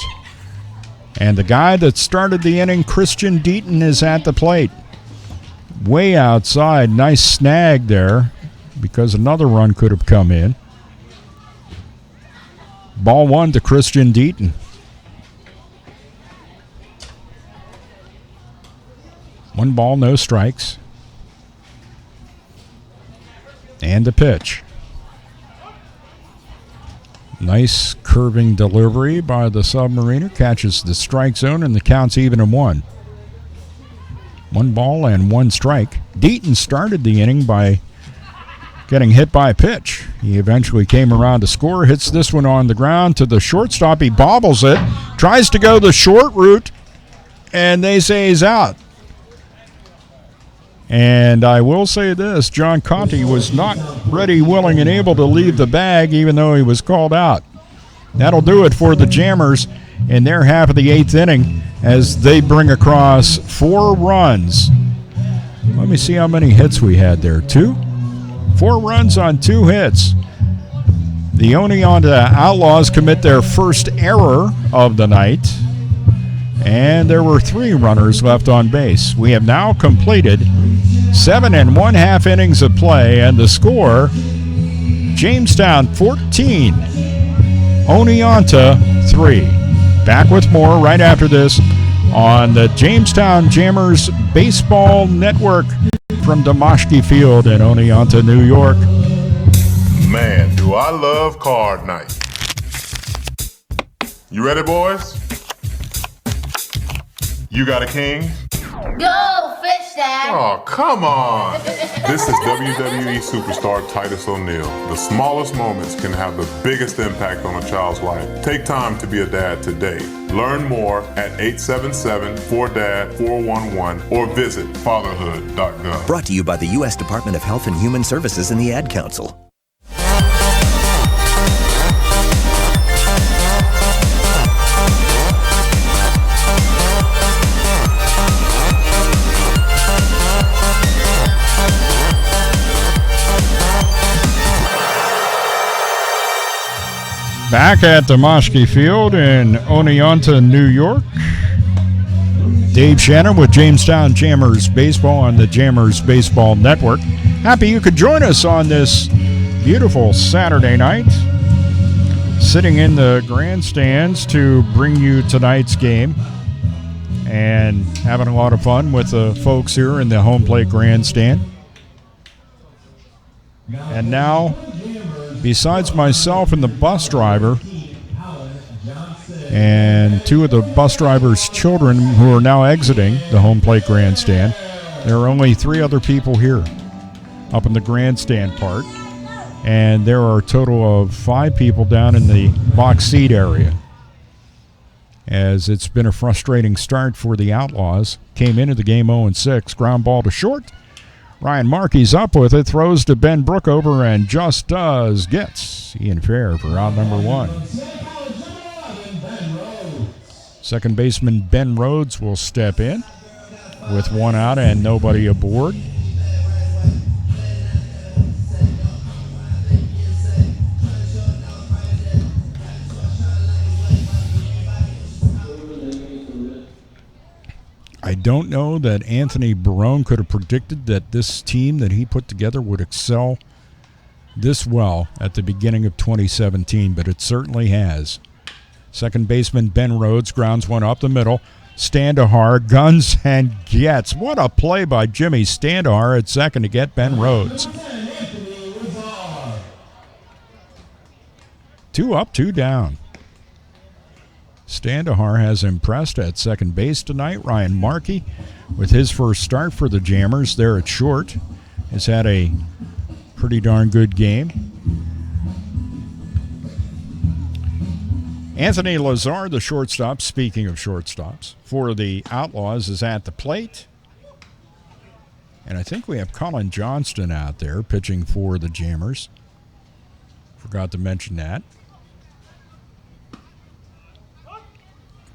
And the guy that started the inning, Christian Deaton, is at the plate. Way outside. Nice snag there because another run could have come in. Ball 1 to Christian Deaton. One ball, no strikes. And the pitch. Nice curving delivery by the Submariner. Catches the strike zone, and the count's even at 1. 1 ball and 1 strike. Deaton started the inning by getting hit by a pitch. He eventually came around to score. Hits this one on the ground to the shortstop. He bobbles it. Tries to go the short route, and they say he's out. And I will say this, John Conti was not ready, willing, and able to leave the bag even though he was called out. That'll do it for the Jammers in their half of the 8th inning as they bring across 4 runs. Let me see how many hits we had there. 2? 4 runs on 2 hits. The Oneonta Outlaws commit their first error of the night, and there were 3 runners left on base. We have now completed 7 1/2 innings of play, and the score, Jamestown 14, Oneonta 3. Back with more right after this on the Jamestown Jammers Baseball Network from Domoshki Field in Oneonta, New York. Man, do I love card night. You ready, boys? You got a king? Go, fish dad! Oh, come on! This is WWE superstar Titus O'Neil. The smallest moments can have the biggest impact on a child's life. Take time to be a dad today. Learn more at 877-4DAD-411 or visit fatherhood.gov. Brought to you by the U.S. Department of Health and Human Services and the Ad Council. Back at Domoshki Field in Oneonta, New York. Dave Shannon with Jamestown Jammers Baseball on the Jammers Baseball Network. Happy you could join us on this beautiful Saturday night. Sitting in the grandstands to bring you tonight's game and having a lot of fun with the folks here in the home plate grandstand. And now, besides myself and the bus driver and 2 of the bus driver's children who are now exiting the home plate grandstand, there are only 3 other people here up in the grandstand part, and there are a total of 5 people down in the box seat area, as it's been a frustrating start for the Outlaws. Came into the game 0-6, ground ball to short. Ryan Markey's up with it, throws to Ben Brookover, and just gets Ian Fair for out number 1. Second baseman Ben Rhodes will step in with 1 out and nobody aboard. I don't know that Anthony Barone could have predicted that this team that he put together would excel this well at the beginning of 2017, but it certainly has. Second baseman Ben Rhodes grounds one up the middle. Standahar guns and gets. What a play by Jimmy Standahar at second to get Ben Rhodes. 2 up, 2 down. Standahar has impressed at second base tonight. Ryan Markey, with his first start for the Jammers there at short, has had a Pretty darn good game. Anthony Lazar, the shortstop, speaking of shortstops, for the Outlaws is at the plate. And I think we have Colin Johnston out there pitching for the Jammers. Forgot to mention that.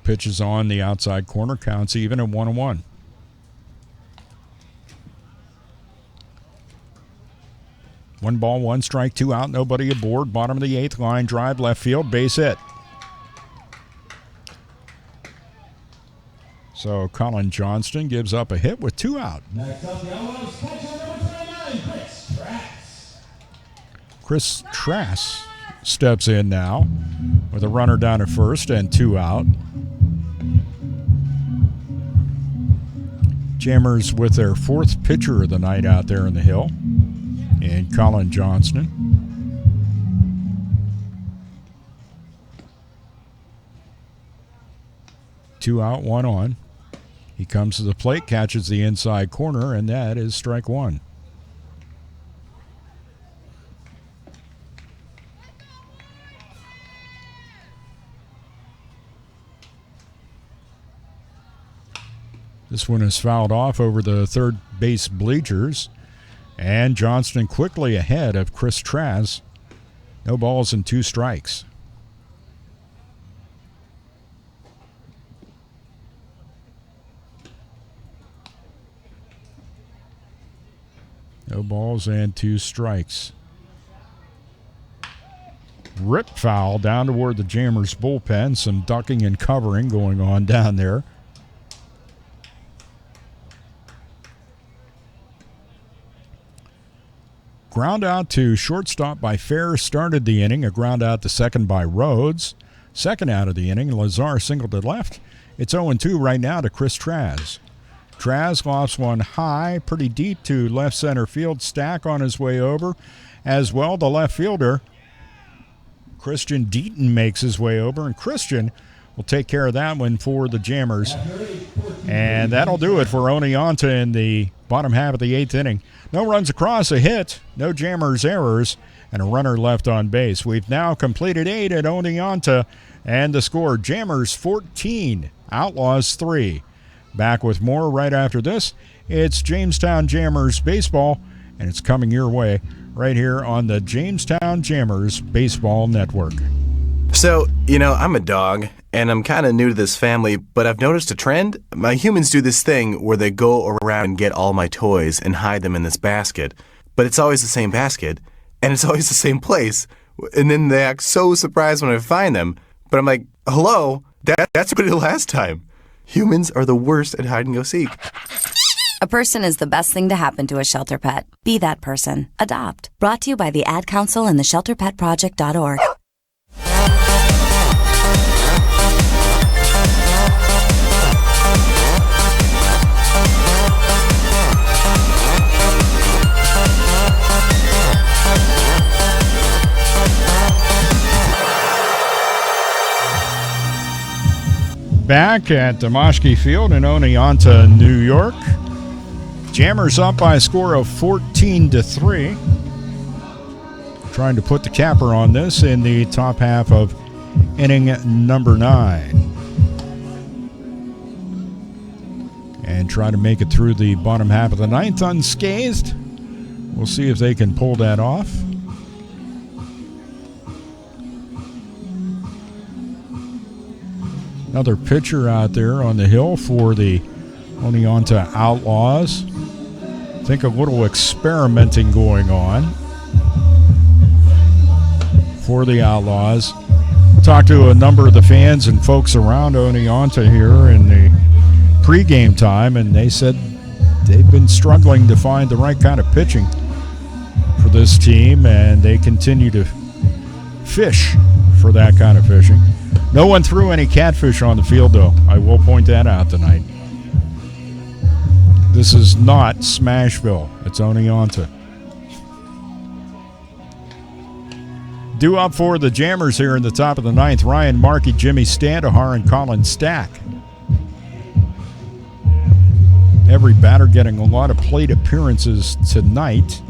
Pitch is on the outside corner, counts even at 1-1. One ball, one strike, two out, nobody aboard. Bottom of the eighth, line drive, left field, base hit. So Colin Johnston gives up a hit with two out. Next up, the Outlaws catcher number 29, Chris Trass. Chris Trass steps in now with a runner down at first and two out. Jammers with their fourth pitcher of the night out there in the hill, and Colin Johnston. Two out, one on. He comes to the plate, catches the inside corner, and that is strike one. This one is fouled off over the third base bleachers, and Johnston quickly ahead of Chris Trass. No balls and two strikes. No balls and two strikes. Rip foul down toward the Jammers bullpen. Some ducking and covering going on down there. Ground out to shortstop by Fair started the inning. A ground out to second by Rhodes. Second out of the inning, Lazar singled to left. It's 0-2 right now to Chris Trass. Trask lofts one high, pretty deep to left center field. Stack on his way over. As well, the left fielder, Christian Deaton, makes his way over, and Christian will take care of that one for the Jammers. And that'll do it for Oneonta in the bottom half of the eighth inning. No runs across, a hit, no Jammers errors, and a runner left on base. We've now completed 8 at Oneonta, and the score, Jammers 14, Outlaws 3. Back with more right after this. It's Jamestown Jammers Baseball, and it's coming your way right here on the Jamestown Jammers Baseball Network. So, I'm a dog, and I'm kind of new to this family, but I've noticed a trend. My humans do this thing where they go around and get all my toys and hide them in this basket, but it's always the same basket, and it's always the same place, and then they act so surprised when I find them, but I'm like, hello, that's what I did last time. Humans are the worst at hide and go seek. A person is the best thing to happen to a shelter pet. Be that person. Adopt. Brought to you by the Ad Council and the ShelterPetProject.org. Back at Demoshke Field in Oneonta, New York. Jammers up by a score of 14-3. Trying to put the capper on this in the top half of inning number 9. And try to make it through the bottom half of the 9th unscathed. We'll see if they can pull that off. Another pitcher out there on the hill for the Oneonta Outlaws. I think a little experimenting going on for the Outlaws. Talked to a number of the fans and folks around Oneonta here in the pregame time, and they said they've been struggling to find the right kind of pitching for this team, and they continue to fish for that kind of fishing. No one threw any catfish on the field, though. I will point that out tonight. This is not Smashville. It's Oneonta. Due up for the Jammers here in the top of the 9th, Ryan Markey, Jimmy Standahar, and Colin Stack. Every batter getting a lot of plate appearances tonight.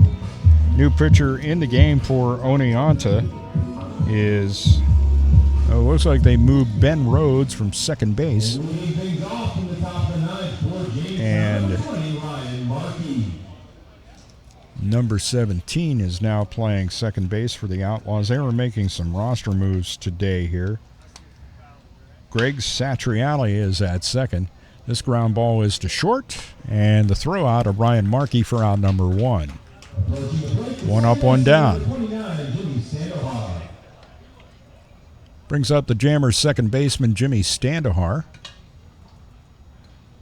New pitcher in the game for Oneonta is, looks like they moved Ben Rhodes from second base. And number 17 is now playing second base for the Outlaws. They were making some roster moves today here. Greg Satriali is at second. This ground ball is to short, and the throw out of Ryan Markey for out number 1. 1 up, 1 down. Brings up the Jammers' second baseman, Jimmy Standahar,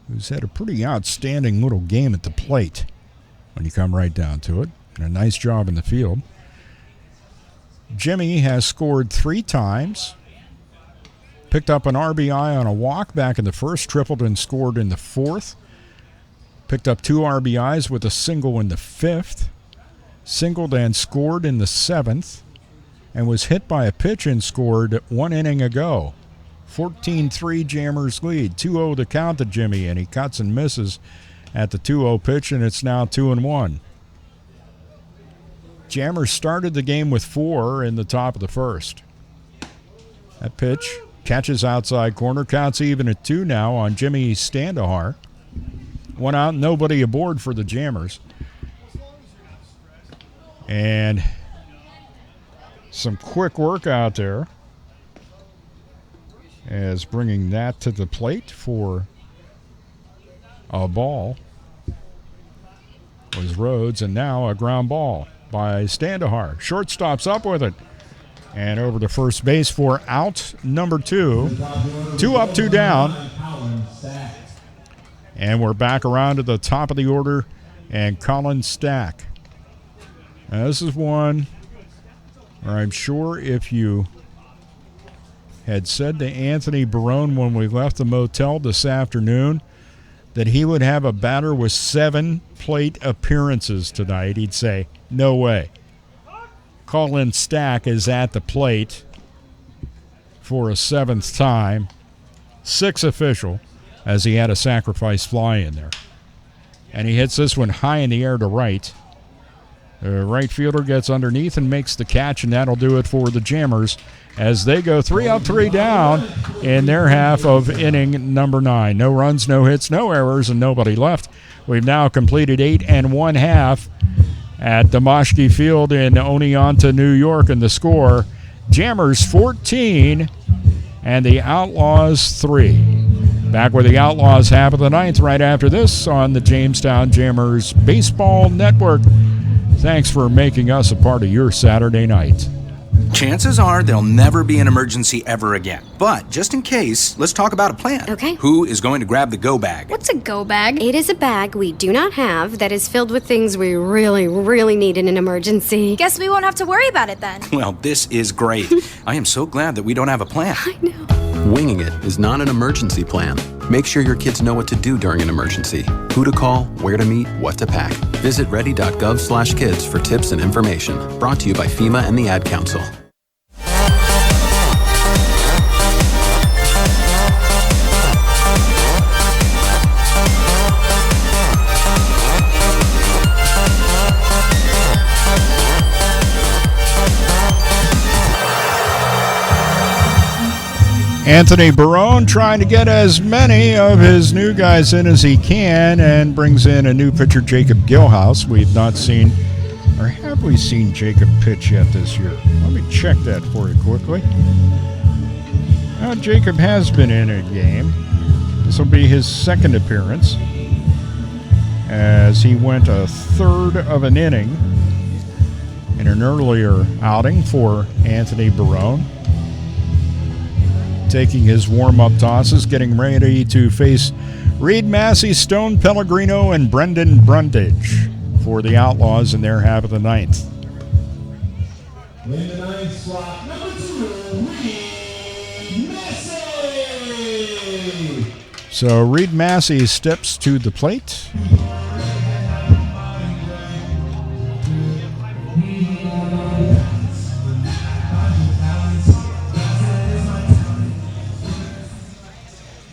who's had a pretty outstanding little game at the plate when you come right down to it. And a nice job in the field. Jimmy has scored 3 times. Picked up an RBI on a walk back in the first, tripled and scored in the fourth. Picked up 2 RBIs with a single in the fifth. Singled and scored in the seventh. And was hit by a pitch and scored 1 inning ago. 14-3 Jammers lead. 2-0 to count to Jimmy, and he cuts and misses at the 2-0 pitch, and it's now 2-1. Jammers started the game with 4 in the top of the first. That pitch catches outside corner, counts even at 2 now on Jimmy Standahar. 1 out, nobody aboard for the Jammers. And some quick work out there as bringing that to the plate for a ball was Rhodes, and now a ground ball by Standahar. Shortstop's up with it. And over to first base for out number 2. 2 up, 2 down. And we're back around to the top of the order, and Colin Stack. Now this is one where I'm sure if you had said to Anthony Barone when we left the motel this afternoon that he would have a batter with 7 plate appearances tonight, he'd say, no way. Colin Stack is at the plate for a 7th time. 6 official, as he had a sacrifice fly in there. And he hits this one high in the air to right. The right fielder gets underneath and makes the catch, and that'll do it for the Jammers as they go 3 up, 3 down in their half of inning number 9. No runs, no hits, no errors, and nobody left. We've now completed 8 1/2 at Domoshki Field in Oneonta, New York, and the score, Jammers 14 and the Outlaws 3. Back with the Outlaws half of the 9th right after this on the Jamestown Jammers Baseball Network. Thanks for making us a part of your Saturday night. Chances are there'll never be an emergency ever again. But just in case, let's talk about a plan. Okay. Who is going to grab the go bag? What's a go bag? It is a bag we do not have that is filled with things we really, really need in an emergency. Guess we won't have to worry about it then. Well, this is great. I am so glad that we don't have a plan. I know. Winging it is not an emergency plan. Make sure your kids know what to do during an emergency, who to call, where to meet, what to pack. Visit ready.gov/kids for tips and information. Brought to you by FEMA and the Ad Council. Anthony Barone trying to get as many of his new guys in as he can, and brings in a new pitcher, Jacob Gilhouse. We've not seen, or have we seen Jacob pitch yet this year? Let me check that for you quickly. Jacob has been in a game. This will be his 2nd appearance, as he went a 1/3 of an inning in an earlier outing for Anthony Barone. Taking his warm-up tosses, getting ready to face Reed Massey, Stone Pellegrino, and Brendan Brundage for the Outlaws in their half of the 9th. In the 9th slot, number 2, Reed Massey. So Reed Massey steps to the plate.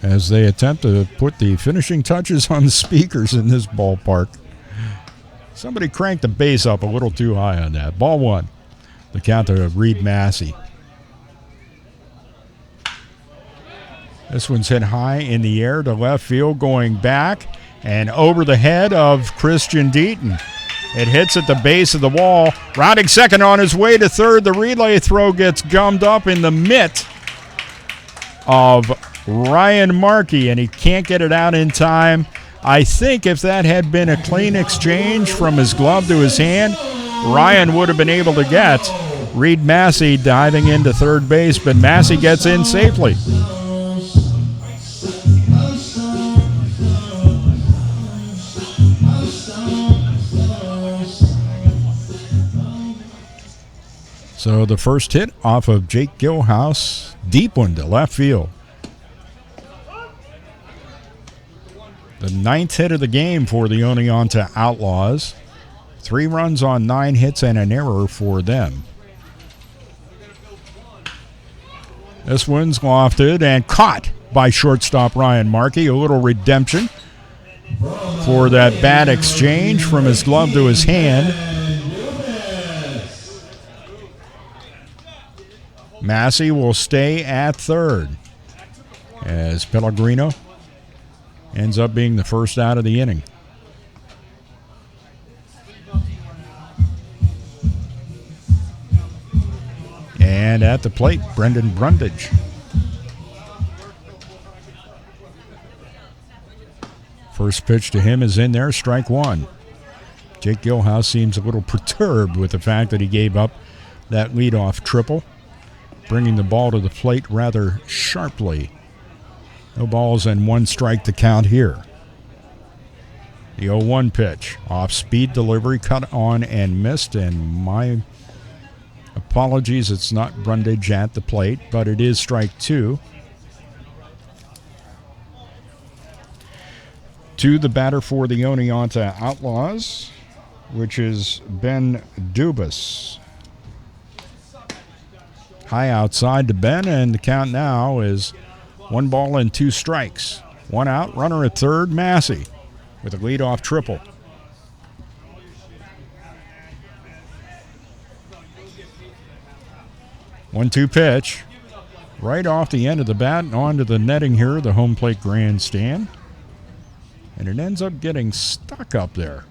As they attempt to put the finishing touches on the speakers in this ballpark. Somebody cranked the bass up a little too high on that. Ball one. The count to Reed Massey. This one's hit high in the air to left field, going back and over the head of Christian Deaton. It hits at the base of the wall. Rounding second on his way to third. The relay throw gets gummed up in the mitt of Ryan Markey, and he can't get it out in time. I think if that had been a clean exchange from his glove to his hand, Ryan would have been able to get Reed Massey diving into third base, but Massey gets in safely. So the first hit off of Jake Gilhouse, deep one to left field. The 9th hit of the game for the Oneonta Outlaws. 3 runs on 9 hits and an error for them. This one's lofted and caught by shortstop Ryan Markey. A little redemption for that bad exchange from his glove to his hand. Massey will stay at third as Pellegrino ends up being the first out of the inning. And at the plate, Brendan Brundage. First pitch to him is in there, strike one. Jake Gilhouse seems a little perturbed with the fact that he gave up that leadoff triple, bringing the ball to the plate rather sharply. No balls and 1 strike to count here. The 0-1 pitch. Off-speed delivery, cut on and missed. And my apologies, it's not Brundage at the plate, but it is strike 2. To the batter for the Oneonta Outlaws, which is Ben Dubas. High outside to Ben, and the count now is 1 ball and 2 strikes. 1 out, runner at third, Massey with a leadoff triple. One-two pitch. Right off the end of the bat and onto the netting here, the home plate grandstand. And it ends up getting stuck up there.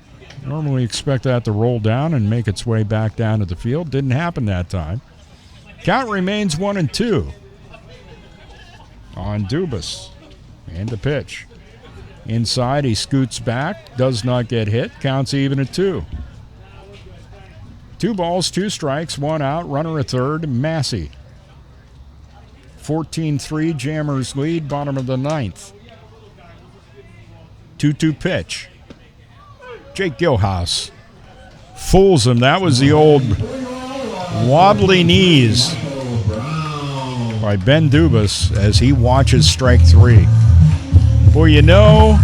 Normally expect that to roll down and make its way back down to the field. Didn't happen that time. Count remains 1-2 on Dubas. And the pitch. Inside, he scoots back, does not get hit, counts even at 2. 2 balls, 2 strikes, 1 out, runner at third, Massey. 14-3, Jammers lead, bottom of the 9th. 2-2 pitch. Jake Gilhouse fools him. That was the old wobbly knees by Ben Dubas as he watches strike 3. Boy, you know,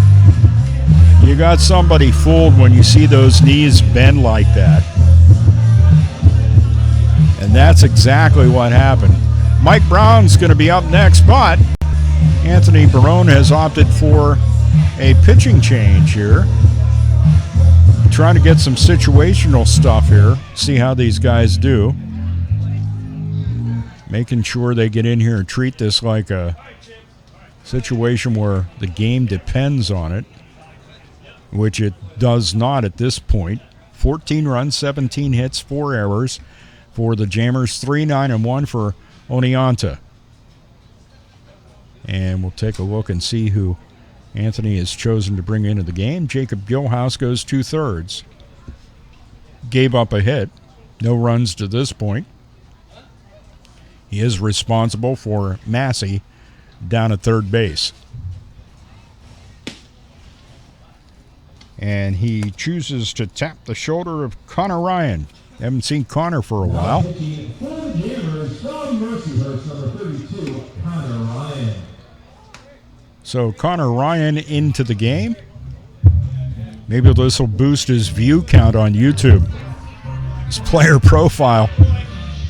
you got somebody fooled when you see those knees bend like that. And that's exactly what happened. Mike Brown's going to be up next, but Anthony Barone has opted for a pitching change here. Trying to get some situational stuff here, see how these guys do. Making sure they get in here and treat this like a situation where the game depends on it, which it does not at this point. 14 runs, 17 hits, 4 errors for the Jammers, 3-9-1 for Oneonta. And we'll take a look and see who Anthony has chosen to bring into the game. Jacob Gilhouse goes 2/3. Gave up a hit. No runs to this point. He is responsible for Massey down at third base. And he chooses to tap the shoulder of Connor Ryan. Haven't seen Connor for a while. So Connor Ryan into the game. Maybe this will boost his view count on YouTube. His player profile.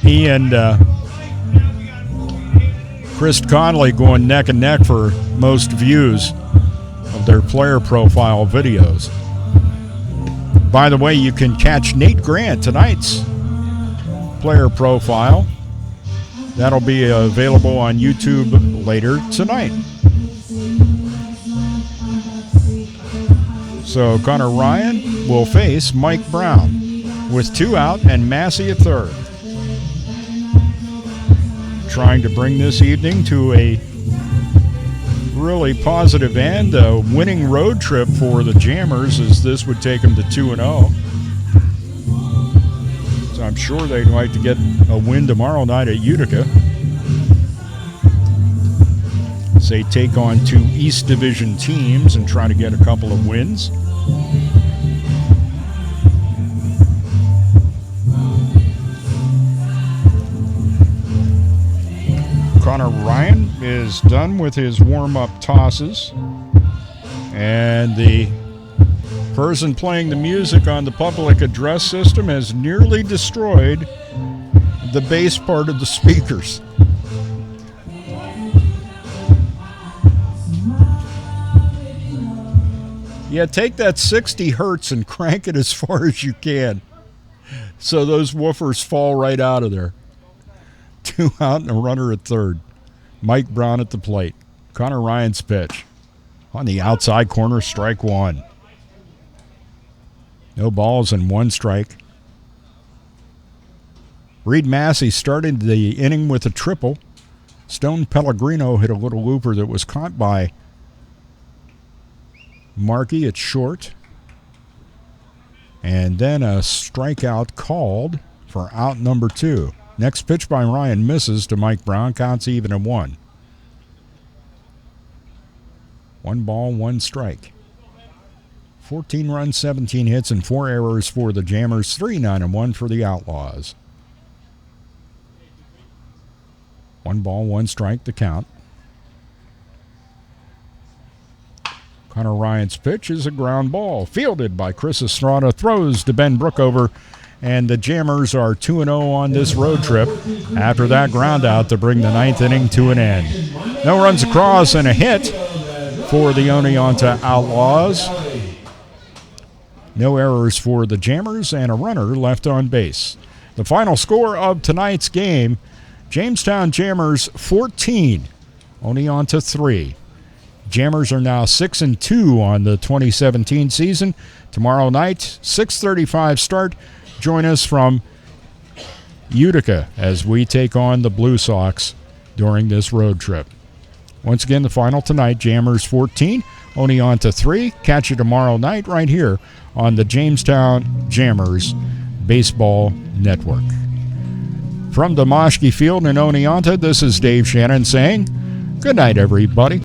He and Chris Conley going neck and neck for most views of their player profile videos. By the way, you can catch Nate Grant, tonight's player profile. That'll be available on YouTube later tonight. So Connor Ryan will face Mike Brown with 2 out and Massey at third. Trying to bring this evening to a really positive end, a winning road trip for the Jammers, as this would take them to 2-0. So I'm sure they'd like to get a win tomorrow night at Utica. As they take on 2 East Division teams and try to get a couple of wins. Connor Ryan is done with his warm-up tosses, and the person playing the music on the public address system has nearly destroyed the bass part of the speakers. Yeah, take that 60 hertz and crank it as far as you can so those woofers fall right out of there. 2 out and a runner at third. Mike Brown at the plate. Connor Ryan's pitch. On the outside corner, strike 1. No balls and 1 strike. Reed Massey started the inning with a triple. Stone Pellegrino hit a little looper that was caught by Markey at short. And then a strikeout called for out number 2. Next pitch by Ryan misses to Mike Brown. Counts even at 1. 1 ball, 1 strike. 14 runs, 17 hits, and 4 errors for the Jammers. 3-9-1 for the Outlaws. 1 ball, 1 strike, the count. Connor Ryan's pitch is a ground ball. Fielded by Chris Estrada. Throws to Ben Brookover. And the Jammers are 2-0 on this road trip after that ground out to bring the 9th inning to an end. No runs across and a hit for the Oneonta Outlaws. No errors for the Jammers and a runner left on base. The final score of tonight's game, Jamestown Jammers 14, Oneonta 3. Jammers are now 6-2 on the 2017 season. Tomorrow night, 6:35 start. Join us from Utica as we take on the Blue Sox during this road trip. Once again, the final tonight, Jammers 14, Oneonta 3. Catch you tomorrow night right here on the Jamestown Jammers Baseball Network. From Domoshki Field in Oneonta, this is Dave Shannon saying good night, everybody.